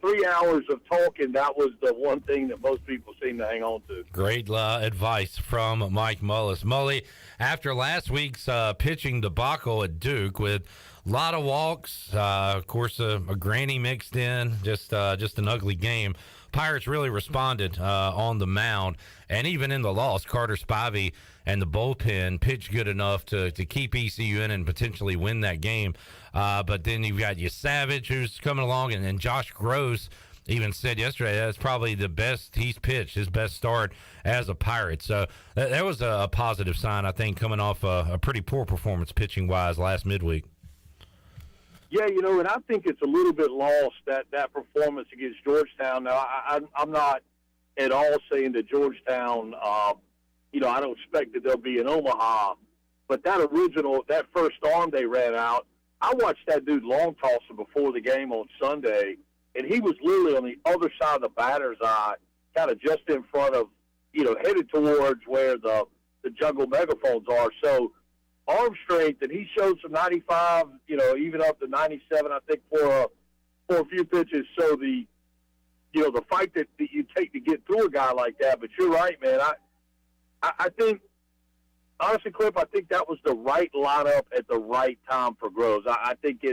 Speaker 6: 3 hours of talking, that was the one thing that most people seem to hang on to.
Speaker 13: Great advice from Mike Mullis. Mully, after last week's pitching debacle at Duke with a lot of walks, of course a granny mixed in, just an ugly game, Pirates really responded on the mound, and even in the loss, Carter Spivey and the bullpen pitched good enough to keep ECU in and potentially win that game. But then you've got Savage, who's coming along, and Josh Gross even said yesterday that's probably the best he's pitched, his best start as a Pirate. So that was a positive sign, I think, coming off a pretty poor performance pitching-wise last midweek.
Speaker 6: Yeah, and I think it's a little bit lost, that performance against Georgetown. Now, I'm not at all saying that Georgetown, I don't expect that they'll be in Omaha, But that first arm they ran out, I watched that dude long tosser before the game on Sunday, and he was literally on the other side of the batter's eye, kind of just in front of, headed towards where the jungle megaphones are. So arm strength, and he showed some 95, even up to 97, I think, for a few pitches. So the fight that you take to get through a guy like that. But you're right, man. I think, honestly, Cliff, I think that was the right lineup at the right time for Groves. I think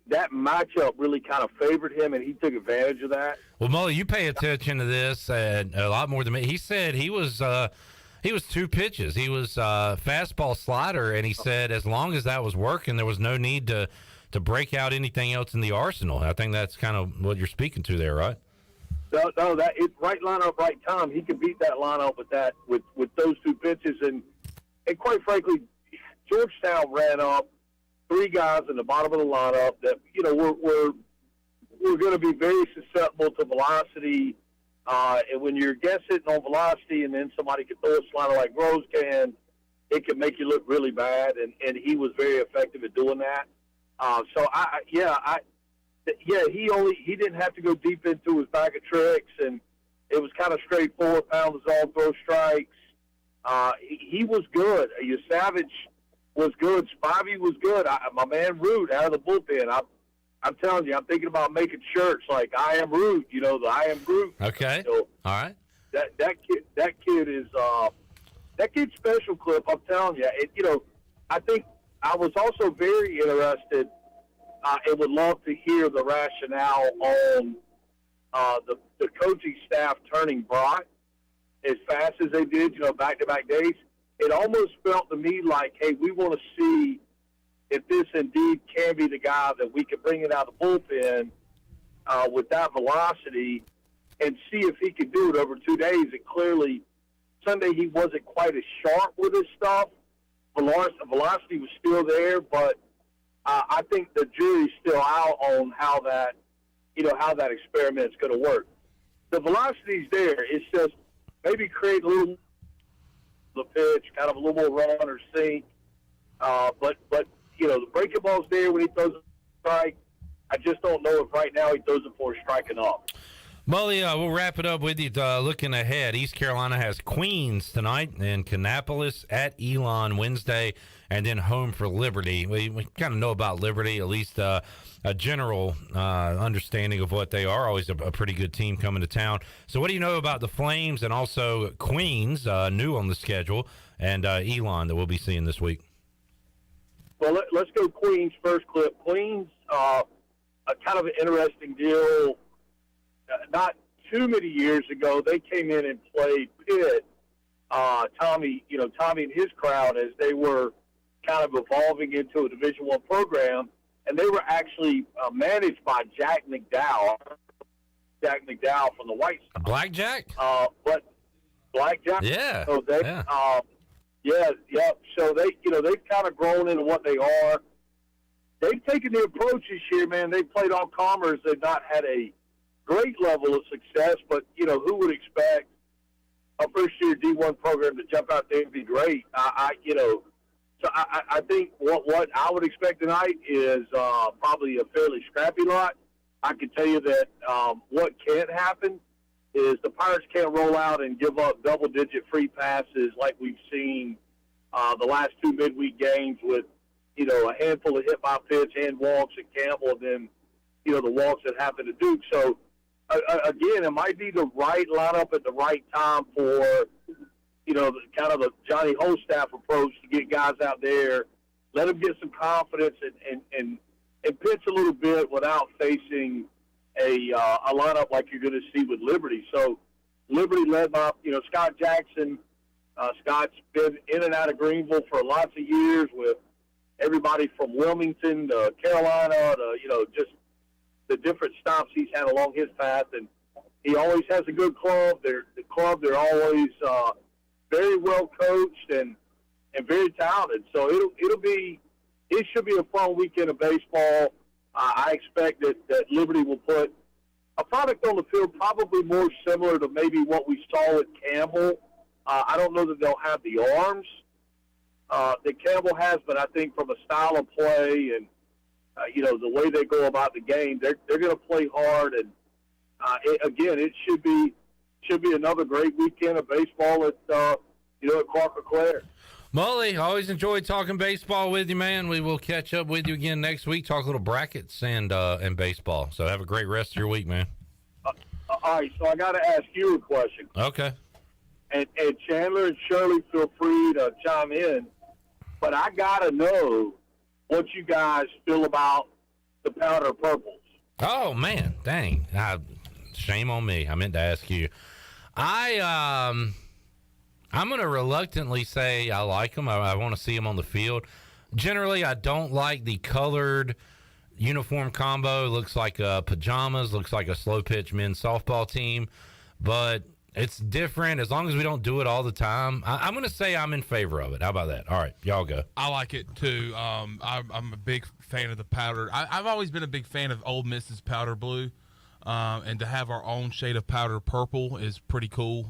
Speaker 6: that matchup really kind of favored him, and he took advantage of that.
Speaker 13: Well, Mully, you pay attention to this a lot more than me. He said he was 2 pitches. He was fastball slider, and he said as long as that was working, there was no need to break out anything else in the arsenal. I think that's kind of what you're speaking to there, right?
Speaker 6: No, it's right lineup, right time. He could beat that lineup with those 2 pitches, and quite frankly, Georgetown ran up 3 guys in the bottom of the lineup that we're going to be very susceptible to velocity. And when you're guessing on velocity, and then somebody can throw a slider like Groves can, it can make you look really bad. And he was very effective at doing that. He didn't have to go deep into his bag of tricks, and it was kind of straightforward, pound the zone, throw strikes. He was good. Savage was good. Spivey was good. My man Root out of the bullpen. I'm telling you, I'm thinking about making shirts like I am Root. The I am Groot.
Speaker 13: Okay.
Speaker 6: So
Speaker 13: all right.
Speaker 6: That kid is that kid's special, Clip. I'm telling you. I think I was also very interested. And would love to hear the rationale on the coaching staff turning Brock as fast as they did, back-to-back days. It almost felt to me like, hey, we want to see if this indeed can be the guy that we can bring it out of the bullpen with that velocity and see if he can do it over 2 days. And clearly, Sunday he wasn't quite as sharp with his stuff. Velocity was still there, but I think the jury's still out on how that experiment's going to work. The velocity's there. It's just maybe create a little the pitch, kind of a little more run or sink. But the breaking ball's there when he throws a strike. I just don't know if right now he throws it for a strike enough.
Speaker 13: Mully, we'll wrap it up with you. Looking ahead, East Carolina has Queens tonight and Kannapolis at Elon Wednesday, and then home for Liberty. We kind of know about Liberty, at least a general understanding of what they are. Always a pretty good team coming to town. So what do you know about the Flames and also Queens, new on the schedule, and Elon that we'll be seeing this week?
Speaker 6: Well, let's go Queens first, Clip. Queens, a kind of an interesting deal. Not too many years ago, they came in and played Pitt. Tommy and his crowd, as they were kind of evolving into a Division I program, and they were actually managed by Jack McDowell from the White Sox.
Speaker 13: Blackjack?
Speaker 6: But Blackjack.
Speaker 13: Yeah.
Speaker 6: So they, So they've kind of grown into what they are. They've taken the approach this year, man. They played all comers. They've not had a great level of success, but who would expect a first-year D1 program to jump out there and be great? So I think what I would expect tonight is probably a fairly scrappy lot. I can tell you that what can't happen is the Pirates can't roll out and give up double-digit free passes like we've seen the last 2 midweek games with a handful of hit-by-pitch and walks at Campbell, and then the walks that happen to Duke. So again, it might be the right lineup at the right time for kind of the Johnny Holstaff approach to get guys out there, let them get some confidence and pitch a little bit without facing a lineup like you're going to see with Liberty. So Liberty led by Scott Jackson. Scott's been in and out of Greenville for lots of years with everybody from Wilmington to Carolina to just the different stops he's had along his path, and he always has a good club. They're always very well coached and very talented. So it should be a fun weekend of baseball. I expect that Liberty will put a product on the field probably more similar to maybe what we saw at Campbell. I don't know that they'll have the arms that Campbell has, but I think from a style of play and the way they go about the game, they're going to play hard. And it should be another great weekend of baseball at Clark LeClaire.
Speaker 13: Mully, always enjoyed talking baseball with you, man. We will catch up with you again next week, talk a little brackets and baseball. So have a great rest of your week, man.
Speaker 6: All right, so I got to ask you a question.
Speaker 13: Okay.
Speaker 6: And Chandler and Shirley, feel free to chime in. But I got to know what you guys feel about the powder purples.
Speaker 13: Oh, man. Dang. Shame on me. I meant to ask you. I'm going to reluctantly say I like them. I want to see them on the field. Generally, I don't like the colored uniform combo. It looks like pajamas, looks like a slow-pitch men's softball team. But it's different as long as we don't do it all the time. I'm going to say I'm in favor of it. How about that? All right, y'all go.
Speaker 5: I like it, too. I'm a big fan of the powder. I've always been a big fan of Ole Miss's powder blue. And to have our own shade of powder purple is pretty cool.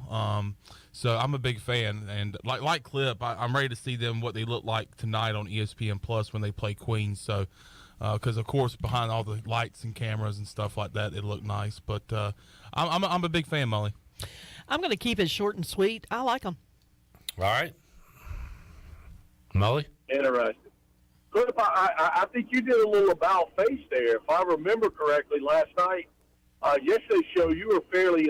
Speaker 5: So I'm a big fan. And like Clip, I'm ready to see them what they look like tonight on ESPN Plus when they play Queens. So because, of course, behind all the lights and cameras and stuff like that, it looked nice. But I'm a big fan, Mully.
Speaker 18: I'm going to keep it short and sweet. I like them.
Speaker 13: All right. Mully?
Speaker 6: Interesting. Clip, I think you did a little about face there. If I remember correctly, last night, yesterday's show, you were fairly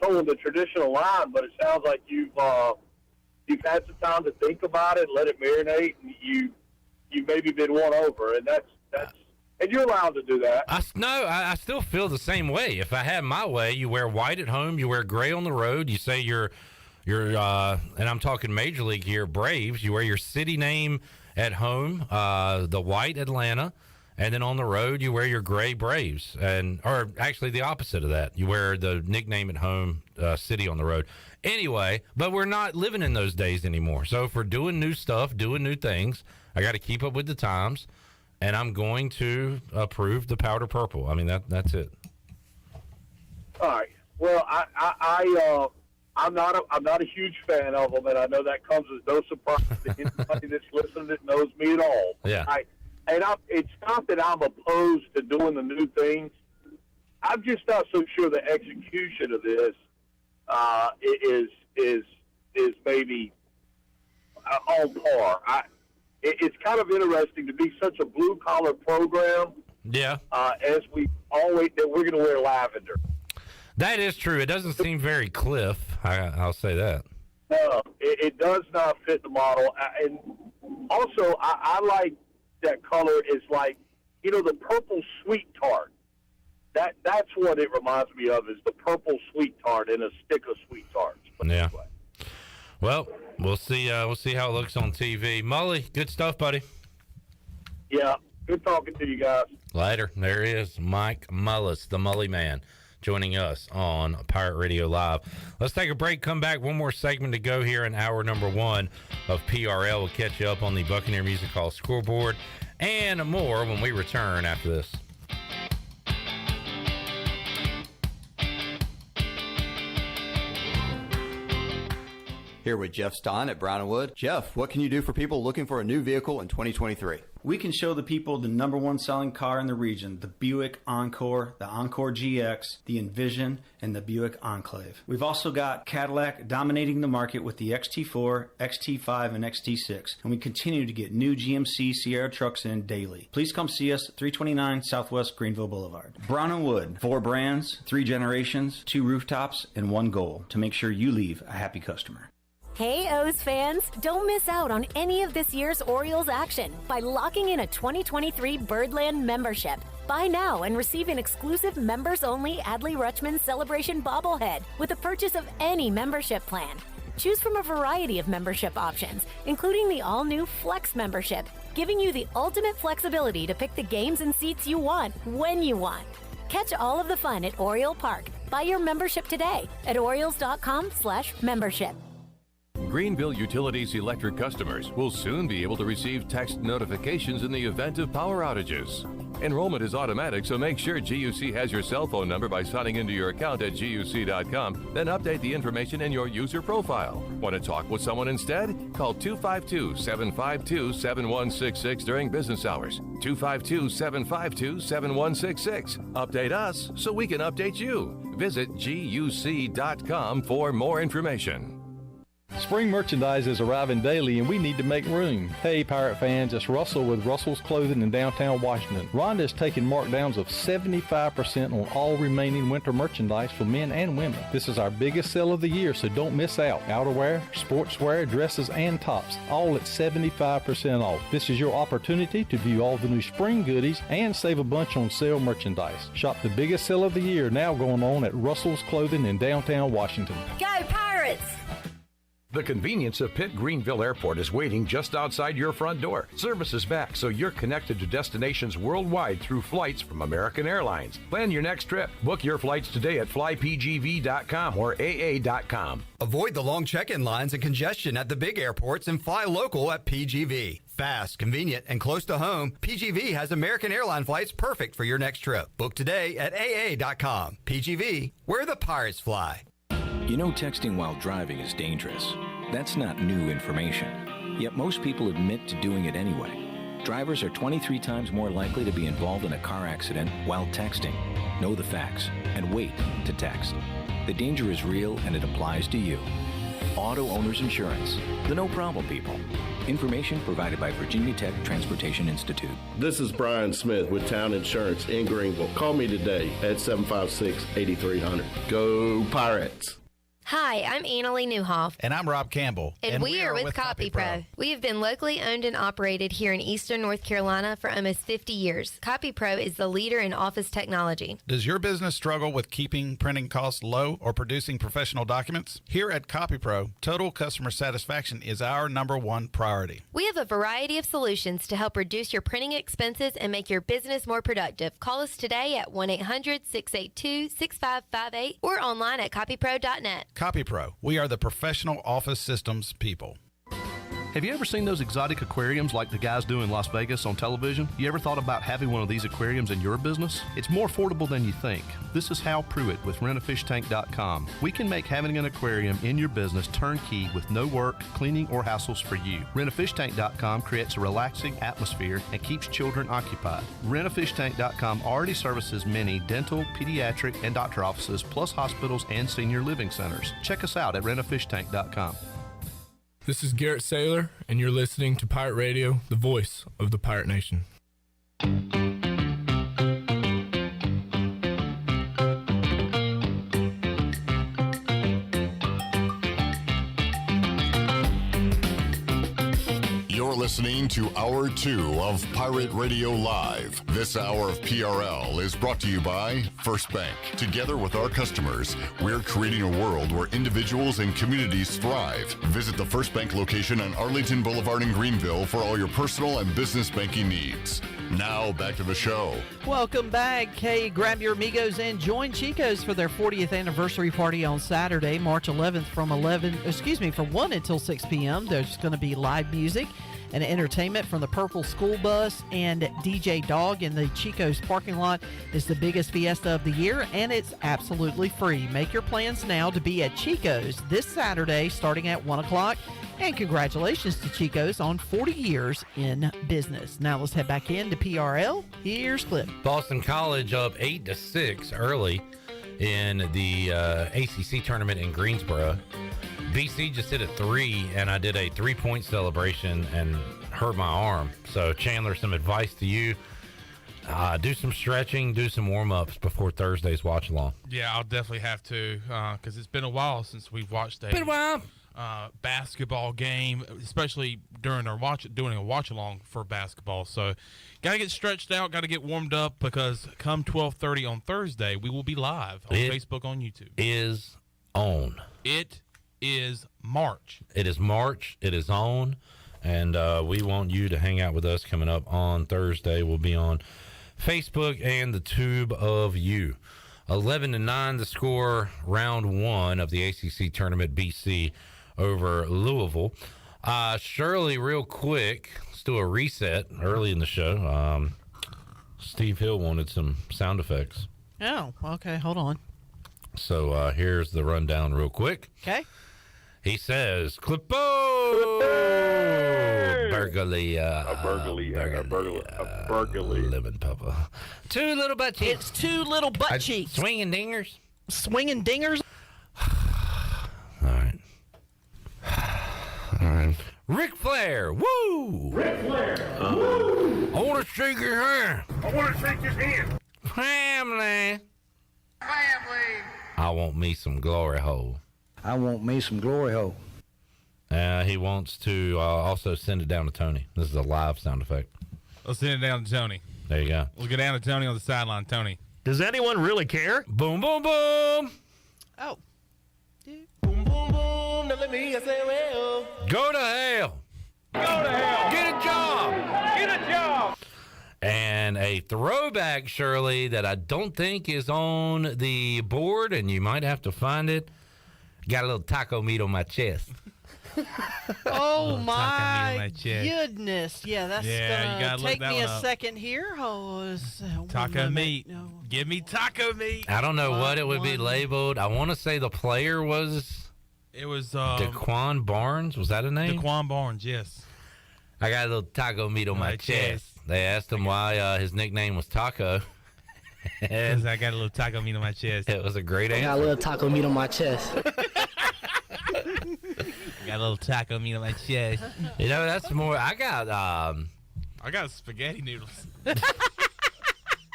Speaker 6: towing the traditional line, but it sounds like you've had some time to think about it, let it marinate, and you've maybe been won over, and that's and you're allowed to do that.
Speaker 13: I still feel the same way. If I had my way, you wear white at home, you wear gray on the road. You say you're and I'm talking Major League here, Braves. You wear your city name at home, the white Atlanta. And then on the road, you wear your gray Braves, or actually the opposite of that. You wear the nickname at home, city on the road. Anyway, but we're not living in those days anymore. So if we're doing new stuff, doing new things, I got to keep up with the times, and I'm going to approve the powder purple. I mean, that's it.
Speaker 6: All right. Well, I'm not a huge fan of them, and I know that comes as no surprise to anybody that's listening that knows me at all.
Speaker 13: Yeah.
Speaker 6: It's not that I'm opposed to doing the new things. I'm just not so sure the execution of this is maybe on par. It's kind of interesting to be such a blue collar program.
Speaker 13: Yeah.
Speaker 6: As we always that we're going to wear lavender.
Speaker 13: That is true. It doesn't seem very Cliff. I'll say that.
Speaker 6: No, it does not fit the model. And also, I like that color is like, the purple sweet tart. That's what it reminds me of, is the purple sweet tart in a stick of sweet tarts. But
Speaker 13: yeah.
Speaker 6: Anyway.
Speaker 13: Well, we'll see. We'll see how it looks on TV. Mully, good stuff, buddy.
Speaker 6: Yeah, good talking to you guys.
Speaker 13: Later. There he is, Mike Mullis, the Mully Man, joining us on Pirate Radio Live. Let's take a break, come back. One more segment to go here in hour number 1 of PRL. We'll catch you up on the Buccaneer Music Hall scoreboard and more when we return after this.
Speaker 17: Here with Jeff Stein at Brown & Wood. Jeff, what can you do for people looking for a new vehicle in 2023?
Speaker 8: We can show the people the number one selling car in the region, the Buick Encore, the Encore GX, the Envision, and the Buick Enclave. We've also got Cadillac dominating the market with the XT4, XT5, and XT6, and we continue to get new GMC Sierra trucks in daily. Please come see us at 329 Southwest Greenville Boulevard. Brown & Wood, 4 brands, 3 generations, 2 rooftops, and 1 goal to make sure you leave a happy customer.
Speaker 9: Hey O's fans, don't miss out on any of this year's Orioles action by locking in a 2023 Birdland membership. Buy now and receive an exclusive members-only Adley Rutschman Celebration bobblehead with the purchase of any membership plan. Choose from a variety of membership options, including the all-new Flex membership, giving you the ultimate flexibility to pick the games and seats you want when you want. Catch all of the fun at Oriole Park. Buy your membership today at Orioles.com/membership.
Speaker 25: Greenville Utilities electric customers will soon be able to receive text notifications in the event of power outages. Enrollment is automatic, so make sure GUC has your cell phone number by signing into your account at GUC.com, then update the information in your user profile. Want to talk with someone instead? Call 252-752-7166 during business hours. 252-752-7166. Update us so we can update you. Visit GUC.com for more information.
Speaker 2: Spring merchandise is arriving daily and we need to make room. Hey Pirate fans, it's Russell with Russell's Clothing in downtown Washington. Rhonda is taking markdowns of 75% on all remaining winter merchandise for men and women. This is our biggest sale of the year, so don't miss out. Outerwear, sportswear, dresses, and tops, all at 75% off. This is your opportunity to view all the new spring goodies and save a bunch on sale merchandise. Shop the biggest sale of the year now going on at Russell's Clothing in downtown Washington.
Speaker 9: Go Pirates!
Speaker 4: The convenience of Pitt Greenville Airport is waiting just outside your front door. Service is back, so you're connected to destinations worldwide through flights from American Airlines. Plan your next trip. Book your flights today at flypgv.com or aa.com.
Speaker 17: Avoid the long check-in lines and congestion at the big airports and fly local at PGV. Fast, convenient, and close to home, PGV has American Airline flights perfect for your next trip. Book today at aa.com. PGV, where the pirates fly.
Speaker 12: You know texting while driving is dangerous. That's not new information. Yet most people admit to doing it anyway. Drivers are 23 times more likely to be involved in a car accident while texting. Know the facts and wait to text. The danger is real and it applies to you. Auto Owners Insurance, the no problem people. Information provided by Virginia Tech Transportation Institute.
Speaker 15: This is Brian Smith with Town Insurance in Greenville. Call me today at 756-8300. Go Pirates!
Speaker 16: Hi, I'm Annalie Newhoff.
Speaker 24: And I'm Rob Campbell.
Speaker 16: And we are with CopyPro. We have been locally owned and operated here in Eastern North Carolina for almost 50 years. CopyPro is the leader in office technology.
Speaker 24: Does your business struggle with keeping printing costs low or producing professional documents? Here at CopyPro, total customer satisfaction is our #1 priority.
Speaker 16: We have a variety of solutions to help reduce your printing expenses and make your business more productive. Call us today at 1-800-682-6558 or online at copypro.net.
Speaker 24: CopyPro, we are the professional office systems people.
Speaker 26: Have you ever seen those exotic aquariums like the guys do in Las Vegas on television? You ever thought about having one of these aquariums in your business? It's more affordable than you think. This is Hal Pruitt with rentafishtank.com. We can make having an aquarium in your business turnkey with no work, cleaning, or hassles for you. Rentafishtank.com creates a relaxing atmosphere and keeps children occupied. Rentafishtank.com already services many dental, pediatric, and doctor offices, plus hospitals and senior living centers. Check us out at rentafishtank.com.
Speaker 27: This is Garrett Saylor, and you're listening to Pirate Radio, the voice of the Pirate Nation.
Speaker 3: You're listening to Hour 2 of Pirate Radio Live. This hour of PRL is brought to you by First Bank. Together with our customers, we're creating a world where individuals and communities thrive. Visit the First Bank location on Arlington Boulevard in Greenville for all your personal and business banking needs. Now, back to the show.
Speaker 18: Welcome back. Hey, grab your amigos and join Chico's for their 40th anniversary party on Saturday, March 11th from 1 until 6 p.m. There's going to be live music and entertainment from the Purple School Bus and DJ Dog in the Chico's parking lot. Is the biggest fiesta of the year, and it's absolutely free. Make your plans now to be at Chico's this Saturday starting at 1 o'clock. And congratulations to Chico's on 40 years in business. Now let's head back into PRL. Here's Cliff.
Speaker 13: Boston College up 8-6 early in the ACC tournament in Greensboro. BC just hit a 3, and I did a 3-point celebration and hurt my arm. So, Chandler, some advice to you. Do some stretching, do some warm-ups before Thursday's watch-along.
Speaker 5: Yeah, I'll definitely have to because it's been a while since we've watched a basketball game, especially during our doing a watch-along for basketball. So, got to get stretched out, got to get warmed up because come 12:30 on Thursday, we will be live on Facebook, on YouTube.
Speaker 13: Is on.
Speaker 5: It is March.
Speaker 13: It is March. It is on. And we want you to hang out with us coming up on Thursday. We'll be on Facebook and the tube of you. 11-9 the score, round 1 of the ACC tournament, BC over Louisville. Shirley, real quick, let's do a reset early in the show. Steve Hill wanted some sound effects.
Speaker 18: Oh, okay. Hold on.
Speaker 13: So here's the rundown real quick.
Speaker 18: Okay.
Speaker 13: He says, Clippo! Burgley.
Speaker 1: A burgley.
Speaker 13: Lemon pepper. Two little butt cheeks.
Speaker 18: It's two little butt cheeks.
Speaker 13: Swinging dingers.
Speaker 18: Swinging dingers.
Speaker 13: All right. All right. Ric Flair. Woo!
Speaker 1: Ric Flair. Woo!
Speaker 13: I want to shake your hand.
Speaker 1: I want to shake his hand.
Speaker 13: Family. I want me some glory hole.
Speaker 7: I want me some glory hole.
Speaker 13: He wants to also send it down to Tony. This is a live sound effect.
Speaker 10: Let's send it down to Tony.
Speaker 13: There you go.
Speaker 10: We'll go down to Tony on the sideline. Tony.
Speaker 11: Does anyone really care?
Speaker 13: Boom, boom, boom.
Speaker 18: Oh.
Speaker 1: Boom, boom, boom. Now let me say, well.
Speaker 13: Go to hell.
Speaker 1: Go to hell.
Speaker 13: Get a job.
Speaker 1: Get a job.
Speaker 13: And a throwback, Shirley, that I don't think is on the board, and you might have to find it. Got a little taco meat on my chest.
Speaker 18: Oh, my
Speaker 10: chest.
Speaker 18: goodness. Yeah, that's
Speaker 10: you
Speaker 18: going
Speaker 10: gotta
Speaker 18: to
Speaker 10: look
Speaker 18: take
Speaker 10: that
Speaker 18: me
Speaker 10: one
Speaker 18: a
Speaker 10: up.
Speaker 18: second here.
Speaker 10: Taco meat. No. Give me taco meat.
Speaker 13: I don't know what it would be labeled. I want to say the player was...
Speaker 10: It was...
Speaker 13: Daquan Barnes. Was that a name?
Speaker 10: Daquan Barnes, yes.
Speaker 13: I got a little taco meat on my chest. They asked him why his nickname was Taco.
Speaker 10: Because I got a little taco meat on my chest.
Speaker 13: It was a great answer.
Speaker 7: I got a little taco meat on my chest.
Speaker 10: Got a little taco meat on my chest.
Speaker 13: You know, that's more... I got
Speaker 10: spaghetti noodles.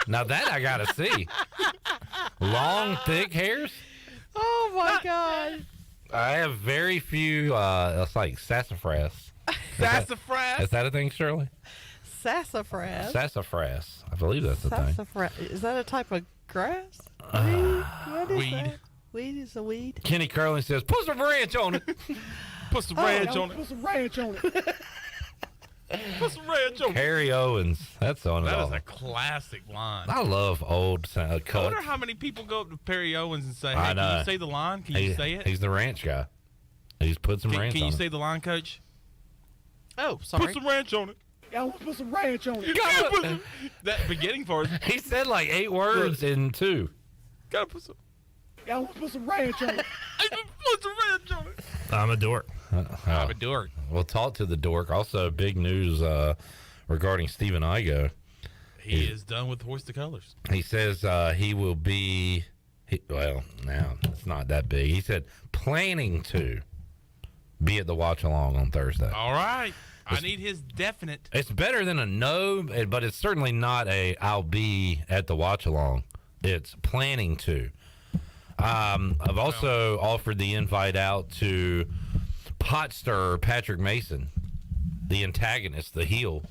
Speaker 13: Now that I got to see. Long, thick hairs.
Speaker 18: Oh, my God.
Speaker 13: I have very few... it's like sassafras.
Speaker 10: Sassafras?
Speaker 13: Is that a thing, Shirley?
Speaker 18: Sassafras.
Speaker 13: Sassafras. I believe that's the thing.
Speaker 18: Sassafras. Is that a type of grass? Weed? What is
Speaker 10: weed.
Speaker 18: that? Weed is a weed.
Speaker 13: Kenny Curlin says, put some ranch on it.
Speaker 10: Put some ranch on it.
Speaker 1: Put some ranch on it.
Speaker 10: Put some ranch on it.
Speaker 13: Harry Owens. That's on it
Speaker 10: That
Speaker 13: all.
Speaker 10: is a classic line.
Speaker 13: I love old
Speaker 10: I
Speaker 13: cuts.
Speaker 10: wonder how many people go up to Perry Owens and say,
Speaker 13: I
Speaker 10: hey,
Speaker 13: know.
Speaker 10: can you say the line? Can you say it?
Speaker 13: He's the ranch guy. He's put some ranch
Speaker 10: Can
Speaker 13: on
Speaker 10: you
Speaker 13: it.
Speaker 10: say the line, Coach?
Speaker 18: Oh, sorry.
Speaker 10: Put some ranch on it.
Speaker 1: I want to put some ranch on it.
Speaker 10: That beginning part.
Speaker 13: He said like 8 words in 2.
Speaker 10: Gotta put some.
Speaker 1: I want to put some ranch on it.
Speaker 10: Put some ranch on it.
Speaker 11: I'm a dork.
Speaker 10: I'm a dork.
Speaker 13: We'll talk to the dork. Also, big news regarding Stephen Igo.
Speaker 10: He is done with Hoist the Colors.
Speaker 13: He says he will be, well, now it's not that big. He said planning to be at the watch along on Thursday.
Speaker 10: All right. I need his definite.
Speaker 13: It's better than a no, but it's certainly not a I'll be at the watch along. It's planning to. I've also offered the invite out to pot stirrer Patrick Mason, the antagonist, the heel,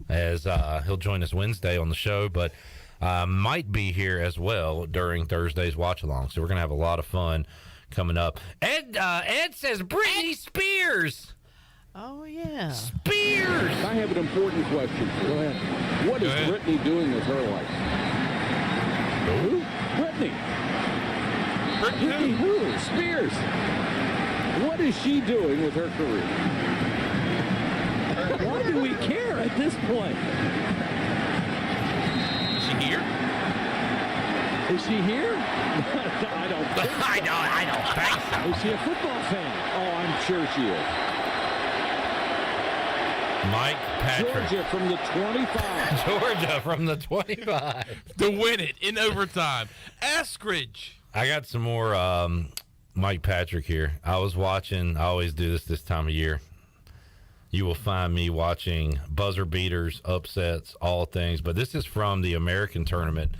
Speaker 13: as he'll join us Wednesday on the show, but might be here as well during Thursday's watch along. So we're going to have a lot of fun coming up. Ed says Britney Spears.
Speaker 18: Oh, yeah.
Speaker 13: Spears!
Speaker 14: I have an important question. Go ahead. What is Britney doing with her life? Who? Britney. Britney who? Spears. What is she doing with her career? Why do we care at this point?
Speaker 10: Is she here?
Speaker 14: Is she here? I don't think so.
Speaker 13: I don't think so.
Speaker 14: Is she a football fan? Oh, I'm sure she is.
Speaker 13: Mike Patrick.
Speaker 14: Georgia from the 25.
Speaker 13: Georgia from the 25.
Speaker 10: To win it in overtime. Eskridge.
Speaker 13: I got some more Mike Patrick here. I was watching, I always do this time of year. You will find me watching buzzer beaters, upsets, all things. But this is from the American tournament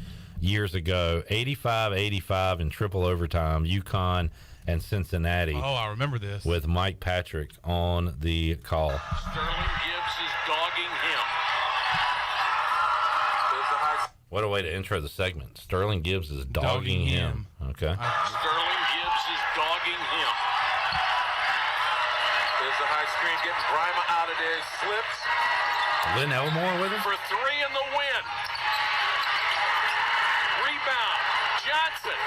Speaker 13: years ago. 85-85 in triple overtime, UConn and Cincinnati.
Speaker 10: Oh, I remember this.
Speaker 13: With Mike Patrick on the call.
Speaker 1: Sterling Gibbs is dogging him.
Speaker 13: What a way to intro the segment. Sterling Gibbs is dogging him. Okay.
Speaker 1: Sterling Gibbs is dogging him. There's a high screen getting Bryma out of there. Slips.
Speaker 13: Lynn Elmore with him?
Speaker 1: For 3 in the win. Rebound. Johnson.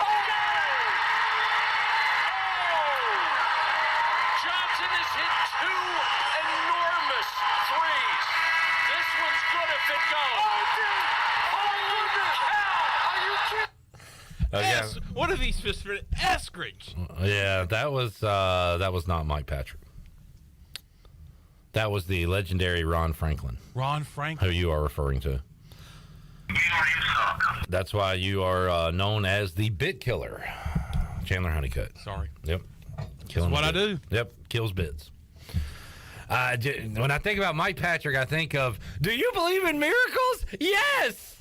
Speaker 1: Johnson has hit 2 enormous threes. This one's good if it goes. Holy hell! Are you kidding?
Speaker 10: What are these fish for Eskridge?
Speaker 13: Yeah, that was not Mike Patrick. That was the legendary Ron Franklin.
Speaker 10: Ron Franklin.
Speaker 13: Who you are referring to. That's why you are known as the bit killer. Chandler Honeycutt.
Speaker 10: Sorry.
Speaker 13: Yep.
Speaker 10: That's what I do.
Speaker 13: Yep. Kills bits. When I think about Mike Patrick, I think of, do you believe in miracles? Yes!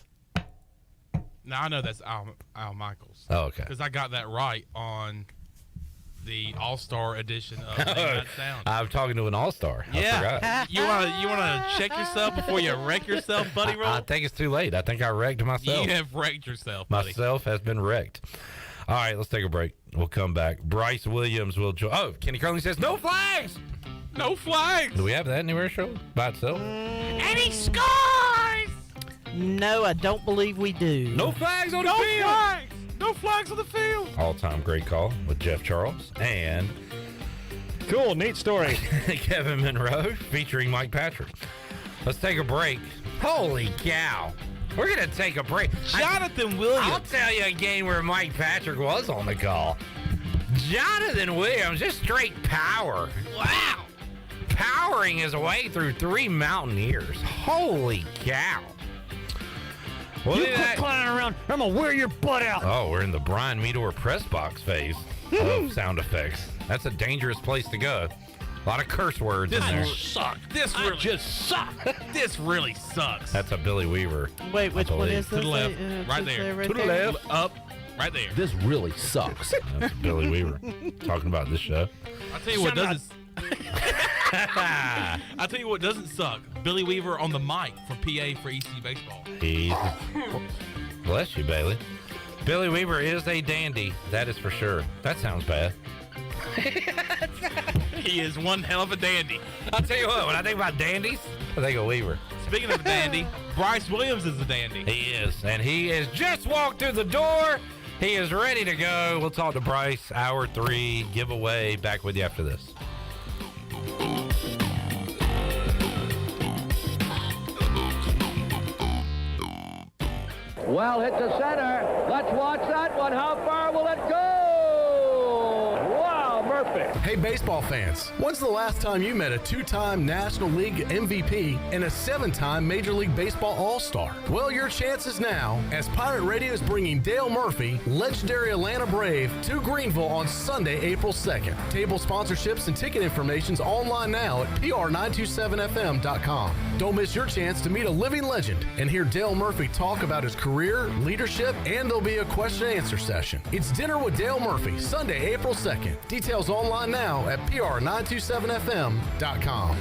Speaker 10: Now, I know that's Al Michaels.
Speaker 13: Oh, okay.
Speaker 10: Because I got that right on the All-Star edition of Name That Sound.
Speaker 13: I'm talking to an All-Star.
Speaker 10: Yeah. You wanna check yourself before you wreck yourself, buddy?
Speaker 13: I think it's too late. I think I wrecked myself.
Speaker 10: You have wrecked yourself, buddy.
Speaker 13: Myself has been wrecked. All right, let's take a break. We'll come back. Bryce Williams will join. Oh, Kenny Curley says, no flags!
Speaker 10: No flags!
Speaker 13: Do we have that anywhere show by itself?
Speaker 18: And he scores! No, I don't believe we do.
Speaker 13: No flags on the field!
Speaker 10: Flags! No flags on the field!
Speaker 13: All-time great call with Jeff Charles and
Speaker 11: Cool, neat story.
Speaker 13: Kevin Monroe featuring Mike Patrick. Let's take a break. Holy cow. We're going to take a break.
Speaker 10: Jonathan Williams.
Speaker 13: I'll tell you a game where Mike Patrick was on the call. Jonathan Williams, just straight power. Wow. Powering his way through 3 Mountaineers. Holy cow. Well,
Speaker 11: You quit clowning around. I'm going to wear your butt out.
Speaker 13: Oh, we're in the Brian Meador press box phase of sound effects. That's a dangerous place to go. A lot of curse words in there.
Speaker 10: This really sucks.
Speaker 13: That's a Billy Weaver.
Speaker 18: Wait, which one is
Speaker 10: To
Speaker 18: this?
Speaker 10: the left. Right there.
Speaker 18: To the left.
Speaker 10: Up. Right there.
Speaker 6: This really sucks.
Speaker 13: That's Billy Weaver talking about this show.
Speaker 10: I'll tell you what doesn't. I'll tell you what doesn't suck. Billy Weaver on the mic for PA for EC Baseball.
Speaker 13: Bless you, Bailey. Billy Weaver is a dandy. That is for sure. That sounds bad.
Speaker 10: He is one hell of a dandy.
Speaker 13: I'll tell you what, when I think about dandies, I think of Weaver.
Speaker 10: Speaking of dandy, Bryce Williams is a dandy.
Speaker 13: He is, and he has just walked through the door. He is ready to go. We'll talk to Bryce, hour 3, giveaway. Back with you after this.
Speaker 14: Well hit to center. Let's watch that one. How far will it go? Wow, Murphy.
Speaker 17: Hey, baseball fans, when's the last time you met a 2-time National League MVP and a 7-time Major League Baseball All-Star? Well, your chance is now, as Pirate Radio is bringing Dale Murphy, legendary Atlanta Brave, to Greenville on Sunday, April 2nd. Table sponsorships and ticket information's online now at pr927fm.com. Don't miss your chance to meet a living legend and hear Dale Murphy talk about his career, leadership, and there'll be a question-and-answer session. It's Dinner with Dale Murphy, Sunday, April 2nd. Details online now at pr927fm.com.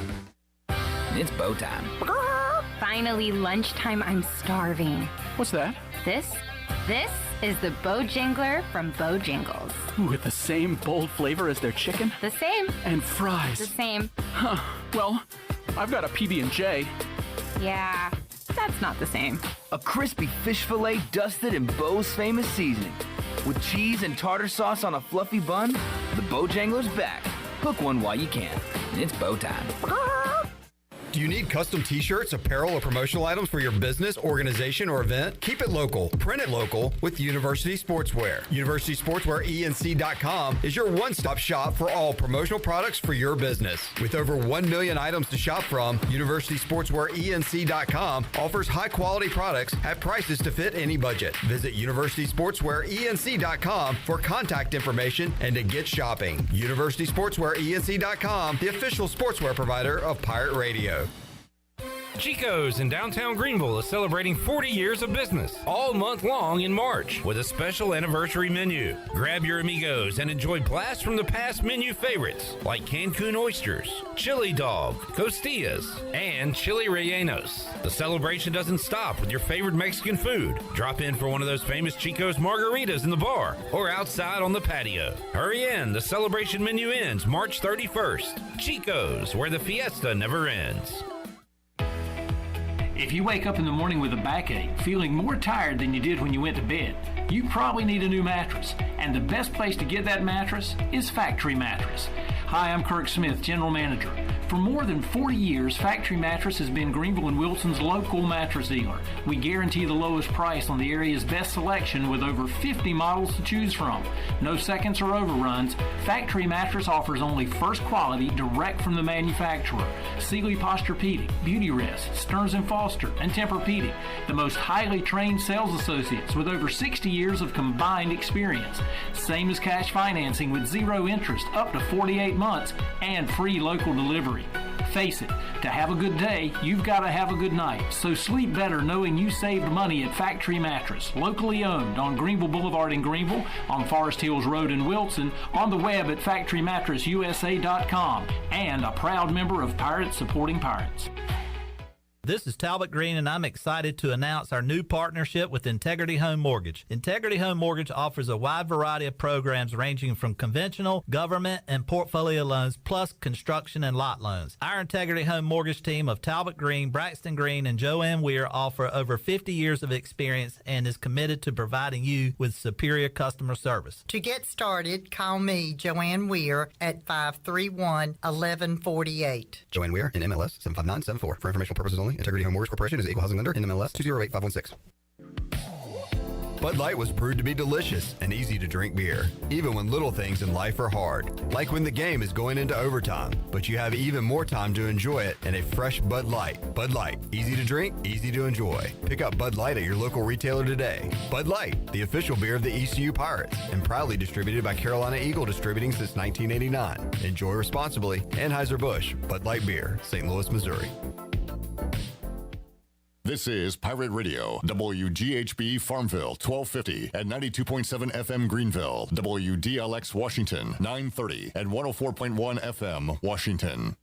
Speaker 8: It's bow time. Finally, lunchtime. I'm starving.
Speaker 19: What's that?
Speaker 8: This is the Bojangler from Bojangles.
Speaker 19: With the same bold flavor as their chicken?
Speaker 8: The same.
Speaker 19: And fries?
Speaker 8: The same.
Speaker 19: Huh. Well, I've got a PB&J.
Speaker 8: Yeah, that's not the same.
Speaker 20: A crispy fish fillet dusted in Bo's famous seasoning. With cheese and tartar sauce on a fluffy bun, the Bojangler's back. Hook one while you can. It's bow time.
Speaker 17: Do you need custom t-shirts, apparel, or promotional items for your business, organization, or event? Keep it local. Print it local with University Sportswear. University Sportswear ENC.com is your one-stop shop for all promotional products for your business. With over 1 million items to shop from, University Sportswear ENC.com offers high-quality products at prices to fit any budget. Visit University Sportswear ENC.com for contact information and to get shopping. University Sportswear ENC.com, the official sportswear provider of Pirate Radio.
Speaker 13: Chico's in downtown Greenville is celebrating 40 years of business all month long in March with a special anniversary menu. Grab your amigos and enjoy blasts from the past menu favorites like Cancun oysters, chili dog, costillas, and chili rellenos. The celebration doesn't stop with your favorite Mexican food. Drop in for one of those famous Chico's margaritas in the bar or outside on the patio. Hurry in, the celebration menu ends March 31st. Chico's, where the fiesta never ends.
Speaker 21: If you wake up in the morning with a backache, feeling more tired than you did when you went to bed, you probably need a new mattress. And the best place to get that mattress is Factory Mattress. Hi, I'm Kirk Smith, General Manager. For more than 40 years, Factory Mattress has been Greenville and Wilson's local mattress dealer. We guarantee the lowest price on the area's best selection with over 50 models to choose from. No seconds or overruns. Factory Mattress offers only first quality direct from the manufacturer. Sealy Posturepedic, Beauty Rest, Stearns & Foster, and Tempur-Pedic. The most highly trained sales associates with over 60 years of combined experience. Same as cash financing with zero interest up to 48 months and free local delivery. Face it, to have a good day, you've got to have a good night. So sleep better knowing you saved money at Factory Mattress, locally owned on Greenville Boulevard in Greenville, on Forest Hills Road in Wilson, on the web at factorymattressusa.com, and a proud member of Pirates Supporting Pirates.
Speaker 2: This is Talbot Green, and I'm excited to announce our new partnership with Integrity Home Mortgage. Integrity Home Mortgage offers a wide variety of programs ranging from conventional, government, and portfolio loans, plus construction and lot loans. Our Integrity Home Mortgage team of Talbot Green, Braxton Green, and Joanne Weir offer over 50 years of experience and is committed to providing you with superior customer service.
Speaker 4: To get started, call me, Joanne Weir, at 531-1148.
Speaker 17: Joanne Weir, in MLS 75974. For informational purposes only, Integrity Home Mortgage Corporation is an equal housing lender in MLS 208516. Bud Light was brewed to be delicious and easy to drink beer, even when little things in life are hard, like when the game is going into overtime, but you have even more time to enjoy it in a fresh Bud Light. Bud Light, easy to drink, easy to enjoy. Pick up Bud Light at your local retailer today. Bud Light, the official beer of the ECU Pirates, and proudly distributed by Carolina Eagle Distributing since 1989. Enjoy responsibly. Anheuser-Busch, Bud Light Beer, St. Louis, Missouri.
Speaker 3: This is Pirate Radio, WGHB Farmville, 1250 and 92.7 FM Greenville, WDLX Washington, 930 and 104.1 FM Washington.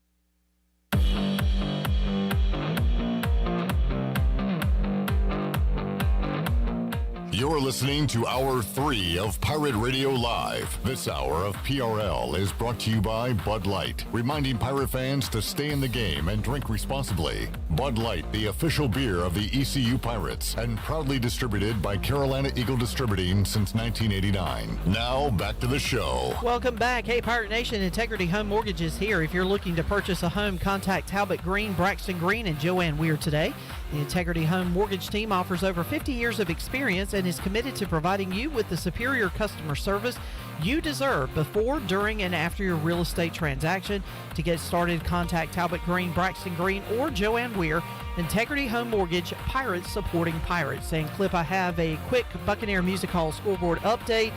Speaker 3: You're listening to Hour 3 of Pirate Radio Live. This hour of PRL is brought to you by Bud Light, reminding Pirate fans to stay in the game and drink responsibly. Bud Light, the official beer of the ECU Pirates, and proudly distributed by Carolina Eagle Distributing since 1989. Now, back to the show.
Speaker 18: Welcome back. Hey, Pirate Nation, Integrity Home Mortgage is here. If you're looking to purchase a home, contact Talbot Green, Braxton Green, and Joanne Weir today. The Integrity Home Mortgage team offers over 50 years of experience and is committed to providing you with the superior customer service you deserve before, during, and after your real estate transaction. To get started, contact Talbot Green, Braxton Green, or Joanne Weir. Integrity Home Mortgage, Pirates Supporting Pirates. And Clip, I have a quick Buccaneer Music Hall scoreboard update.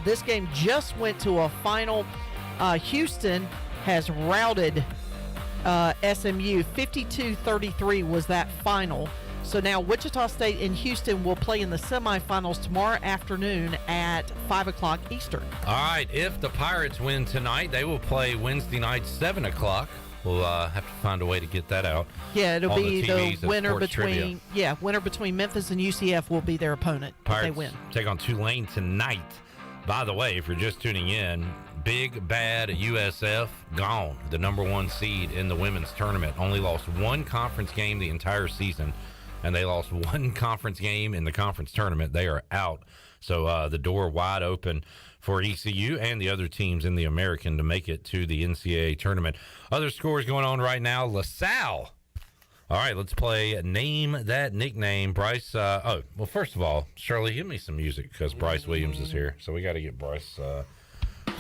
Speaker 18: This game just went to a final. Houston has routed SMU 52-33 was that final. So now Wichita State and Houston will play in the semifinals tomorrow afternoon at 5 o'clock Eastern.
Speaker 13: All right, if the Pirates win tonight, they will play Wednesday night, 7 o'clock. We'll have to find a way to get that out.
Speaker 18: Yeah, it'll be the winner
Speaker 13: between
Speaker 18: Memphis and UCF will be their opponent
Speaker 13: Pirates
Speaker 18: if they win.
Speaker 13: Take on Tulane tonight. By the way, if you're just tuning in, big bad USF gone. The number 1 seed in the women's tournament. Only lost one conference game the entire season, and they lost one conference game in the conference tournament. They are out. So the door wide open for ECU and the other teams in the American to make it to the NCAA tournament. Other scores going on right now. LaSalle. All right, let's play Name That Nickname. Bryce, first of all, Shirley, give me some music because Bryce Williams is here. So we got to get Bryce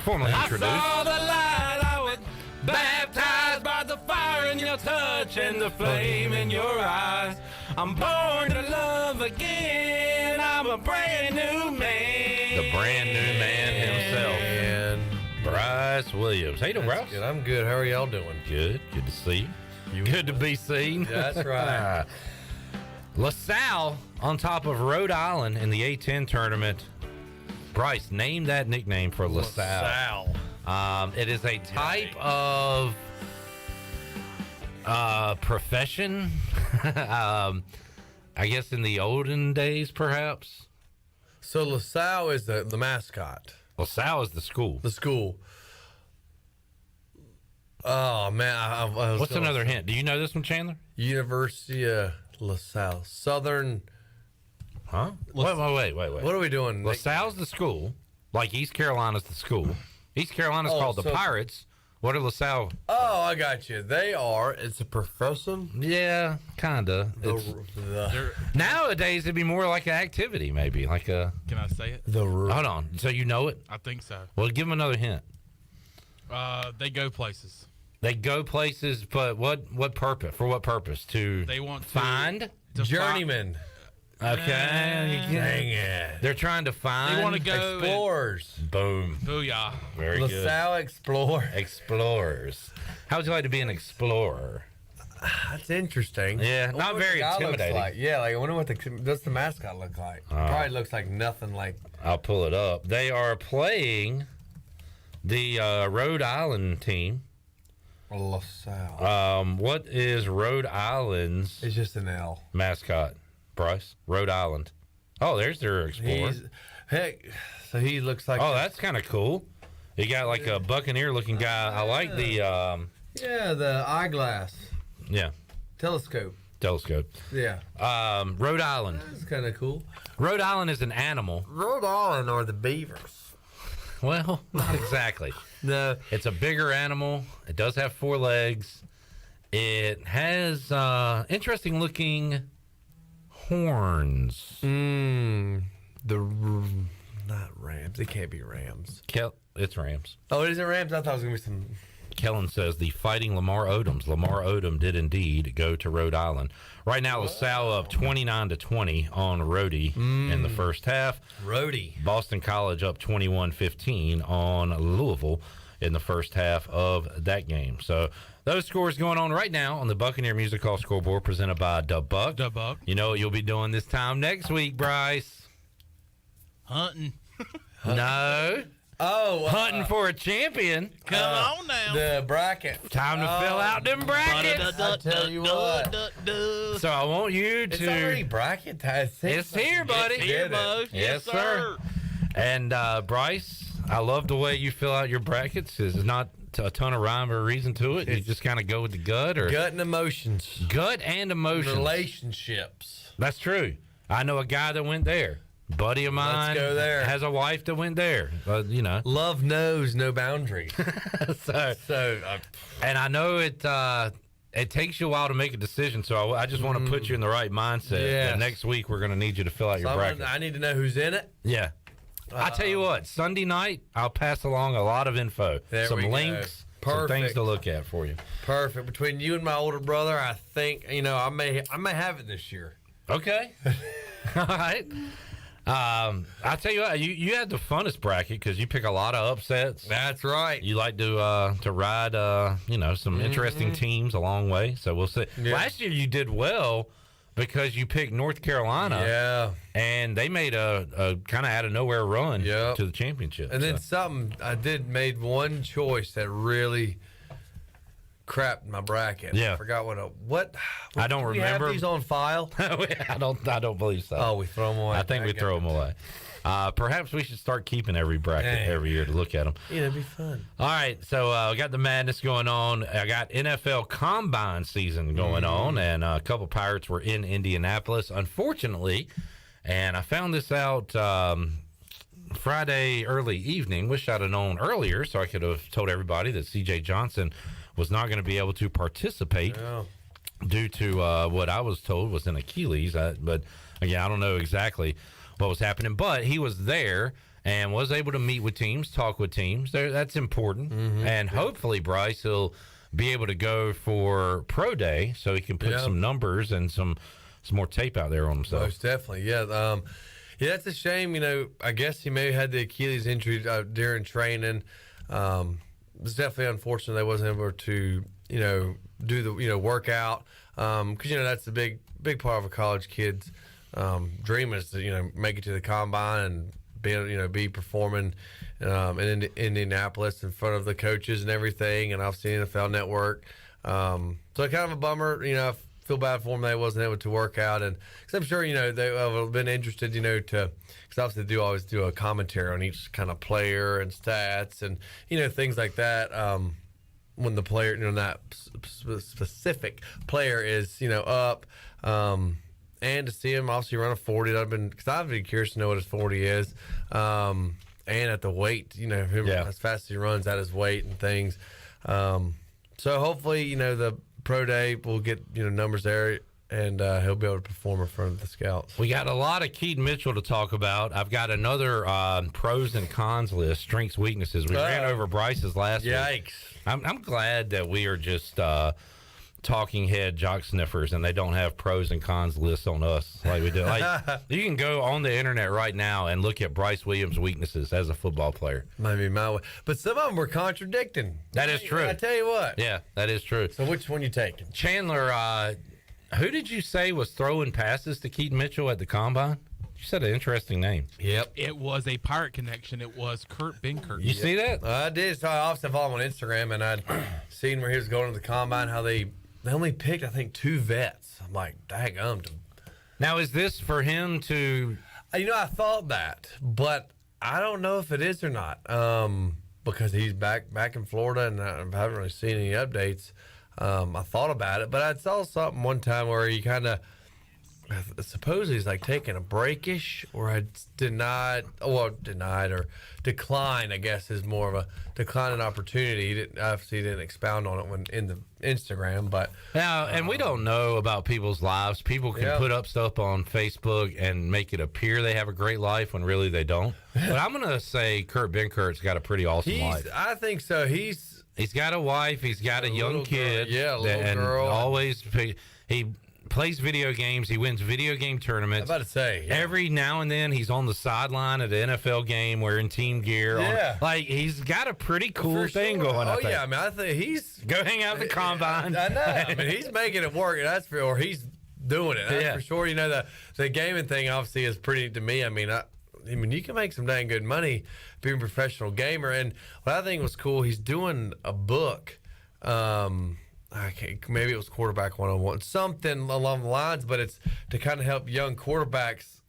Speaker 13: formally introduced.
Speaker 5: I saw the light, I was baptized by the fire in your touch and the flame in your eyes. I'm born to love again. I'm a brand new man.
Speaker 13: The brand new man himself. Bryce Williams. Hey, Bryce.
Speaker 6: Good. I'm good. How are y'all doing?
Speaker 13: Good. Good to see you. Good to be seen.
Speaker 6: That's right.
Speaker 13: LaSalle on top of Rhode Island in the A-10 tournament. Bryce, name that nickname for LaSalle. It is a type of profession. I guess in the olden days, perhaps.
Speaker 6: So LaSalle is the mascot.
Speaker 13: LaSalle is the school.
Speaker 6: The school. Oh, man.
Speaker 13: What's another hint? Do you know this one, Chandler?
Speaker 6: University of LaSalle. Southern.
Speaker 13: Huh? Wait.
Speaker 6: What are we doing?
Speaker 13: LaSalle's the school. Like East Carolina's the school. East Carolina's called the Pirates. What are LaSalle?
Speaker 6: Oh, I got you. It's a profession.
Speaker 13: Yeah, kinda. Nowadays it'd be more like an activity, maybe like a.
Speaker 10: Can I say it?
Speaker 13: Hold on. So you know it?
Speaker 10: I think so.
Speaker 13: Well, give them another hint.
Speaker 10: They go places.
Speaker 13: They go places, but what purpose? For what purpose?
Speaker 10: They want to
Speaker 13: find
Speaker 6: journeyman.
Speaker 13: Okay,
Speaker 6: dang it.
Speaker 13: They're trying to find.
Speaker 10: They want to go
Speaker 6: explorers.
Speaker 13: Boom.
Speaker 10: Booyah.
Speaker 13: Very good.
Speaker 6: LaSalle
Speaker 13: Explorers. How would you like to be an explorer?
Speaker 6: That's interesting.
Speaker 13: Yeah,
Speaker 6: I
Speaker 13: not
Speaker 6: wonder
Speaker 13: very
Speaker 6: what the guy looks
Speaker 13: intimidating.
Speaker 6: like. Yeah, like I wonder what does the mascot look like? Probably looks like nothing like.
Speaker 13: I'll pull it up. They are playing the Rhode Island team.
Speaker 6: LaSalle.
Speaker 13: What is Rhode Island's?
Speaker 6: It's just an L.
Speaker 13: Mascot. Bryce. Rhode Island. Oh, there's their explorer.
Speaker 6: So he looks like.
Speaker 13: Oh, that's kind of cool. You got like a Buccaneer-looking guy. I like the.
Speaker 6: Yeah, the eyeglass.
Speaker 13: Yeah.
Speaker 6: Telescope.
Speaker 13: Yeah. Rhode Island.
Speaker 6: That's kind of cool.
Speaker 13: Rhode Island is an animal.
Speaker 6: Rhode Island are the beavers.
Speaker 13: Well, not exactly.
Speaker 6: No.
Speaker 13: It's a bigger animal. It does have 4 legs. It has interesting looking horns.
Speaker 6: Not rams. It can't be rams.
Speaker 13: It's rams.
Speaker 6: Oh, is it rams? I thought it was going to be some.
Speaker 13: Kellen says the Fighting Lamar Odoms. Lamar Odom did indeed go to Rhode Island. Right now, LaSalle up 29-20 on Rhodey in the first half.
Speaker 6: Rhodey.
Speaker 13: Boston College up 21-15 on Louisville in the first half of that game. So those scores going on right now on the Buccaneer Music Hall scoreboard presented by DuBuck.
Speaker 10: DuBuck.
Speaker 13: You know what you'll be doing this time next week, Bryce?
Speaker 10: Hunting.
Speaker 13: No.
Speaker 6: Oh,
Speaker 13: hunting for a champion.
Speaker 10: Come on now.
Speaker 6: The bracket.
Speaker 13: Time to fill out them brackets.
Speaker 6: I tell you what.
Speaker 13: So I want you
Speaker 6: It's
Speaker 13: to.
Speaker 6: already bracket time.
Speaker 13: It's here, buddy.
Speaker 10: It's here, Bo.
Speaker 13: Yes, sir. And Bryce, I love the way you fill out your brackets. There's not a ton of rhyme or reason to it. You just kind of go with the gut or
Speaker 6: Gut and emotions.
Speaker 13: Gut and emotions.
Speaker 6: Relationships.
Speaker 13: That's true. I know a guy that went there. Buddy of mine
Speaker 6: Let's go there.
Speaker 13: has a wife that went there. You know,
Speaker 6: love knows no boundaries.
Speaker 13: And I know it takes you a while to make a decision. So I just want to put you in the right mindset.
Speaker 6: Yes.
Speaker 13: That next week we're going to need you to fill out your bracket.
Speaker 6: I need to know who's in it.
Speaker 13: Yeah. I tell you what, Sunday night I'll pass along a lot of info, some links, some things to look at for you.
Speaker 6: Perfect. Between you and my older brother, I think I may have it this year.
Speaker 13: Okay. All right. I tell you what, you had the funnest bracket because you pick a lot of upsets.
Speaker 6: That's right.
Speaker 13: You like to ride some interesting teams a long way. So we'll see.
Speaker 6: Yeah.
Speaker 13: Last year you did well because you picked North Carolina.
Speaker 6: Yeah.
Speaker 13: And they made a kind of out of nowhere run to the championship.
Speaker 6: And then I made one choice that really crapped my bracket.
Speaker 13: Yeah.
Speaker 6: I forgot what
Speaker 13: I don't
Speaker 6: we
Speaker 13: remember.
Speaker 6: have these on file?
Speaker 13: I don't believe so.
Speaker 6: Oh, we throw them away.
Speaker 13: I think we throw them away. Perhaps we should start keeping every bracket every year to look at them.
Speaker 6: Yeah, it'd be fun.
Speaker 13: All right, so we got the madness going on. I got NFL Combine season going on, and a couple Pirates were in Indianapolis, unfortunately. And I found this out Friday early evening. Wish I'd have known earlier so I could have told everybody that C.J. Johnson was not going to be able to participate due to what I was told was an Achilles. But, again, I don't know exactly what was happening. But he was there and was able to meet with teams, talk with teams. That's important. And hopefully, Bryce, he'll be able to go for Pro Day so he can put some numbers and some more tape out there on himself.
Speaker 6: Most definitely, yeah. Yeah, that's a shame. I guess he may have had the Achilles injury during training. It's definitely unfortunate they wasn't able to, do the, workout. Because, that's the big part of a college kid's dream is to, make it to the combine and be performing in Indianapolis in front of the coaches and everything, and obviously NFL Network. So kind of a bummer, I feel bad for him they wasn't able to work out, and because I'm sure they have been interested, because obviously they always do a commentary on each kind of player and stats and things like that. When the player, that specific player is up, and to see him obviously run a 40, because I've been curious to know what his 40 is, and at the weight, him as fast as he runs at his weight and things. So hopefully, the pro day will get numbers there, and he'll be able to perform in front of the scouts.
Speaker 13: We got a lot of Keaton Mitchell to talk about. I've got another pros and cons list, strengths, weaknesses. We ran over Bryce's last week.
Speaker 6: Yikes.
Speaker 13: I'm glad that we are just talking head jock sniffers and they don't have pros and cons lists on us like we do. Like, you can go on the internet right now and look at Bryce Williams' weaknesses as a football player.
Speaker 6: Might be my way. But some of them were contradicting.
Speaker 13: That is true.
Speaker 6: I tell you what.
Speaker 13: Yeah, that is true.
Speaker 6: So which one you taking?
Speaker 13: Chandler, who did you say was throwing passes to Keaton Mitchell at the Combine? You said an interesting name.
Speaker 6: Yep.
Speaker 10: It was a Pirate connection. It was Kurt Benkert.
Speaker 13: You see that?
Speaker 6: I did. So I also follow him on Instagram, and I'd seen where he was going to the Combine, how they only picked, I think, 2 vets. I'm like, daggum.
Speaker 13: Now, is this for him to...
Speaker 6: I thought that, but I don't know if it is or not, because he's back in Florida, and I haven't really seen any updates. I thought about it, but I saw something one time where he kind of... suppose he's like taking a breakish, or denied or decline, I guess is more of a decline in opportunity. He didn't expound on it when in the Instagram, but
Speaker 13: now, and we don't know about people's lives. People can put up stuff on Facebook and make it appear they have a great life when really they don't. But I'm gonna say Kurt Benkert's got a pretty awesome life.
Speaker 6: I think so. He's
Speaker 13: got a wife. He's got a young kid.
Speaker 6: Girl. Yeah, a little girl.
Speaker 13: Always he plays video games. He wins video game tournaments.
Speaker 6: I'm about to say. Yeah.
Speaker 13: Every now and then he's on the sideline at an NFL game wearing team gear.
Speaker 6: Yeah.
Speaker 13: He's got a pretty cool thing going.
Speaker 6: Oh, yeah. I mean, I think he's...
Speaker 13: Go hang out at the Combine.
Speaker 6: I know. I mean, he's making it work. Or he's doing it. That's for sure. The gaming thing obviously is pretty to me. I mean, you can make some dang good money being a professional gamer. And what I think was cool, he's doing a book. Maybe it was Quarterback 101, something along the lines, but it's to kind of help young quarterbacks,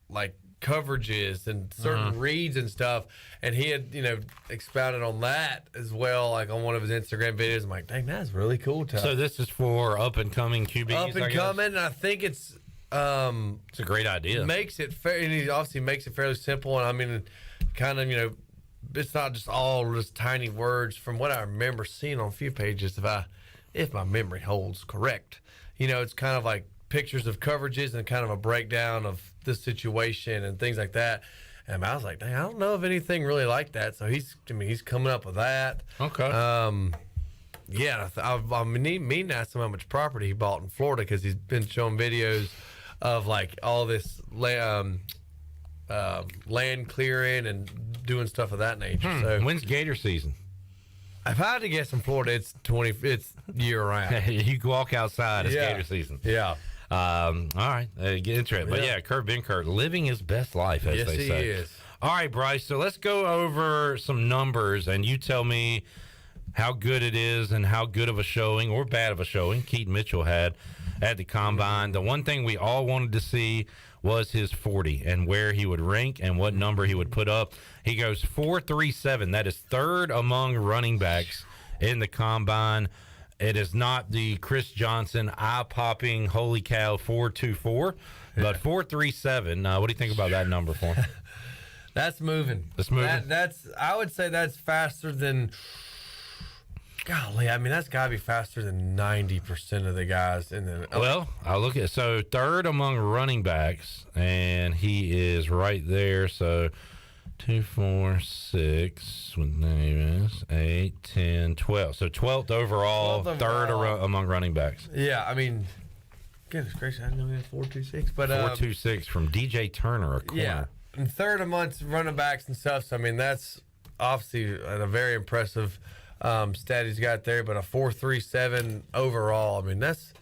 Speaker 6: like coverages and certain reads and stuff. And he had, expounded on that as well, like on one of his Instagram videos. I'm like, dang, that's really cool.
Speaker 13: So this is for up and coming QBs.
Speaker 6: Up and coming, and I think it's a
Speaker 13: great idea.
Speaker 6: Makes it fair, and he obviously makes it fairly simple. And I mean, kind of, it's not just all just tiny words. From what I remember seeing on a few pages, if my memory holds correct, it's kind of like pictures of coverages and kind of a breakdown of this situation and things like that. And I was like, dang, I don't know of anything really like that. So he's coming up with that.
Speaker 13: Okay.
Speaker 6: Yeah, I mean to ask him how much property he bought in Florida, because he's been showing videos of like all this land clearing and doing stuff of that nature. So
Speaker 13: when's Gator season?
Speaker 6: If I had to guess in Florida, it's year round.
Speaker 13: You can walk outside. It's Gator season.
Speaker 6: Yeah.
Speaker 13: All right. Get into it. But Kurt Benkert living his best life, as they say.
Speaker 6: Yes, he is.
Speaker 13: All right, Bryce. So let's go over some numbers, and you tell me how good it is and how good of a showing or bad of a showing Keaton Mitchell had at the Combine. The one thing we all wanted to see was his 40 and where he would rank and what number he would put up. He goes 4.37. That is third among running backs in the Combine. It is not the Chris Johnson eye-popping, holy cow, 4.24, but 4.37. What do you think about that number for him?
Speaker 6: That's moving.
Speaker 13: That's moving.
Speaker 6: I would say that's faster than... Golly, I mean, that's got to be faster than 90% of the guys in the...
Speaker 13: Well, I'll look at... So, third among running backs, and he is right there. So, 2, 4, 6, what name is 8, 10, 12. So, 12th overall, third among running backs.
Speaker 6: Yeah, I mean, goodness gracious, I didn't know he had 4.26. But
Speaker 13: 4.26 from DJ Turner, a corner.
Speaker 6: Yeah, and third amongst running backs and stuff. So, I mean, that's obviously a very impressive... stat he's got there, but a 4.37 overall. I mean, that's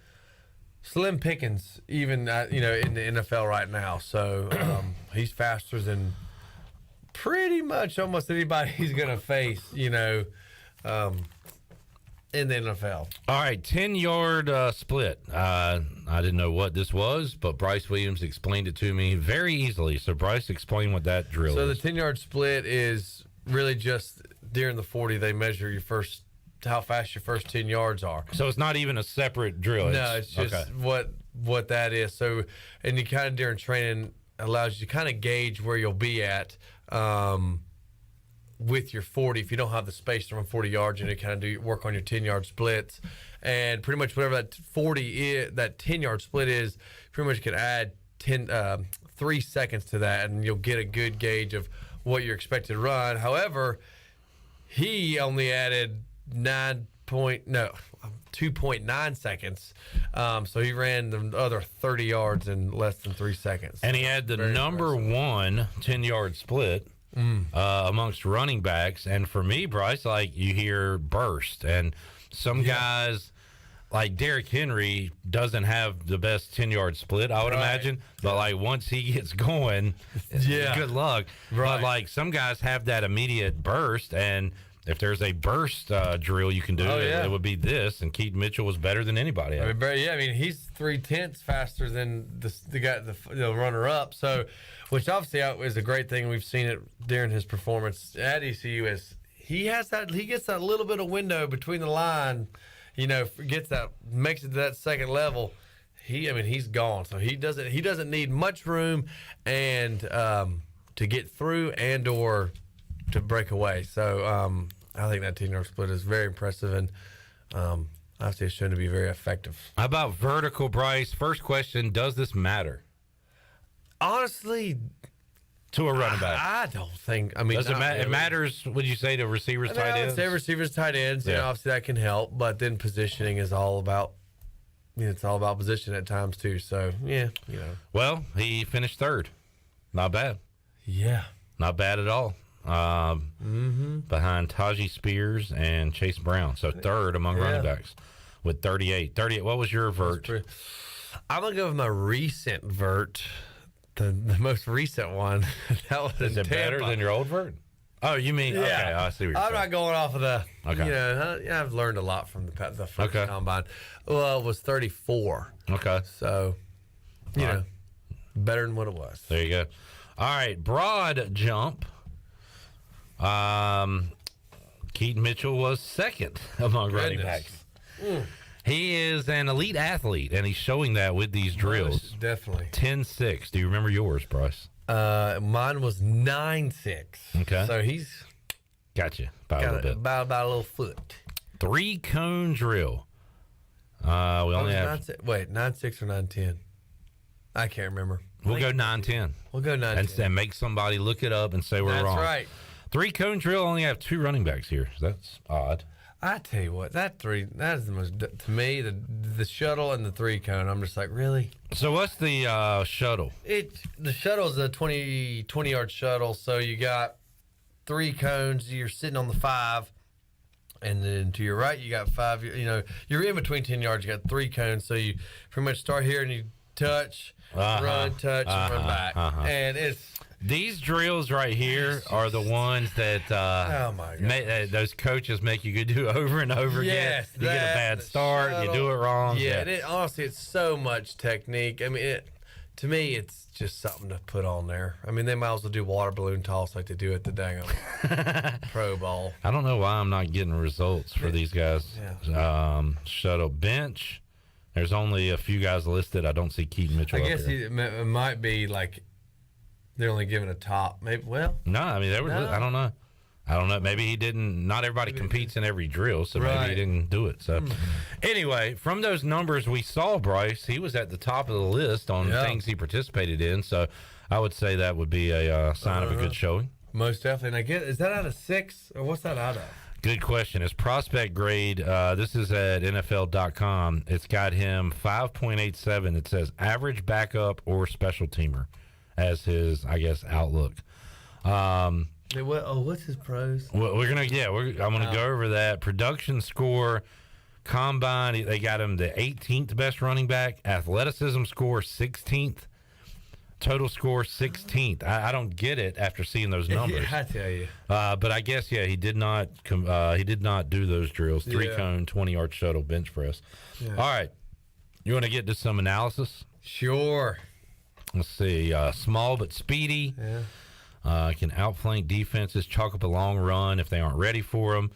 Speaker 6: slim pickings even in the NFL right now. So he's faster than pretty much almost anybody he's going to face, in the NFL.
Speaker 13: All right, 10-yard split. I didn't know what this was, but Bryce Williams explained it to me very easily. So Bryce, explain what that drill is.
Speaker 6: So the 10-yard split is really just during the 40, they measure how fast your first 10 yards are.
Speaker 13: So it's not even a separate drill.
Speaker 6: No, it's just what that is. So, and you kind of during training allows you to kind of gauge where you'll be at with your 40, if you don't have the space to run 40 yards, you kind of work on your 10-yard splits. And pretty much whatever that 10-yard split is, pretty much can add 3 seconds to that, and you'll get a good gauge of what you're expected to run. However, he only added 2.9 seconds. So he ran the other 30 yards in less than 3 seconds.
Speaker 13: And he had the number one 10-yard split amongst running backs. And for me, Bryce, like you hear burst. And some guys, like Derrick Henry, doesn't have the best 10-yard split, I would imagine. But, like, once he gets going, good luck. But, like, some guys have that immediate burst, and if there's a burst drill you can do, it would be this. And Keaton Mitchell was better than anybody.
Speaker 6: I mean, he's 0.3 faster than the guy, the runner-up. So, which obviously is a great thing. We've seen it during his performance at ECU. Is he gets that little bit of window between the line. Makes it to that second level. He's gone. So he doesn't need much room and to get through and or to break away. So I think that 10-yard split is very impressive, and obviously it's shown to be very effective.
Speaker 13: How about vertical, Bryce? First question, does this matter?
Speaker 6: Honestly,
Speaker 13: to a running back,
Speaker 6: I don't think. Does it matter?
Speaker 13: It matters. Would you say to receivers, tight ends?
Speaker 6: I would say receivers, tight ends. Yeah. Obviously that can help, but then positioning is all about. It's all about position at times too. So
Speaker 13: Well, he finished third. Not bad.
Speaker 6: Yeah.
Speaker 13: Not bad at all. Behind Tajee Spears and Chase Brown. So third among running backs with 38. What was your vert?
Speaker 6: I'm going to go with my recent vert. The most recent one. That was
Speaker 13: Is it better than your old vert? Oh, you mean, okay, I see what you're saying.
Speaker 6: I'm not going off of the, I've learned a lot from the first combine. Well, it was 34.
Speaker 13: Okay.
Speaker 6: So, better than what it was.
Speaker 13: There you go. All right, broad jump. Keaton Mitchell was second among running backs. He is an elite athlete, and he's showing that with these drills.
Speaker 6: Most definitely.
Speaker 13: 10.6. Do you remember yours, Bryce?
Speaker 6: Mine was 9.6.
Speaker 13: Okay.
Speaker 6: So he's
Speaker 13: got you by a little bit.
Speaker 6: About a little foot.
Speaker 13: 3-cone drill. We only have
Speaker 6: 9.6 or 9.10. I can't remember.
Speaker 13: We'll go 9.10.
Speaker 6: We'll go 9.10
Speaker 13: and make somebody look it up and say we're wrong.
Speaker 6: That's right.
Speaker 13: 3-cone drill only have 2 running backs here. That's odd.
Speaker 6: I tell you what, that is the most, to me, the shuttle and the 3-cone. I'm just like, really?
Speaker 13: So what's the shuttle?
Speaker 6: The shuttle is a 20-yard shuttle. So you got 3 cones. You're sitting on the 5, and then to your right you got 5. You're in between 10 yards. You got 3 cones. So you pretty much start here and you touch, run, touch, and run back. And it's.
Speaker 13: These drills right here are the ones that
Speaker 6: oh my God.
Speaker 13: Those coaches make you do over and over again. You get a bad start, you do it wrong.
Speaker 6: Honestly, it's so much technique. I mean, to me, it's just something to put on there. I mean, they might as well do water balloon toss like they do at the dang Pro Bowl.
Speaker 13: I don't know why I'm not getting results for these guys. Shuttle bench. There's only a few guys listed. I don't see Keaton Mitchell.
Speaker 6: I guess it might be like. They're only giving a top. Maybe. Well,
Speaker 13: no. I mean, I don't know. Maybe he didn't. Not everybody competes in every drill, so maybe he didn't do it. So, anyway, from those numbers we saw, Bryce, he was at the top of the list on things he participated in. So, I would say that would be a sign of a good showing.
Speaker 6: Most definitely. And is that out of 6, or what's that out of?
Speaker 13: Good question. His prospect grade. This is at NFL.com. It's got him 5.87. It says average backup or special teamer as his, I guess, outlook.
Speaker 6: What's his pros?
Speaker 13: Well, I'm gonna go over that production score. Combine, they got him the 18th best running back. Athleticism score 16th. Total score 16th. I don't get it after seeing those numbers.
Speaker 6: I tell you.
Speaker 13: But I guess he did not. He did not do those drills. 3-cone, 20-yard shuttle, bench press. Yeah. All right, you want to get to some analysis?
Speaker 6: Sure.
Speaker 13: Let's see. Small but speedy. Can outflank defenses, chalk up a long run if they aren't ready for him.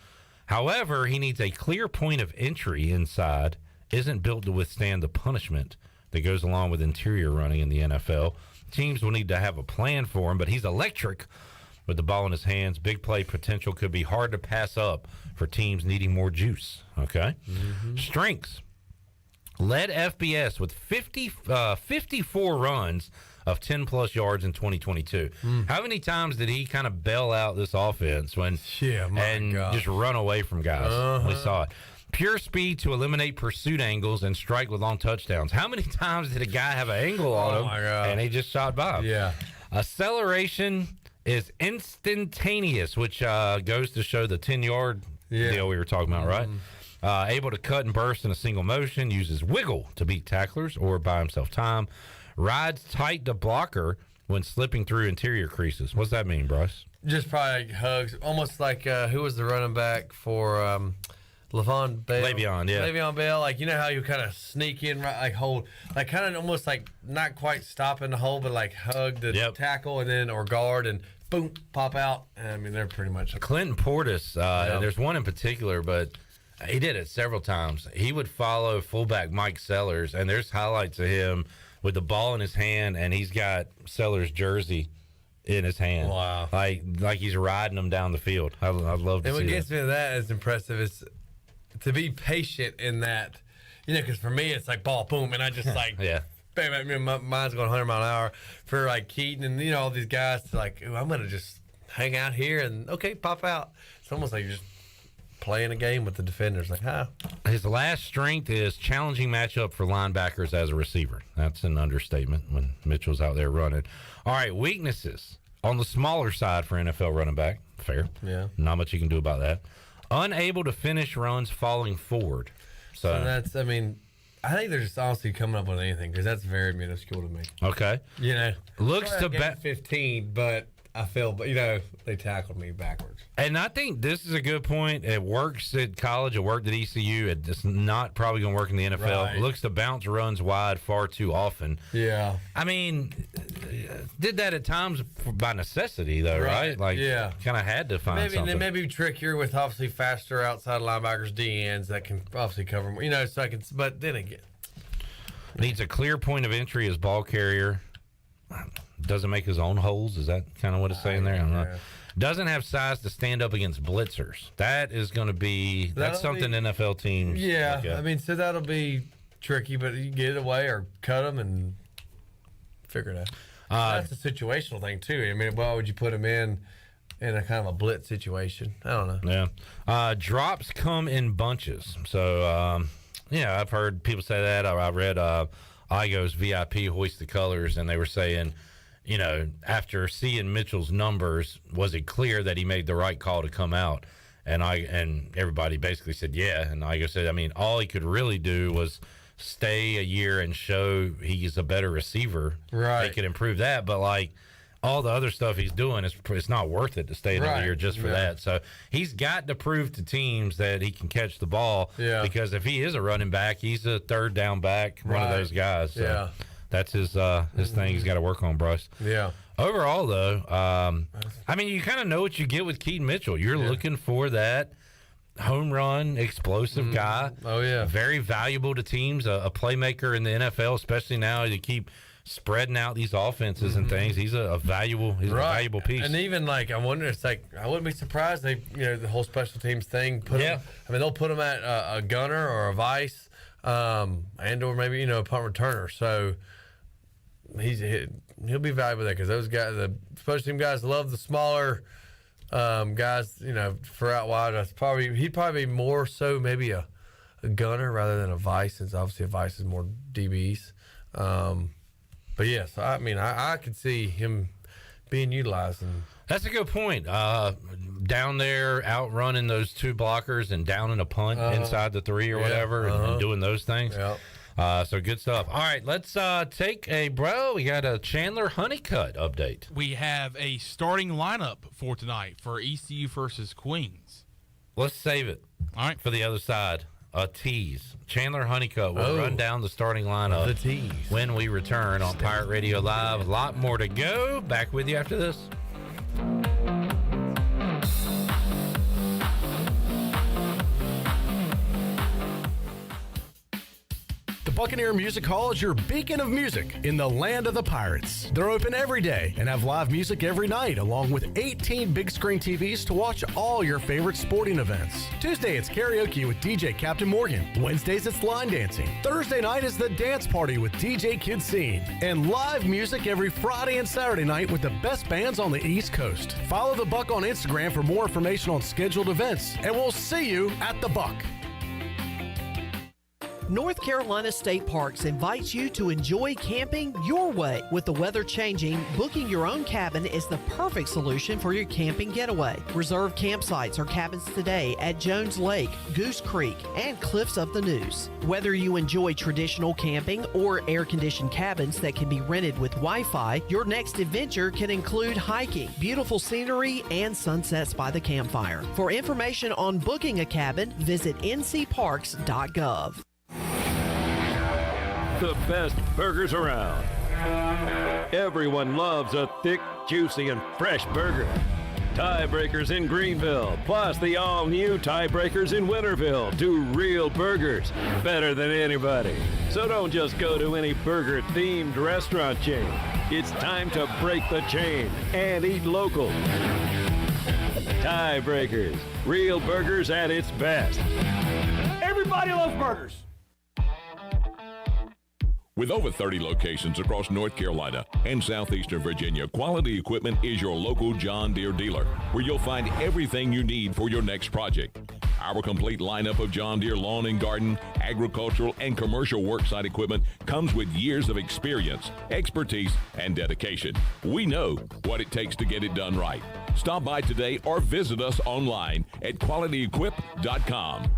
Speaker 13: However, he needs a clear point of entry inside. Isn't built to withstand the punishment that goes along with interior running in the NFL. Teams will need to have a plan for him, but he's electric with the ball in his hands. Big play potential could be hard to pass up for teams needing more juice. Okay. Strengths. Led FBS with 54 runs of 10-plus yards in 2022. How many times did he kind of bail out this offense just run away from guys? We saw it. Pure speed to eliminate pursuit angles and strike with long touchdowns. How many times did a guy have an angle on him and he just shot by him?
Speaker 6: Yeah.
Speaker 13: Acceleration is instantaneous, which goes to show the 10-yard deal we were talking about, right? Able to cut and burst in a single motion, uses wiggle to beat tacklers or buy himself time. Rides tight to blocker when slipping through interior creases. What's that mean, Bryce?
Speaker 6: Just probably hugs, almost like who was the running back for Le'Veon Bell? Le'Veon Bell. Like, you know how you kind of sneak in, right, like hold, like kind of almost like not quite stopping the hole, but like hug the tackle and then or guard and boom, pop out. I mean, they're pretty much.
Speaker 13: Clinton Portis, there's one in particular, but he did it several times. He would follow fullback Mike Sellers, and there's highlights of him with the ball in his hand, and he's got Sellers' jersey in his hand.
Speaker 6: Wow.
Speaker 13: Like he's riding them down the field. I'd love to see that.
Speaker 6: And what gets me to that is impressive is to be patient in that, you know, because for me, it's like ball, boom, and I just like, bam, I mean, my mind's going 100 mile an hour. For like Keaton and, you know, all these guys, to like, ooh, I'm going to just hang out here and, okay, pop out. It's almost like you're just playing a game with the defenders. Like,
Speaker 13: His last strength is challenging matchup for linebackers as a receiver. That's an understatement when Mitchell's out there running. All right, weaknesses on the smaller side for NFL running back. Fair.
Speaker 6: Yeah.
Speaker 13: Not much you can do about that. Unable to finish runs falling forward. So
Speaker 6: that's, I mean, I think they're just honestly coming up with anything because that's very minuscule to me.
Speaker 13: Okay.
Speaker 6: You know,
Speaker 13: looks to
Speaker 6: bet 15, but I feel, but you know, they tackled me backwards.
Speaker 13: And I think this is a good point. It works at college. It worked at ECU. It's not probably going to work in the NFL.
Speaker 6: Right.
Speaker 13: It looks to bounce runs wide far too often.
Speaker 6: Yeah.
Speaker 13: I mean, did that at times by necessity, though, right? Like, kind of had to find something.
Speaker 6: They may be trickier with obviously faster outside linebackers, DNs that can obviously cover more. You know, so I can. But then again,
Speaker 13: needs a clear point of entry as ball carrier. Doesn't make his own holes. Is that kind of what it's saying there? I don't know. Doesn't have size to stand up against blitzers. That is going to be that's something NFL teams.
Speaker 6: Yeah, I mean, so that'll be tricky, but you get it away or cut them and figure it out. That's a situational thing too. I mean, why would you put him in a kind of a blitz situation? I don't know.
Speaker 13: Yeah, drops come in bunches. So yeah, I've heard people say that. I read Igo's VIP Hoist the Colors, and they were saying, you know, after seeing Mitchell's numbers, was it clear that he made the right call to come out? And everybody basically said, yeah. And Igo said, I mean, all he could really do was stay a year and show he's a better receiver.
Speaker 6: Right.
Speaker 13: They could improve that. But, like, all the other stuff he's doing, it's not worth it to stay another year just for that. So he's got to prove to teams that he can catch the ball.
Speaker 6: Yeah.
Speaker 13: Because if he is a running back, he's a third down back, one of those guys. So that's his thing he's got to work on, Bryce.
Speaker 6: Yeah.
Speaker 13: Overall, though, I mean, you kind of know what you get with Keaton Mitchell. You're looking for that home run, explosive guy.
Speaker 6: Oh, yeah.
Speaker 13: Very valuable to teams, a playmaker in the NFL, especially now to keep spreading out these offenses and things. He's a valuable piece.
Speaker 6: And even like, I wonder, it's like, I wouldn't be surprised they, you know, the whole special teams thing. I mean, they'll put him at a gunner or a vice, and or maybe, you know, a punt returner. So he'll be valuable there because those guys, the special team guys, love the smaller guys. You know, for out wide, he'd probably be more so maybe a gunner rather than a vice, since obviously a vice is more DBs. But yes, I mean, I could see him being utilized.
Speaker 13: That's a good point. Down there, outrunning those two blockers and down in a punt inside the 3 or whatever, and doing those things. So good stuff. All right, let's take a we got a Chandler Honeycutt update.
Speaker 10: We have a starting lineup for tonight for ECU versus Queens.
Speaker 13: Let's save it.
Speaker 10: All right,
Speaker 13: for the other side. A tease. Chandler Honeycutt will run down the starting lineup.
Speaker 6: The tease.
Speaker 13: When we return on Pirate Radio Live. A lot more to go. Back with you after this.
Speaker 9: The Buccaneer Music Hall is your beacon of music in the land of the Pirates. They're open every day and have live music every night, along with 18 big screen TVs to watch all your favorite sporting events. Tuesday, it's karaoke with DJ Captain Morgan. Wednesdays, it's line dancing. Thursday night is the dance party with DJ Kid Scene. And live music every Friday and Saturday night with the best bands on the East Coast. Follow the Buck on Instagram for more information on scheduled events, and we'll see you at the Buck.
Speaker 18: North Carolina State Parks invites you to enjoy camping your way. With the weather changing, booking your own cabin is the perfect solution for your camping getaway. Reserve campsites or cabins today at Jones Lake, Goose Creek, and Cliffs of the Neuse. Whether you enjoy traditional camping or air-conditioned cabins that can be rented with Wi-Fi, your next adventure can include hiking, beautiful scenery, and sunsets by the campfire. For information on booking a cabin, visit ncparks.gov.
Speaker 12: The best burgers around. Everyone loves a thick, juicy, and fresh burger. Tiebreakers in Greenville, plus the all-new Tiebreakers in Winterville. Do real burgers better than anybody. So don't just go to any burger-themed restaurant chain. It's time to break the chain and eat local. Tiebreakers, real burgers at its best.
Speaker 15: Everybody loves burgers.
Speaker 16: With over 30 locations across North Carolina and southeastern Virginia, Quality Equipment is your local John Deere dealer, where you'll find everything you need for your next project. Our complete lineup of John Deere lawn and garden, agricultural, and commercial worksite equipment comes with years of experience, expertise, and dedication. We know what it takes to get it done right. Stop by today or visit us online at qualityequip.com.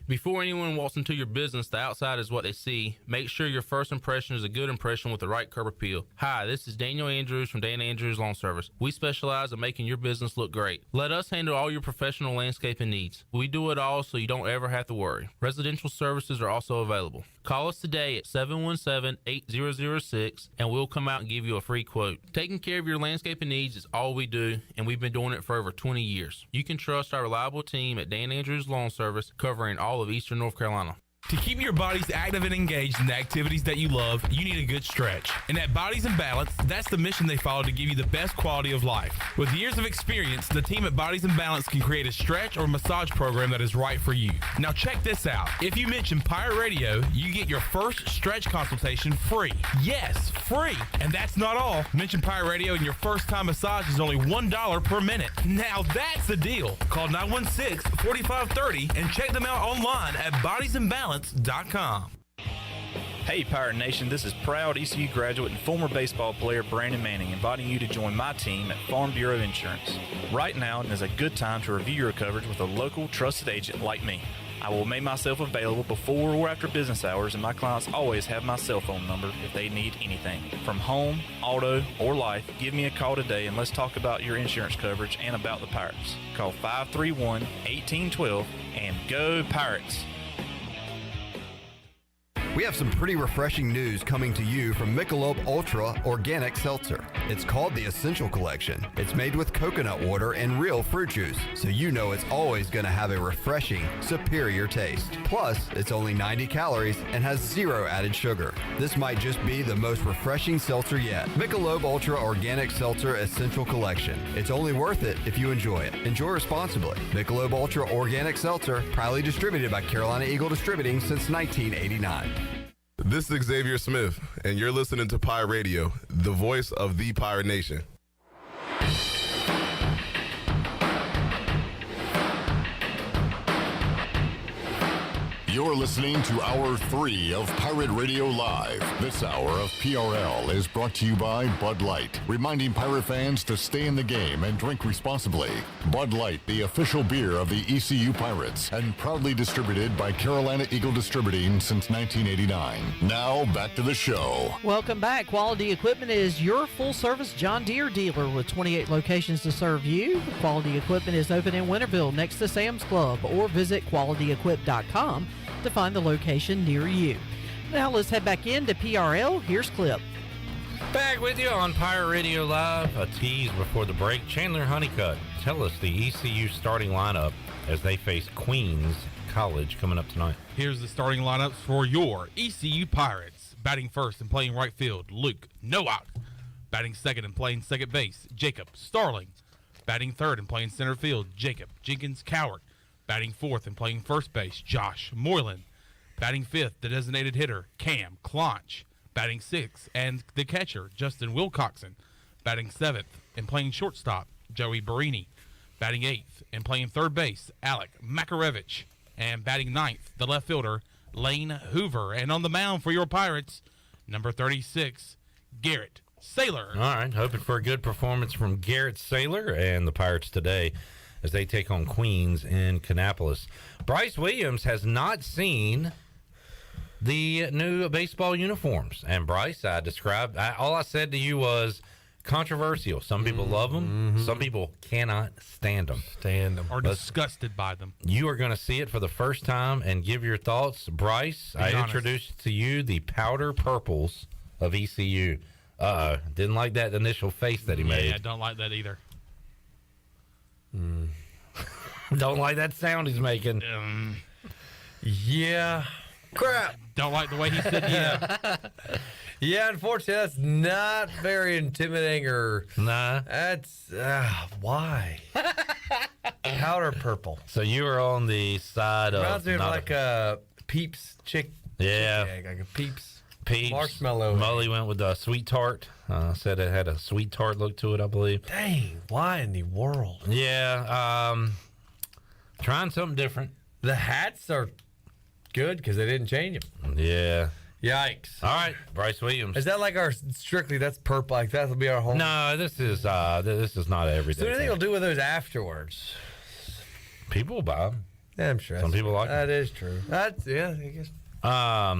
Speaker 10: Before anyone walks into your business, the outside is what they see. Make sure your first impression is a good impression with the right curb appeal. Hi, this is Daniel Andrews from Dan Andrews Lawn Service. We specialize in making your business look great. Let us handle all your professional landscaping needs. We do it all so you don't ever have to worry. Residential services are also available. Call us today at 717-8006 and we'll come out and give you a free quote. Taking care of your landscaping needs is all we do, and we've been doing it for over 20 years. You can trust our reliable team at Dan Andrews Lawn Service, covering all of Eastern North Carolina.
Speaker 5: To keep your bodies active and engaged in the activities that you love, you need a good stretch. And at Bodies and Balance, that's the mission they follow to give you the best quality of life. With years of experience, the team at Bodies and Balance can create a stretch or massage program that is right for you. Now check this out. If you mention Pirate Radio, you get your first stretch consultation free. Yes, free. And that's not all. Mention Pirate Radio and your first time massage is only $1 per minute. Now that's the deal. Call 916-4530 and check them out online at bodiesandbalance.com.
Speaker 22: Hey Pirate Nation, this is proud ECU graduate and former baseball player Brandon Manning inviting you to join my team at Farm Bureau Insurance. Right now is a good time to review your coverage with a local trusted agent like me. I will make myself available before or after business hours, and my clients always have my cell phone number if they need anything. From home, auto, or life, give me a call today and let's talk about your insurance coverage and about the Pirates. Call 531-1812 and go Pirates!
Speaker 17: We have some pretty refreshing news coming to you from Michelob Ultra Organic Seltzer. It's called the Essential Collection. It's made with coconut water and real fruit juice, so you know it's always going to have a refreshing, superior taste. Plus, it's only 90 calories and has 0 added sugar. This might just be the most refreshing seltzer yet. Michelob Ultra Organic Seltzer Essential Collection. It's only worth it if you enjoy it. Enjoy responsibly. Michelob Ultra Organic Seltzer, proudly distributed by Carolina Eagle Distributing since 1989.
Speaker 23: This is Xavier Smith, and you're listening to Pirate Radio, the voice of the Pirate Nation.
Speaker 3: You're listening to Hour 3 of Pirate Radio Live. This hour of PRL is brought to you by Bud Light, reminding Pirate fans to stay in the game and drink responsibly. Bud Light, the official beer of the ECU Pirates, and proudly distributed by Carolina Eagle Distributing since 1989. Now, back to the show.
Speaker 18: Welcome back. Quality Equipment is your full-service John Deere dealer with 28 locations to serve you. Quality Equipment is open in Winterville next to Sam's Club, or visit qualityequip.com to find the location near you. Now let's head back into PRL. Here's Clip.
Speaker 13: Back with you on Pirate Radio Live. A tease before the break. Chandler Honeycutt, tell us the ECU starting lineup as they face Queens College coming up tonight.
Speaker 5: Here's the starting lineups for your ECU Pirates. Batting first and playing right field, Luke Nowak. Batting second and playing second base, Jacob Starling. Batting third and playing center field, Jacob Jenkins Cowart. Batting fourth and playing first base, Josh Moylan. Batting fifth, the designated hitter, Cam Clonch. Batting sixth, and the catcher, Justin Wilcoxon. Batting seventh and playing shortstop, Joey Barini. Batting eighth and playing third base, Alec Makarevich. And batting ninth, the left fielder, Lane Hoover. And on the mound for your Pirates, number 36, Garrett Saylor.
Speaker 13: All right, hoping for a good performance from Garrett Saylor and the Pirates today as they take on Queens in Kannapolis. Bryce Williams has not seen the new baseball uniforms. And Bryce, all I said to you was controversial. Some people love them. Some people cannot stand them.
Speaker 5: Or disgusted by them.
Speaker 13: You are going to see it for the first time and give your thoughts. Bryce, I introduced to you the powder purples of ECU. Didn't like that initial face that he made.
Speaker 5: Yeah, don't like that either.
Speaker 13: Don't like that sound he's making.
Speaker 6: Yeah. Crap.
Speaker 5: Don't like the way he said yeah.
Speaker 6: Yeah, unfortunately, that's not very intimidating or...
Speaker 13: Nah.
Speaker 6: That's... why? Powder purple.
Speaker 13: So you were on the side of...
Speaker 6: Reminds me of like a Peeps chick.
Speaker 13: Yeah.
Speaker 6: Chick egg, like a Peeps
Speaker 13: marshmallow. Mully went with a sweet tart. Said it had a sweet tart look to it, I believe.
Speaker 6: Dang, why in the world?
Speaker 13: Yeah, trying something different.
Speaker 6: The hats are good because they didn't change them.
Speaker 13: Yeah.
Speaker 6: Yikes.
Speaker 13: All right, Bryce Williams.
Speaker 6: Is that like our strictly that's purple? Like that'll be our home?
Speaker 13: No, this is not an everyday.
Speaker 6: So what do you think we'll do with those afterwards?
Speaker 13: People will buy them.
Speaker 6: Yeah, I'm sure.
Speaker 13: Some people like them.
Speaker 6: That is true. That's I guess.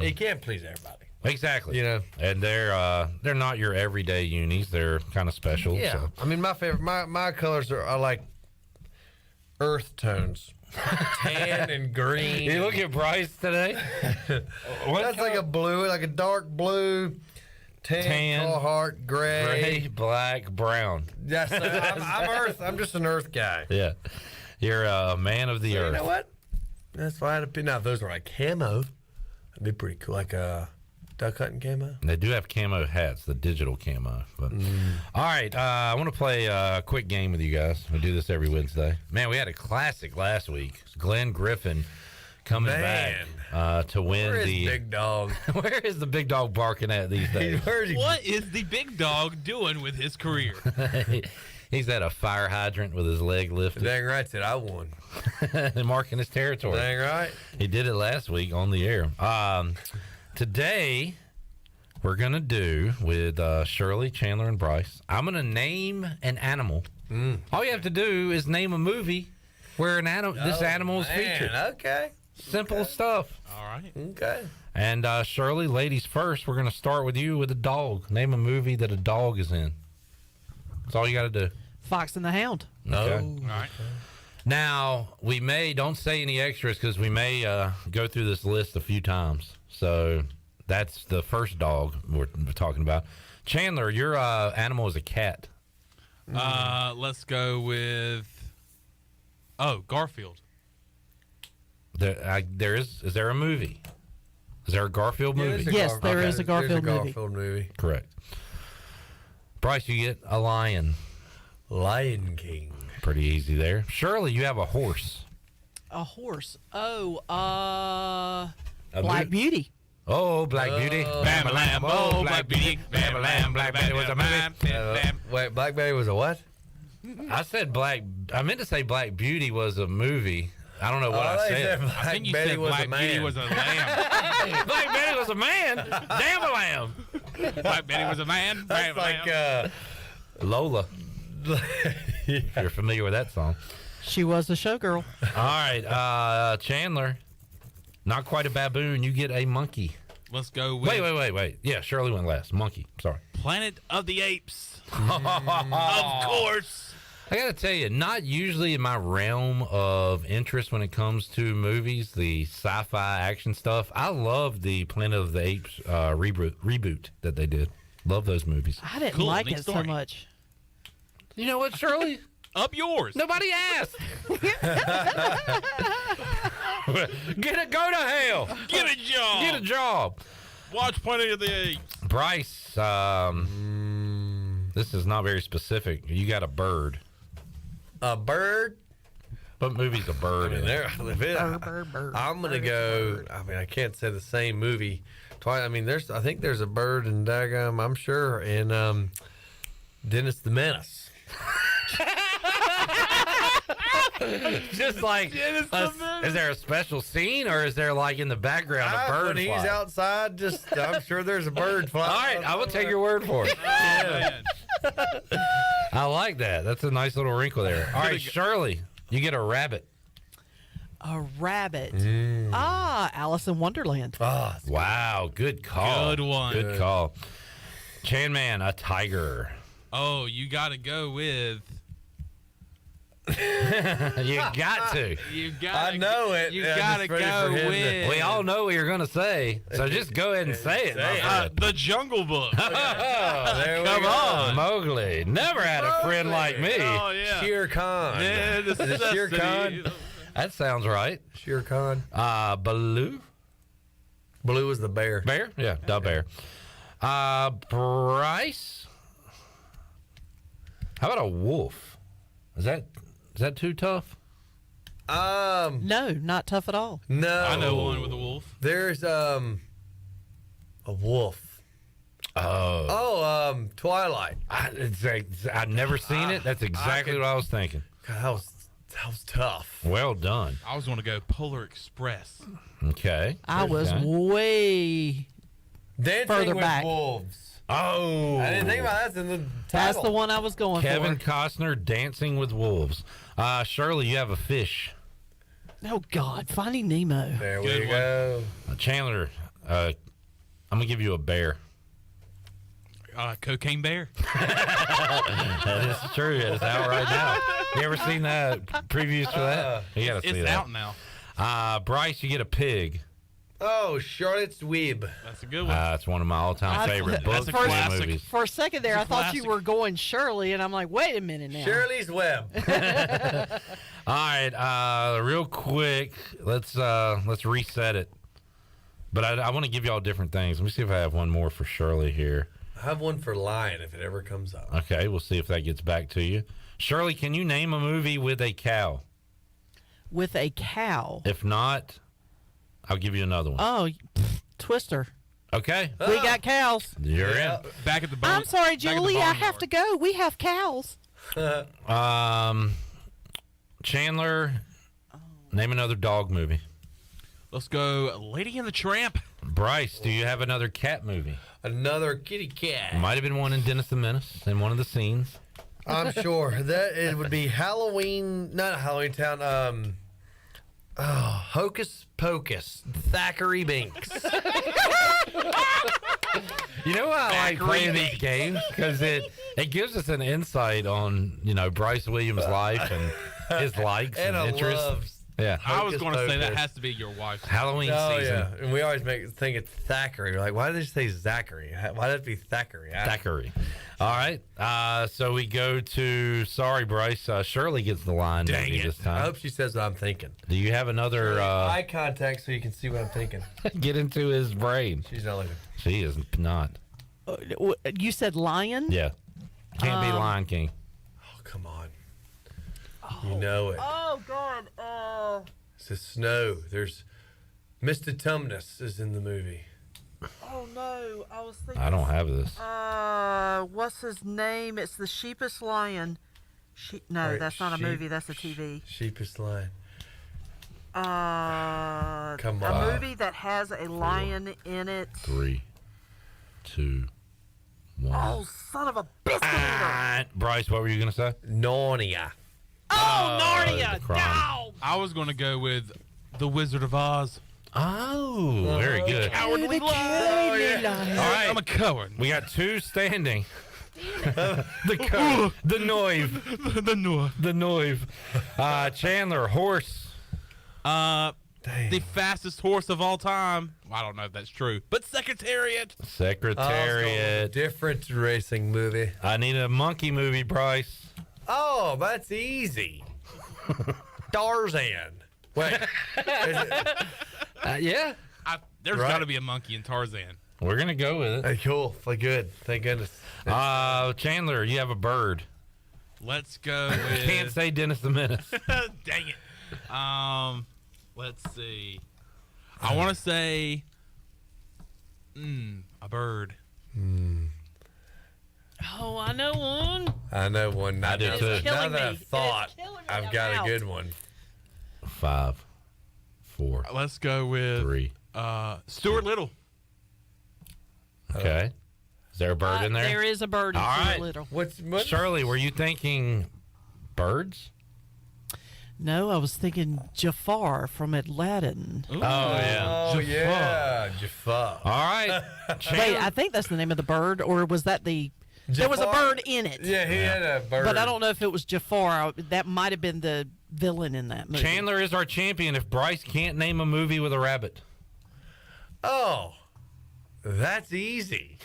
Speaker 6: You can't please everybody.
Speaker 13: Exactly. You know, and they're not your everyday unis. They're kind of special.
Speaker 6: Yeah.
Speaker 13: So.
Speaker 6: I mean, my favorite, my colors are like earth tones. Tan and green.
Speaker 13: You look at Bryce today.
Speaker 6: That's like a blue, like a dark blue, tan Carhartt, gray,
Speaker 13: black, brown.
Speaker 6: Yes, I'm earth. I'm just an earth guy.
Speaker 13: Yeah, you're a man of the earth.
Speaker 6: You know what? That's why I had to be. Now, if those were like camo, that'd be pretty cool. Like a duck hunting camo.
Speaker 13: They do have camo hats, the digital camo. But all right, I want to play a quick game with you guys. We do this every Wednesday. Man, we had a classic last week. Glenn Griffin coming back to win
Speaker 6: Where is Big Dog?
Speaker 13: Where is the big dog barking at these days?
Speaker 5: What is the big dog doing with his career?
Speaker 13: He's at a fire hydrant with his leg lifted.
Speaker 6: Dang right, said I won.
Speaker 13: Marking his territory.
Speaker 6: Dang right.
Speaker 13: He did it last week on the air. Today, we're going to do with Shirley, Chandler, and Bryce. I'm going to name an animal. All you have to do is name a movie where this animal is featured.
Speaker 6: Okay.
Speaker 13: Simple stuff.
Speaker 5: All right.
Speaker 6: Okay.
Speaker 13: And Shirley, ladies first, we're going to start with you with a dog. Name a movie that a dog is in. That's all you got to do.
Speaker 18: Fox and the Hound.
Speaker 13: Okay.
Speaker 5: All right.
Speaker 13: Now, don't say any extras because we may go through this list a few times. So that's the first dog we're talking about. Chandler, your animal is a cat.
Speaker 5: Let's go with Garfield.
Speaker 13: Is there a movie? Is there a Garfield movie?
Speaker 18: Yes, there is a Garfield
Speaker 6: movie.
Speaker 13: Correct. Bryce, you get a lion.
Speaker 6: Lion King.
Speaker 13: Pretty easy there. Shirley, you have a horse.
Speaker 18: A horse. Black Beauty.
Speaker 13: Oh, Black Beauty.
Speaker 5: Bam-a-lam, oh, Black Beauty. Bam-a-lam, Black Beauty was a man.
Speaker 6: Wait, Black Beauty was a what?
Speaker 13: I meant to say Black Beauty was a movie. I don't know what I said.
Speaker 5: I think you said Black Beauty was a lamb.
Speaker 13: Black Betty was a man. Damn a lamb.
Speaker 5: Black Betty was a man.
Speaker 6: That's like
Speaker 13: Lola. If you're familiar with that song.
Speaker 18: She was a showgirl.
Speaker 13: All right, Chandler. Not quite a baboon. You get a monkey.
Speaker 5: Let's go with...
Speaker 13: Wait. Yeah, Shirley went last. Monkey. Sorry.
Speaker 5: Planet of the Apes. Of course.
Speaker 13: I got to tell you, not usually in my realm of interest when it comes to movies, the sci-fi action stuff. I love the Planet of the Apes reboot that they did. Love those movies.
Speaker 18: I didn't like it so much.
Speaker 13: You know what, Shirley?
Speaker 5: Up yours.
Speaker 13: Nobody asked. Go to hell.
Speaker 10: Get a job.
Speaker 13: Get a job.
Speaker 10: Watch Planet of the Apes.
Speaker 13: Bryce, this is not very specific. You got a bird.
Speaker 6: A bird?
Speaker 13: What movie's a bird?
Speaker 6: I'm going to go. I mean, I can't say the same movie twice. I mean, I think there's a bird in Daggum, I'm sure, in Dennis the Menace.
Speaker 13: Just like, is there a special scene, or is there like in the background a bird
Speaker 6: When he's
Speaker 13: flying?
Speaker 6: outside, I'm sure there's a bird flying.
Speaker 13: All right, I will take your word for it. I like that. That's a nice little wrinkle there. All right, Shirley, you get a rabbit.
Speaker 18: A rabbit. Alice in Wonderland.
Speaker 13: Oh, wow, good call.
Speaker 10: Good one.
Speaker 13: Good call. Chan Man, a tiger.
Speaker 10: Oh, you got to go with.
Speaker 13: You got to.
Speaker 10: You got.
Speaker 6: I know it.
Speaker 10: You got to go with.
Speaker 13: We all know what you're going to say, so just go ahead and say it.
Speaker 10: The Jungle Book.
Speaker 6: There we
Speaker 13: Come
Speaker 6: go.
Speaker 13: on, Mowgli. Never had a friend like me.
Speaker 10: Oh yeah.
Speaker 6: Shere Khan.
Speaker 10: Yeah,
Speaker 6: Is it Shere Khan?
Speaker 13: That sounds right.
Speaker 6: Shere Khan.
Speaker 13: Baloo.
Speaker 6: Baloo was the bear.
Speaker 13: Bear? Yeah, the bear. Bryce. How about a wolf? Is that too tough?
Speaker 18: No, not tough at all.
Speaker 6: No.
Speaker 10: I know one with a wolf.
Speaker 6: There's a wolf. Twilight.
Speaker 13: I've never seen it. That's exactly what I was thinking.
Speaker 6: God, that was tough.
Speaker 13: Well done.
Speaker 10: I was going to go Polar Express.
Speaker 13: Okay.
Speaker 18: I was way
Speaker 6: Dancing
Speaker 18: further
Speaker 6: with
Speaker 18: back.
Speaker 6: Wolves.
Speaker 13: Oh.
Speaker 6: I didn't think about that in the title.
Speaker 18: That's the one I was going
Speaker 13: Kevin
Speaker 18: for.
Speaker 13: Costner, Dancing with Wolves. Shirley, you have a fish.
Speaker 18: Oh, God. Finding Nemo.
Speaker 6: There we go.
Speaker 13: Chandler, I'm going to give you a bear.
Speaker 10: Cocaine Bear.
Speaker 13: That is true. It's out right now. You ever seen that previews for that? You got to see that.
Speaker 10: It's out now.
Speaker 13: Bryce, you get a pig.
Speaker 6: Oh, Charlotte's Web.
Speaker 10: That's a good one.
Speaker 13: It's one of my all-time favorite books
Speaker 10: That's a
Speaker 13: and
Speaker 10: classic.
Speaker 13: movies.
Speaker 18: For a second there, I thought you were going Shirley, and I'm like, wait a minute now.
Speaker 6: Shirley's Web.
Speaker 13: All right, real quick, let's reset it. But I want to give you all different things. Let me see if I have one more for Shirley here.
Speaker 6: I have one for Lion if it ever comes up.
Speaker 13: Okay, we'll see if that gets back to you. Shirley, can you name a movie with a cow?
Speaker 18: With a cow.
Speaker 13: If not, I'll give you another one.
Speaker 18: Oh, Twister.
Speaker 13: Okay.
Speaker 18: We got cows.
Speaker 13: You're in.
Speaker 10: Back at the
Speaker 18: I'm sorry, Julie. I have to go. We have cows.
Speaker 13: Chandler, name another dog movie.
Speaker 10: Let's go Lady and the Tramp.
Speaker 13: Bryce, do you have another cat movie?
Speaker 6: Another kitty cat.
Speaker 13: Might have been one in Dennis the Menace in one of the scenes.
Speaker 6: I'm sure that it would be Halloween, not Halloween Town. Hocus Pocus, Thackeray Binks.
Speaker 13: You know why I like playing these games? Because it gives us an insight on, Bryce Williams' life and his likes and interests.
Speaker 6: Loves.
Speaker 13: Yeah.
Speaker 10: I was going to say that has to be your wife's
Speaker 13: Halloween season.
Speaker 6: Yeah. And we always think it's Thackeray. We're like, why did they say Zachary? Why did it be Thackeray?
Speaker 13: Thackeray. All right. So we go to, sorry, Bryce. Shirley gets the line this time.
Speaker 6: I hope she says what I'm thinking.
Speaker 13: Do you have another?
Speaker 6: Eye contact so you can see what I'm thinking.
Speaker 13: Get into his brain.
Speaker 6: She's not looking.
Speaker 13: She is not.
Speaker 18: You said lion?
Speaker 13: Yeah. Can't be Lion King.
Speaker 6: Oh, come on. You know it.
Speaker 18: Oh, God.
Speaker 6: It's the snow. There's Mr. Tumnus is in the movie.
Speaker 18: Oh, no. I was thinking.
Speaker 13: I don't have this.
Speaker 18: What's his name? It's the Sheepish Lion. No, that's not a movie. That's a TV.
Speaker 6: Sheepish Lion.
Speaker 18: Come on. A movie that has a lion in it.
Speaker 13: 3, 2, 1.
Speaker 18: Oh, son of a biscuit eater.
Speaker 13: Bryce, what were you going to say?
Speaker 6: Narnia.
Speaker 18: Oh, Narnia.
Speaker 10: No. I was going to go with The Wizard of Oz.
Speaker 13: Oh, very good.
Speaker 10: Cowardly lion.
Speaker 13: Oh, yeah. All right.
Speaker 10: I'm a coward.
Speaker 13: We got 2 standing. The Noive. The Noive. Chandler, horse.
Speaker 10: The fastest horse of all time. Well, I don't know if that's true, but Secretariat.
Speaker 13: Secretariat.
Speaker 6: Different racing movie.
Speaker 13: I need a monkey movie, Bryce.
Speaker 6: Oh, that's easy. Tarzan. Wait. Yeah.
Speaker 5: There's
Speaker 6: Right.
Speaker 5: got to be a monkey in Tarzan.
Speaker 13: We're going to go with it.
Speaker 6: Hey, cool. Good. Thank goodness.
Speaker 13: Chandler, you have a bird.
Speaker 5: Let's go with...
Speaker 13: Can't say Dennis the Menace.
Speaker 5: Dang it. Let's see. I want to say a bird.
Speaker 18: Oh, I know one.
Speaker 6: I know one.
Speaker 13: I do
Speaker 6: Now
Speaker 13: too.
Speaker 6: that- Now
Speaker 18: killing
Speaker 6: that
Speaker 18: me.
Speaker 6: I've thought,
Speaker 18: It is killing me.
Speaker 6: I've
Speaker 18: I'm
Speaker 6: got
Speaker 18: out.
Speaker 6: a good one.
Speaker 13: 5, 4,
Speaker 5: Let's go with
Speaker 13: 3.
Speaker 5: Stuart Little.
Speaker 13: Okay. Is there a bird in there?
Speaker 18: There is a bird in
Speaker 13: All
Speaker 18: Stuart
Speaker 13: right.
Speaker 18: Little.
Speaker 6: What's
Speaker 13: Shirley, were you thinking birds?
Speaker 18: No, I was thinking Jafar from Aladdin.
Speaker 13: Oh, yeah.
Speaker 6: Oh, yeah. Jafar.
Speaker 13: All right.
Speaker 18: Wait, I think that's the name of the bird, or was that the... There was a
Speaker 6: Jafar?
Speaker 18: bird in it.
Speaker 6: Yeah, he had a bird.
Speaker 18: But I don't know if it was Jafar. That might have been the villain in that movie.
Speaker 13: Chandler is our champion if Bryce can't name a movie with a rabbit.
Speaker 6: Oh, that's easy.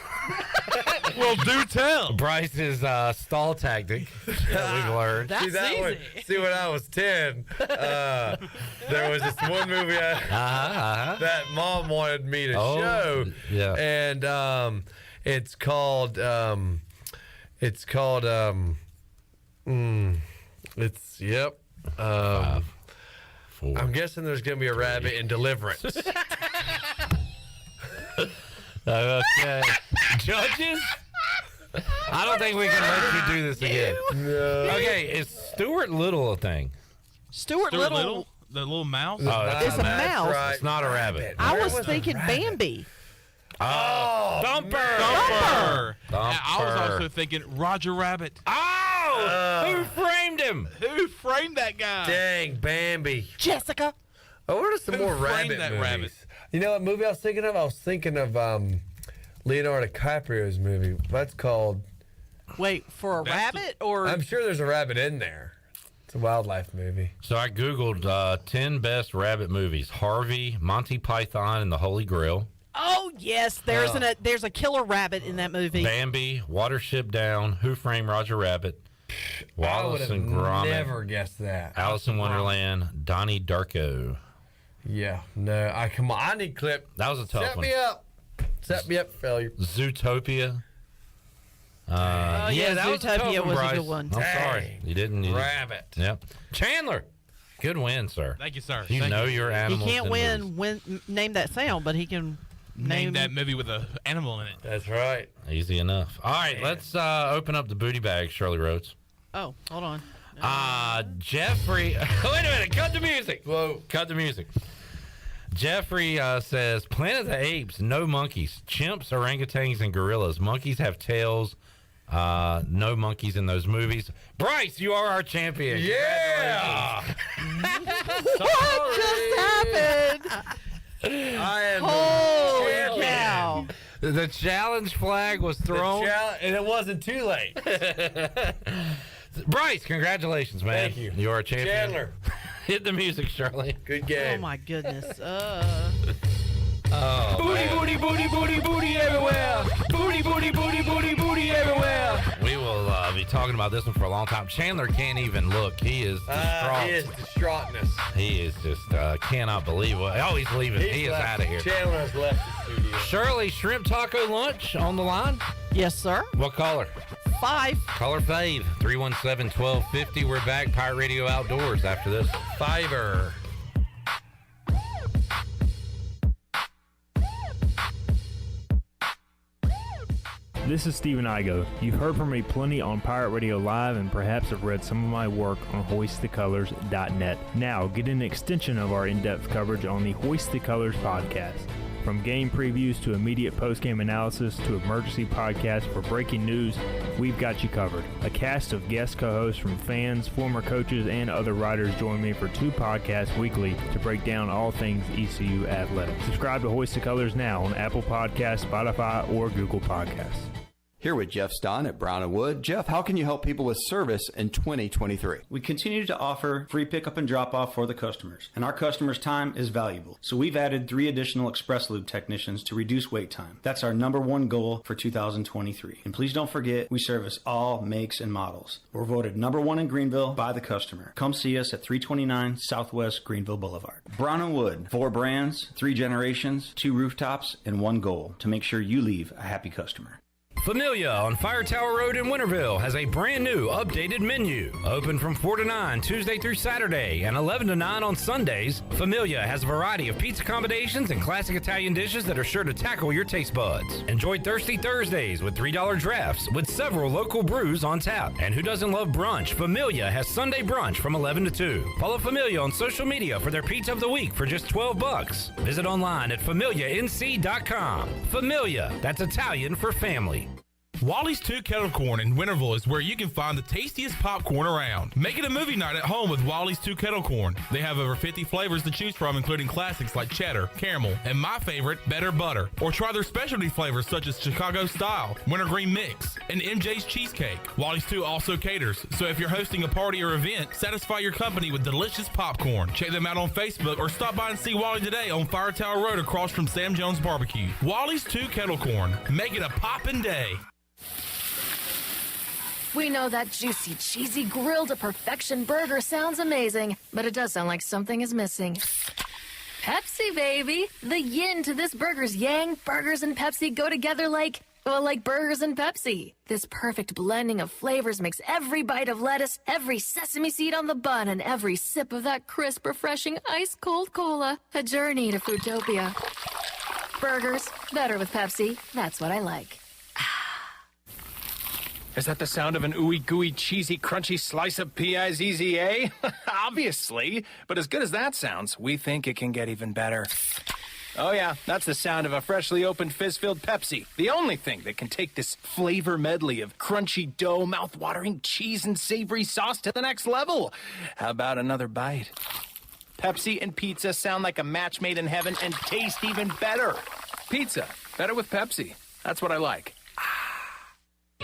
Speaker 5: Well, do tell.
Speaker 13: Bryce's stall tactic that we've learned.
Speaker 18: That's easy.
Speaker 6: See, when I was 10, there was this one movie that Mom wanted me to show.
Speaker 13: Yeah.
Speaker 6: And it's called, yep.
Speaker 13: 5, 4.
Speaker 6: I'm guessing there's going to be a rabbit in Deliverance.
Speaker 13: Okay. Judges? I don't think we can let you do this again.
Speaker 6: No.
Speaker 13: Okay, is Stuart Little a thing?
Speaker 18: Stuart Little.
Speaker 5: The little mouse?
Speaker 13: Oh,
Speaker 18: It's a mouse.
Speaker 6: Right.
Speaker 13: It's not a rabbit.
Speaker 18: I
Speaker 6: Where
Speaker 18: was
Speaker 6: was the
Speaker 18: thinking
Speaker 6: rabbit?
Speaker 18: Bambi.
Speaker 13: Oh, Thumper!
Speaker 5: Thumper.
Speaker 13: Thumper.
Speaker 5: I was also thinking Roger Rabbit.
Speaker 13: Oh! Who framed him?
Speaker 5: Who framed that guy?
Speaker 6: Dang, Bambi.
Speaker 18: Jessica.
Speaker 6: Oh, what are some
Speaker 5: Who
Speaker 6: more
Speaker 5: framed
Speaker 6: rabbit
Speaker 5: that
Speaker 6: movies?
Speaker 5: rabbit?
Speaker 6: You know what movie I was thinking of? I was thinking of Leonardo DiCaprio's movie. That's called...
Speaker 18: Wait, for a rabbit or...
Speaker 6: I'm sure there's a rabbit in there. It's a wildlife movie.
Speaker 13: So I Googled 10 best rabbit movies. Harvey, Monty Python, and the Holy Grail.
Speaker 18: Oh, yes. There's a killer rabbit in that movie.
Speaker 13: Bambi, Watership Down, Who Framed Roger Rabbit,
Speaker 6: I would
Speaker 13: Wallace
Speaker 6: have
Speaker 13: and Gromit,
Speaker 6: never guessed that.
Speaker 13: Alice in Wonderland, Donnie Darko.
Speaker 6: Yeah, no. Come on. I need clip.
Speaker 13: That was a tough
Speaker 6: Set
Speaker 13: one.
Speaker 6: me up. Set me up for failure.
Speaker 13: Zootopia.
Speaker 18: yeah,
Speaker 13: that was a tough
Speaker 18: Zootopia
Speaker 13: one,
Speaker 18: was a
Speaker 13: Bryce.
Speaker 18: good one.
Speaker 13: I'm
Speaker 6: Dang.
Speaker 13: sorry. You didn't.
Speaker 6: Rabbit.
Speaker 13: Yep. Chandler. Good win, sir.
Speaker 5: Thank you, sir.
Speaker 13: You
Speaker 5: Thank
Speaker 13: know
Speaker 5: you.
Speaker 13: your
Speaker 18: He
Speaker 13: animals.
Speaker 18: can't
Speaker 13: and movies.
Speaker 18: name that sound, but he can
Speaker 5: Name that movie with an animal in it.
Speaker 6: That's right.
Speaker 13: Easy enough. All right, let's open up the booty bag, Shirley Rhodes.
Speaker 18: Oh, hold on.
Speaker 13: Jeffrey. Wait a minute. Cut the music.
Speaker 6: Whoa.
Speaker 13: Cut the music. Jeffrey says, Planet of the Apes, no monkeys. Chimps, orangutans, and gorillas. Monkeys have tails. No monkeys in those movies. Bryce, you are our champion.
Speaker 6: Yeah.
Speaker 18: What just happened?
Speaker 6: I am
Speaker 18: Holy cow.
Speaker 13: The challenge flag was thrown.
Speaker 6: and it wasn't too late.
Speaker 13: Bryce, congratulations, man.
Speaker 6: Thank you.
Speaker 13: You are a champion.
Speaker 6: Chandler.
Speaker 13: Hit the music, Shirley.
Speaker 6: Good game.
Speaker 18: Oh, my goodness.
Speaker 13: Booty,
Speaker 15: booty, booty, booty, booty everywhere. Booty, booty, booty, booty, booty everywhere.
Speaker 13: We will be talking about this one for a long time. Chandler can't even look. He is distraught.
Speaker 6: He is distraughtness.
Speaker 13: He is just cannot believe what. Oh, he's leaving. He is out of here.
Speaker 6: Chandler has left the studio.
Speaker 13: Shirley, shrimp taco lunch on the line.
Speaker 18: Yes, sir.
Speaker 13: What caller?
Speaker 18: 5.
Speaker 13: Caller Fave, 317-1250. We're back. Pirate Radio Outdoors after this.
Speaker 6: Fiverr.
Speaker 1: This is Stephen Igo. You've heard from me plenty on Pirate Radio Live and perhaps have read some of my work on hoistthecolors.net. Now, get an extension of our in-depth coverage on the Hoist the Colors podcast. From game previews to immediate post-game analysis to emergency podcasts for breaking news, we've got you covered. A cast of guest co-hosts from fans, former coaches, and other writers join me for 2 podcasts weekly to break down all things ECU athletics. Subscribe to Hoist the Colors now on Apple Podcasts, Spotify, or Google Podcasts.
Speaker 17: Here with Jeff Stein at Brown & Wood. Jeff, how can you help people with service in 2023?
Speaker 7: We continue to offer free pickup and drop off for the customers, and our customers' time is valuable. So we've added 3 additional Express Lube technicians to reduce wait time. That's our #1 goal for 2023. And please don't forget, we service all makes and models. We're voted #1 in Greenville by the customer. Come see us at 329 Southwest Greenville Boulevard. Brown & Wood, 4 brands, 3 generations, 2 rooftops, and 1 goal: to make sure you leave a happy customer.
Speaker 13: Familia on Fire Tower Road in Winterville has a brand new updated menu. Open from 4 to 9 Tuesday through Saturday and 11 to 9 on Sundays, Familia has a variety of pizza combinations and classic Italian dishes that are sure to tackle your taste buds. Enjoy Thirsty Thursdays with $3 drafts with several local brews on tap. And who doesn't love brunch? Familia has Sunday brunch from 11 to 2. Follow Familia on social media for their pizza of the week for just $12. Visit online at FamiliaNC.com. Familia, that's Italian for family.
Speaker 5: Wally's 2 Kettle Corn in Winterville is where you can find the tastiest popcorn around. Make it a movie night at home with Wally's 2 Kettle Corn. They have over 50 flavors to choose from, including classics like cheddar, caramel, and my favorite, better butter. Or try their specialty flavors such as Chicago Style, Wintergreen Mix, and MJ's Cheesecake. Wally's 2 also caters, so if you're hosting a party or event, satisfy your company with delicious popcorn. Check them out on Facebook or stop by and see Wally today on Fire Tower Road across from Sam Jones Barbecue. Wally's 2 Kettle Corn. Make it a poppin' day.
Speaker 11: We know that juicy, cheesy, grilled to perfection burger sounds amazing, but it does sound like something is missing. Pepsi, baby! The yin to this burger's yang. Burgers and Pepsi go together like burgers and Pepsi. This perfect blending of flavors makes every bite of lettuce, every sesame seed on the bun, and every sip of that crisp, refreshing, ice-cold cola a journey to Foodtopia. Burgers, better with Pepsi. That's what I like.
Speaker 14: Is that the sound of an ooey gooey cheesy crunchy slice of P-I-Z-Z-A? Obviously, but as good as that sounds, we think it can get even better. Oh yeah, that's the sound of a freshly opened fizz-filled Pepsi. The only thing that can take this flavor medley of crunchy dough, mouth-watering cheese, and savory sauce to the next level. How about another bite? Pepsi and pizza sound like a match made in heaven and taste even better. Pizza, better with Pepsi. That's what I like.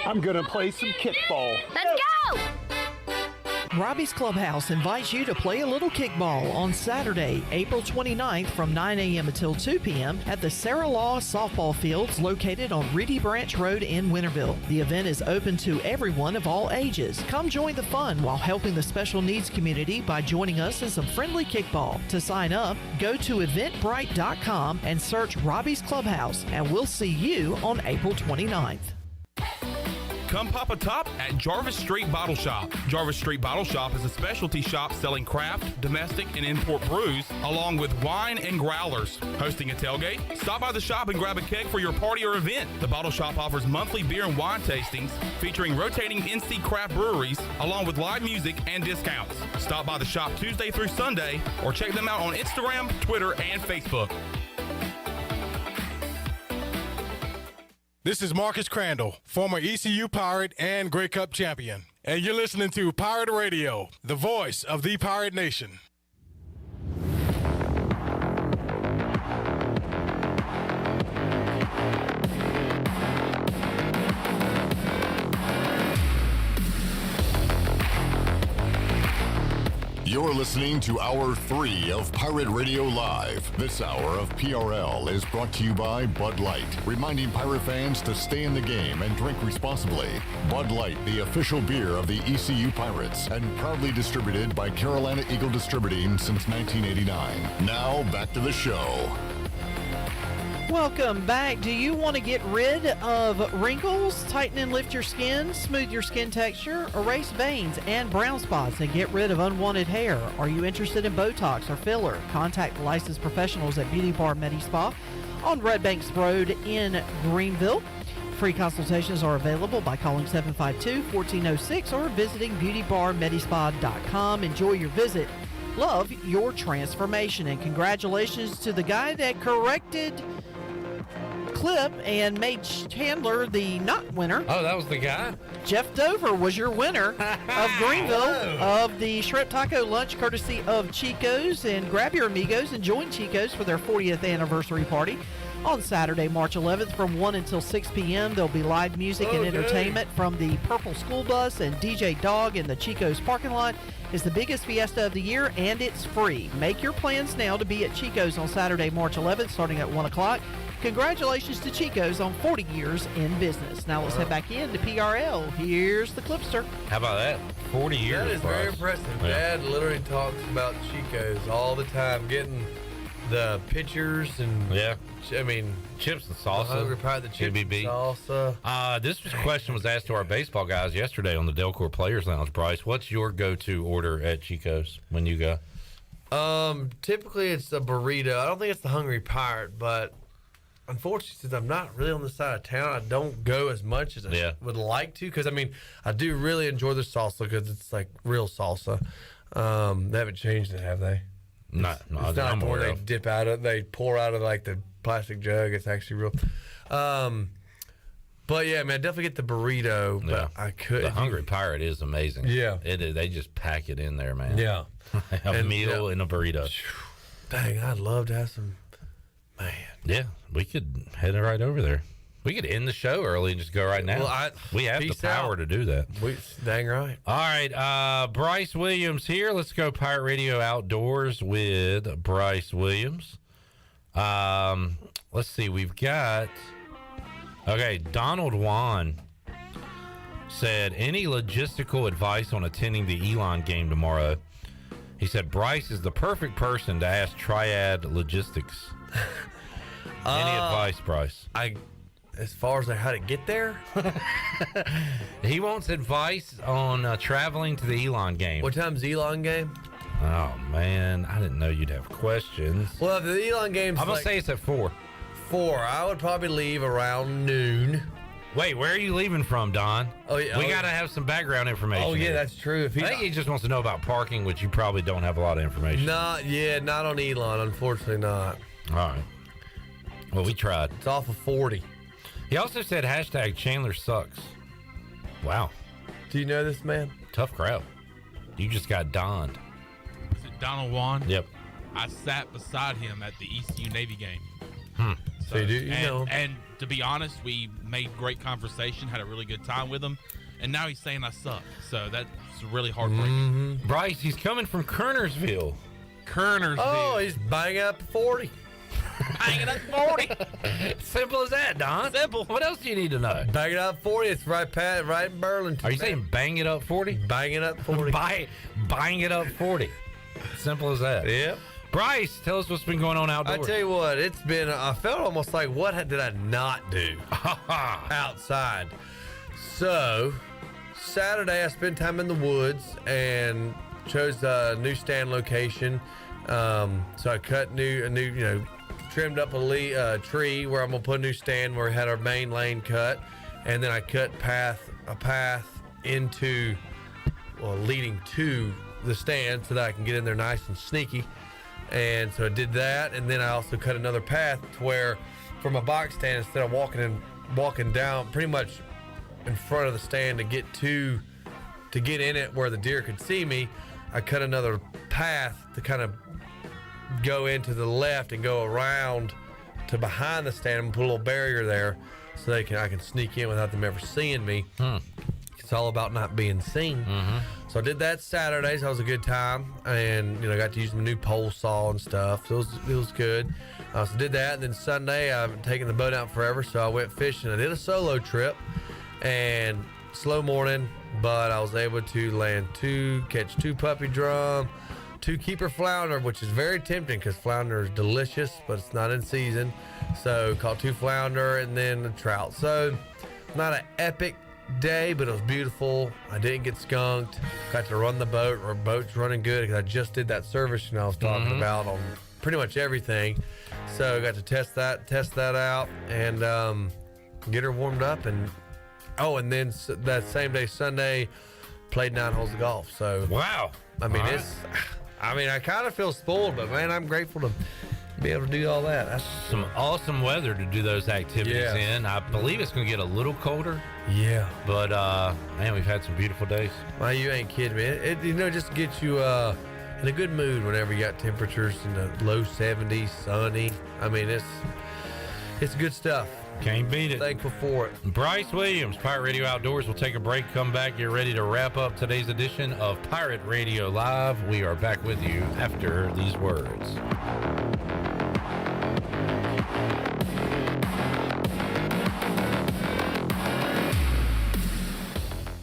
Speaker 24: I'm gonna play some kickball.
Speaker 11: Let's go!
Speaker 18: Robbie's Clubhouse invites you to play a little kickball on Saturday, April 29th from 9 a.m. until 2 p.m. at the Sarah Law softball fields located on Reedy Branch Road in Winterville. The event is open to everyone of all ages. Come join the fun while helping the special needs community by joining us in some friendly kickball. To sign up, go to eventbrite.com and search Robbie's Clubhouse, and we'll see you on April 29th.
Speaker 5: Come pop a top at Jarvis Street Bottle Shop. Jarvis Street Bottle Shop is a specialty shop selling craft, domestic, and import brews, along with wine and growlers. Hosting a tailgate? Stop by the shop and grab a keg for your party or event. The Bottle Shop offers monthly beer and wine tastings featuring rotating NC craft breweries, along with live music and discounts. Stop by the shop Tuesday through Sunday, or check them out on Instagram, Twitter, and Facebook.
Speaker 25: This is Marcus Crandall, former ECU Pirate and Grey Cup champion. And you're listening to Pirate Radio, the voice of the Pirate Nation.
Speaker 3: You're listening to Hour 3 of Pirate Radio Live. This hour of PRL is brought to you by Bud Light, reminding pirate fans to stay in the game and drink responsibly. Bud Light, the official beer of the ECU Pirates, and proudly distributed by Carolina Eagle Distributing since 1989. Now, back to the show.
Speaker 18: Welcome back. Do you want to get rid of wrinkles, tighten and lift your skin, smooth your skin texture, erase veins and brown spots, and get rid of unwanted hair? Are you interested in Botox or filler? Contact licensed professionals at Beauty Bar Medi-Spa on Red Banks Road in Greenville. Free consultations are available by calling 752-1406 or visiting beautybarmedispa.com. Enjoy your visit. Love your transformation. And congratulations to the guy that corrected clip and made Chandler the not winner.
Speaker 13: Oh, that was the guy?
Speaker 18: Jeff Dover was your winner of Greenville of the Shrimp Taco Lunch courtesy of Chico's. And grab your amigos and join Chico's for their 40th anniversary party On Saturday, March 11th from 1 until 6 p.m., there'll be live music and entertainment from the Purple School Bus and DJ Dog in the Chico's parking lot. It's the biggest fiesta of the year, and it's free. Make your plans now to be at Chico's on Saturday, March 11th, starting at 1 o'clock. Congratulations to Chico's on 40 years in business. Now let's head back in to PRL. Here's the Clipster.
Speaker 13: How about that? 40 years.
Speaker 6: That is very impressive.
Speaker 13: Yeah.
Speaker 6: Dad literally talks about Chico's all the time, getting the pictures and
Speaker 13: chips and salsa.
Speaker 6: Hungry Pie, the chips and salsa.
Speaker 13: This question was asked to our baseball guys yesterday on the Delcor Players Lounge. Bryce, what's your go-to order at Chico's when you go?
Speaker 6: Typically it's a burrito. I don't think it's the Hungry Pirate, but unfortunately, since I'm not really on the side of town, I don't go as much as I would like to. Because I do really enjoy the salsa because it's like real salsa. They haven't changed it, have they?
Speaker 13: No,
Speaker 6: it's not where they dip out of. They pour out of like the plastic jug. It's actually real. But yeah, I definitely get the burrito. But I could.
Speaker 13: The Hungry Pirate is amazing.
Speaker 6: Yeah,
Speaker 13: it is. They just pack it in there, man.
Speaker 6: Yeah,
Speaker 13: a meal and a burrito.
Speaker 6: Dang, I'd love to have some. Man,
Speaker 13: yeah, we could head right over there. We could end the show early and just go right now.
Speaker 6: Well,
Speaker 13: we have the power to do that.
Speaker 6: Dang right.
Speaker 13: All right, Bryce Williams here. Let's go Pirate Radio Outdoors with Bryce Williams. Let's see. We've got... Okay, Donald Wan said, any logistical advice on attending the Elon game tomorrow? He said, Bryce is the perfect person to ask Triad Logistics. Any advice, Bryce?
Speaker 6: As far as how to get there?
Speaker 13: He wants advice on traveling to the Elon game.
Speaker 6: What time's the Elon game?
Speaker 13: Oh, man. I didn't know you'd have questions.
Speaker 6: Well, if the Elon game's
Speaker 13: I'm going to say it's at 4.
Speaker 6: 4. I would probably leave around noon.
Speaker 13: Wait, where are you leaving from, Don?
Speaker 6: Oh, yeah.
Speaker 13: We got to have some background information.
Speaker 6: Oh, yeah,
Speaker 13: here.
Speaker 6: that's true.
Speaker 13: I think he just wants to know about parking, which you probably don't have a lot of information.
Speaker 6: Not on Elon. Unfortunately not.
Speaker 13: All right. Well, we tried.
Speaker 6: It's off of 40.
Speaker 13: He also said hashtag Chandler sucks. Wow.
Speaker 6: Do you know this man?
Speaker 13: Tough crowd. You just got donned.
Speaker 5: Is it Donald Wan?
Speaker 13: Yep.
Speaker 5: I sat beside him at the ECU Navy game.
Speaker 6: So you know.
Speaker 5: And to be honest, we made great conversation, had a really good time with him, and now he's saying I suck. So that's really heartbreaking.
Speaker 13: Bryce, he's coming from Kernersville.
Speaker 6: Oh, he's banging up 40.
Speaker 5: Banging up 40.
Speaker 13: Simple as that, Don.
Speaker 5: Simple.
Speaker 13: What else do you need to know?
Speaker 6: Banging up 40. It's right in Burlington.
Speaker 13: Are you saying bang it up 40?
Speaker 6: Bang it up 40.
Speaker 13: Bang it up 40. Simple as that.
Speaker 6: Yep.
Speaker 13: Bryce, tell us what's been going on outdoors.
Speaker 6: I tell you what, it's been, I felt almost like, what did I not do outside? So, Saturday I spent time in the woods and chose a new stand location. So I cut trimmed up a tree where I'm gonna put a new stand where we had our main lane cut, and then I cut a path leading to the stand so that I can get in there nice and sneaky. And so I did that, and then I also cut another path to where, from a box stand, instead of walking down pretty much in front of the stand to get in it where the deer could see me, I cut another path to kind of go into the left and go around to behind the stand and put a little barrier there so I can sneak in without them ever seeing me. It's all about not being seen. So I did that Saturday, so that was a good time, and I got to use my new pole saw and stuff. So it was good. So did that, and then Sunday I've taken the boat out forever, so I went fishing. I did a solo trip, and slow morning, but I was able to catch 2 puppy drum, 2 keeper flounder, which is very tempting because flounder is delicious, but it's not in season. So caught 2 flounder and then a trout. So not an epic day, but it was beautiful. I didn't get skunked. Got to run the boat. Our boat's running good because I just did that service I was talking about on pretty much everything. So I got to test that out and get her warmed up. And then that same day, Sunday, played 9 holes of golf. So
Speaker 13: wow.
Speaker 6: I kind of feel spoiled, but man, I'm grateful to be able to do all that. That's
Speaker 13: some awesome weather to do those activities in. I believe it's going to get a little colder.
Speaker 6: Yeah.
Speaker 13: But, man, we've had some beautiful days.
Speaker 6: Well, you ain't kidding me. It just gets you in a good mood whenever you got temperatures in the low 70s, sunny. It's good stuff.
Speaker 13: Can't beat it.
Speaker 6: Thankful for it.
Speaker 13: Bryce Williams, Pirate Radio Outdoors. We'll take a break, come back, get ready to wrap up today's edition of Pirate Radio Live. We are back with you after these words.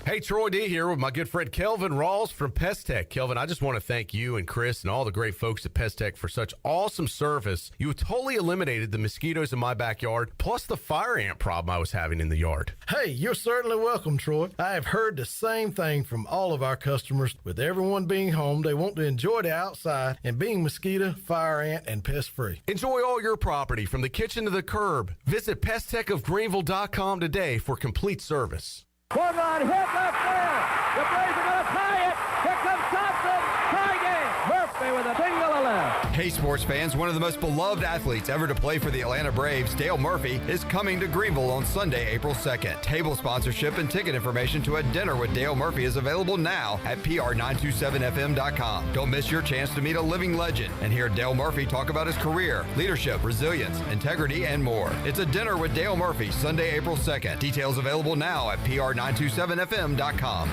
Speaker 9: Hey, Troy D here with my good friend Kelvin Rawls from Pest Tech. Kelvin, I just want to thank you and Chris and all the great folks at Pest Tech for such awesome service. You totally eliminated the mosquitoes in my backyard, plus the fire ant problem I was having in the yard.
Speaker 2: Hey, you're certainly welcome, Troy. I have heard the same thing from all of our customers. With everyone being home, they want to enjoy the outside and being mosquito, fire ant, and pest-free.
Speaker 9: Enjoy all your property from the kitchen to the curb. Visit pesttechofgreenville.com today for complete service.
Speaker 15: Swung on, hit left field. The Braves are going to tie it. Here comes Thompson. Tie game. Murphy with a single to left.
Speaker 17: Hey, sports fans, one of the most beloved athletes ever to play for the Atlanta Braves, Dale Murphy, is coming to Greenville on Sunday, April 2nd. Table sponsorship and ticket information to a dinner with Dale Murphy is available now at pr927fm.com. Don't miss your chance to meet a living legend and hear Dale Murphy talk about his career, leadership, resilience, integrity, and more. It's a dinner with Dale Murphy, Sunday, April 2nd. Details available now at pr927fm.com.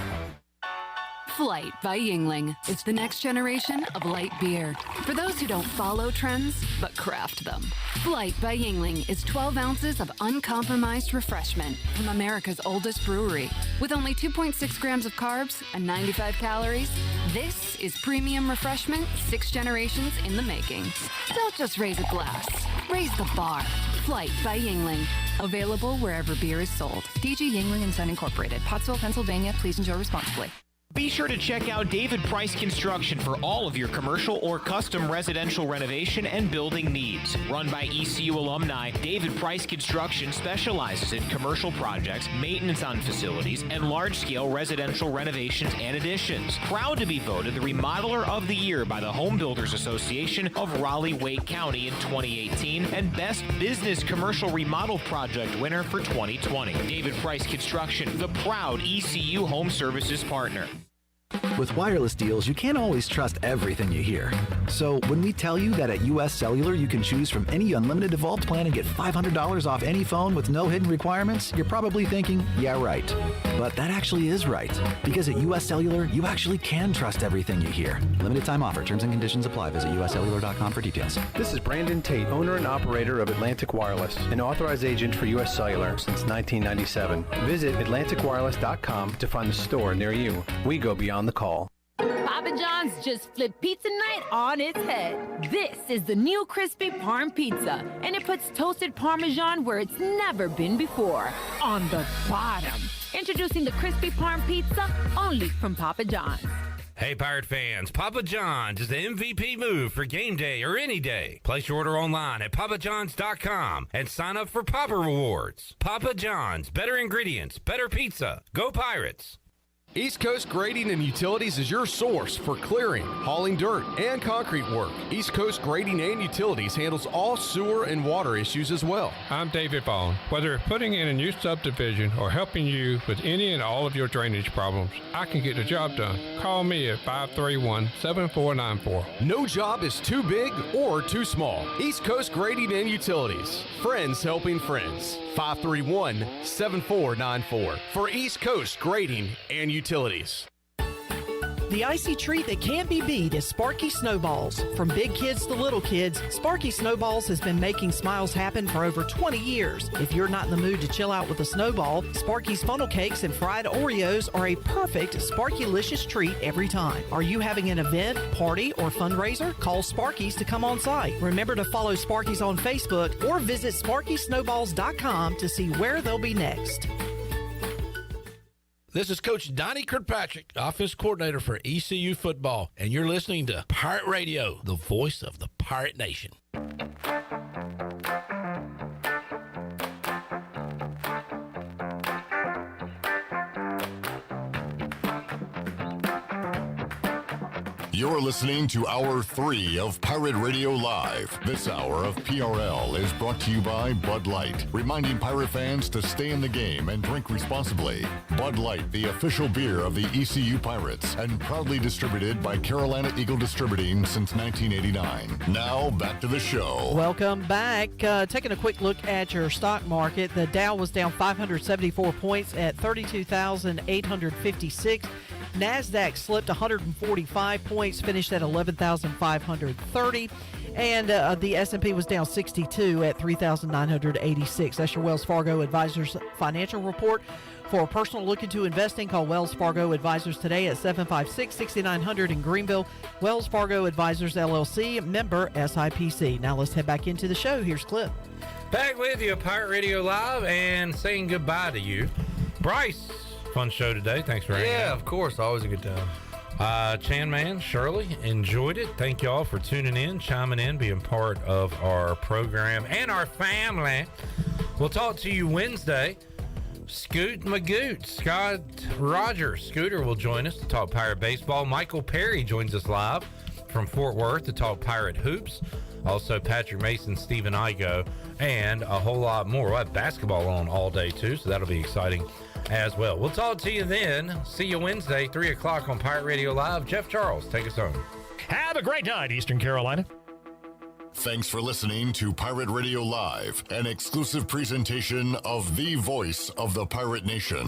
Speaker 8: Flight by Yingling. It's the next generation of light beer. For those who don't follow trends, but craft them. Flight by Yingling is 12 ounces of uncompromised refreshment from America's oldest brewery. With only 2.6 grams of carbs and 95 calories, this is premium refreshment 6 generations in the making. Don't just raise a glass, raise the bar. Flight by Yingling. Available wherever beer is sold. DG Yingling & Son Incorporated, Pottsville, Pennsylvania. Please enjoy responsibly.
Speaker 19: Be sure to check out David Price Construction for all of your commercial or custom residential renovation and building needs. Run by ECU alumni, David Price Construction specializes in commercial projects, maintenance on facilities, and large-scale residential renovations and additions. Proud to be voted the Remodeler of the Year by the Home Builders Association of Raleigh-Wake County in 2018 and Best Business Commercial Remodel Project winner for 2020. David Price Construction, the proud ECU Home Services partner.
Speaker 20: With wireless deals, you can't always trust everything you hear. So when we tell you that at US Cellular you can choose from any unlimited evolved plan and get $500 off any phone with no hidden requirements, you're probably thinking, yeah, right. But that actually is right. Because at US Cellular, you actually can trust everything you hear. Limited time offer. Terms and conditions apply. Visit uscellular.com for details.
Speaker 21: This is Brandon Tate, owner and operator of Atlantic Wireless, an authorized agent for US Cellular since 1997. Visit atlanticwireless.com to find a store near you. We go beyond the call.
Speaker 26: Papa John's just flipped pizza night on its head. This is the new crispy Parm pizza, and it puts toasted Parmesan where it's never been before, on the bottom. Introducing the crispy Parm pizza, only from Papa John's.
Speaker 13: Hey, Pirate fans, Papa John's is the MVP move for game day or any day. Place your order online at papajohns.com and sign up for Papa Rewards. Papa John's, better ingredients, better pizza. Go Pirates!
Speaker 9: East Coast Grading and Utilities is your source for clearing, hauling dirt, and concrete work. East Coast Grading and Utilities handles all sewer and water issues as well.
Speaker 27: I'm David Vaughn. Whether putting in a new subdivision or helping you with any and all of your drainage problems, I can get the job done. Call me at 531-7494.
Speaker 9: No job is too big or too small. East Coast Grading and Utilities. Friends helping friends. 531-7494 for East Coast Grading and Utilities.
Speaker 18: The icy treat that can't be beat is Sparky Snowballs. From big kids to little kids, Sparky Snowballs has been making smiles happen for over 20 years. If you're not in the mood to chill out with a snowball, Sparky's funnel cakes and fried Oreos are a perfect Sparky-licious treat every time. Are you having an event, party, or fundraiser? Call Sparky's to come on site. Remember to follow Sparky's on Facebook or visit SparkySnowballs.com to see where they'll be next.
Speaker 28: This is Coach Donnie Kirkpatrick, offense coordinator for ECU football, and you're listening to Pirate Radio, the voice of the Pirate Nation.
Speaker 3: You're listening to Hour 3 of Pirate Radio Live. This hour of PRL is brought to you by Bud Light, reminding Pirate fans to stay in the game and drink responsibly. Bud Light, the official beer of the ECU Pirates, and proudly distributed by Carolina Eagle Distributing since 1989. Now, back to the show.
Speaker 18: Welcome back. Taking a quick look at your stock market, the Dow was down 574 points at 32,856. NASDAQ slipped 145 points, finished at 11,530. And the S&P was down 62 at 3,986. That's your Wells Fargo Advisors financial report. For a personal look into investing, call Wells Fargo Advisors today at 756-6900 in Greenville. Wells Fargo Advisors, LLC, member SIPC. Now let's head back into the show. Here's Cliff.
Speaker 13: Back with you, Pirate Radio Live, and saying goodbye to you. Bryce, fun show today. Thanks for hanging out.
Speaker 6: Yeah, of course. Always a good time.
Speaker 13: Chan Man, Shirley, enjoyed it. Thank y'all for tuning in, chiming in, being part of our program and our family. We'll talk to you Wednesday. Scoot Magoot, Scott Rogers, Scooter will join us to talk Pirate baseball. Michael Perry joins us live from Fort Worth to talk Pirate hoops. Also, Patrick Mason, Stephen Igo, and a whole lot more. We'll have basketball on all day, too, so that'll be exciting as well. We'll talk to you then. See you Wednesday, 3 o'clock on Pirate Radio Live. Jeff Charles, take us home.
Speaker 1: Have a great night, Eastern Carolina.
Speaker 3: Thanks for listening to Pirate Radio Live, an exclusive presentation of the voice of the Pirate Nation.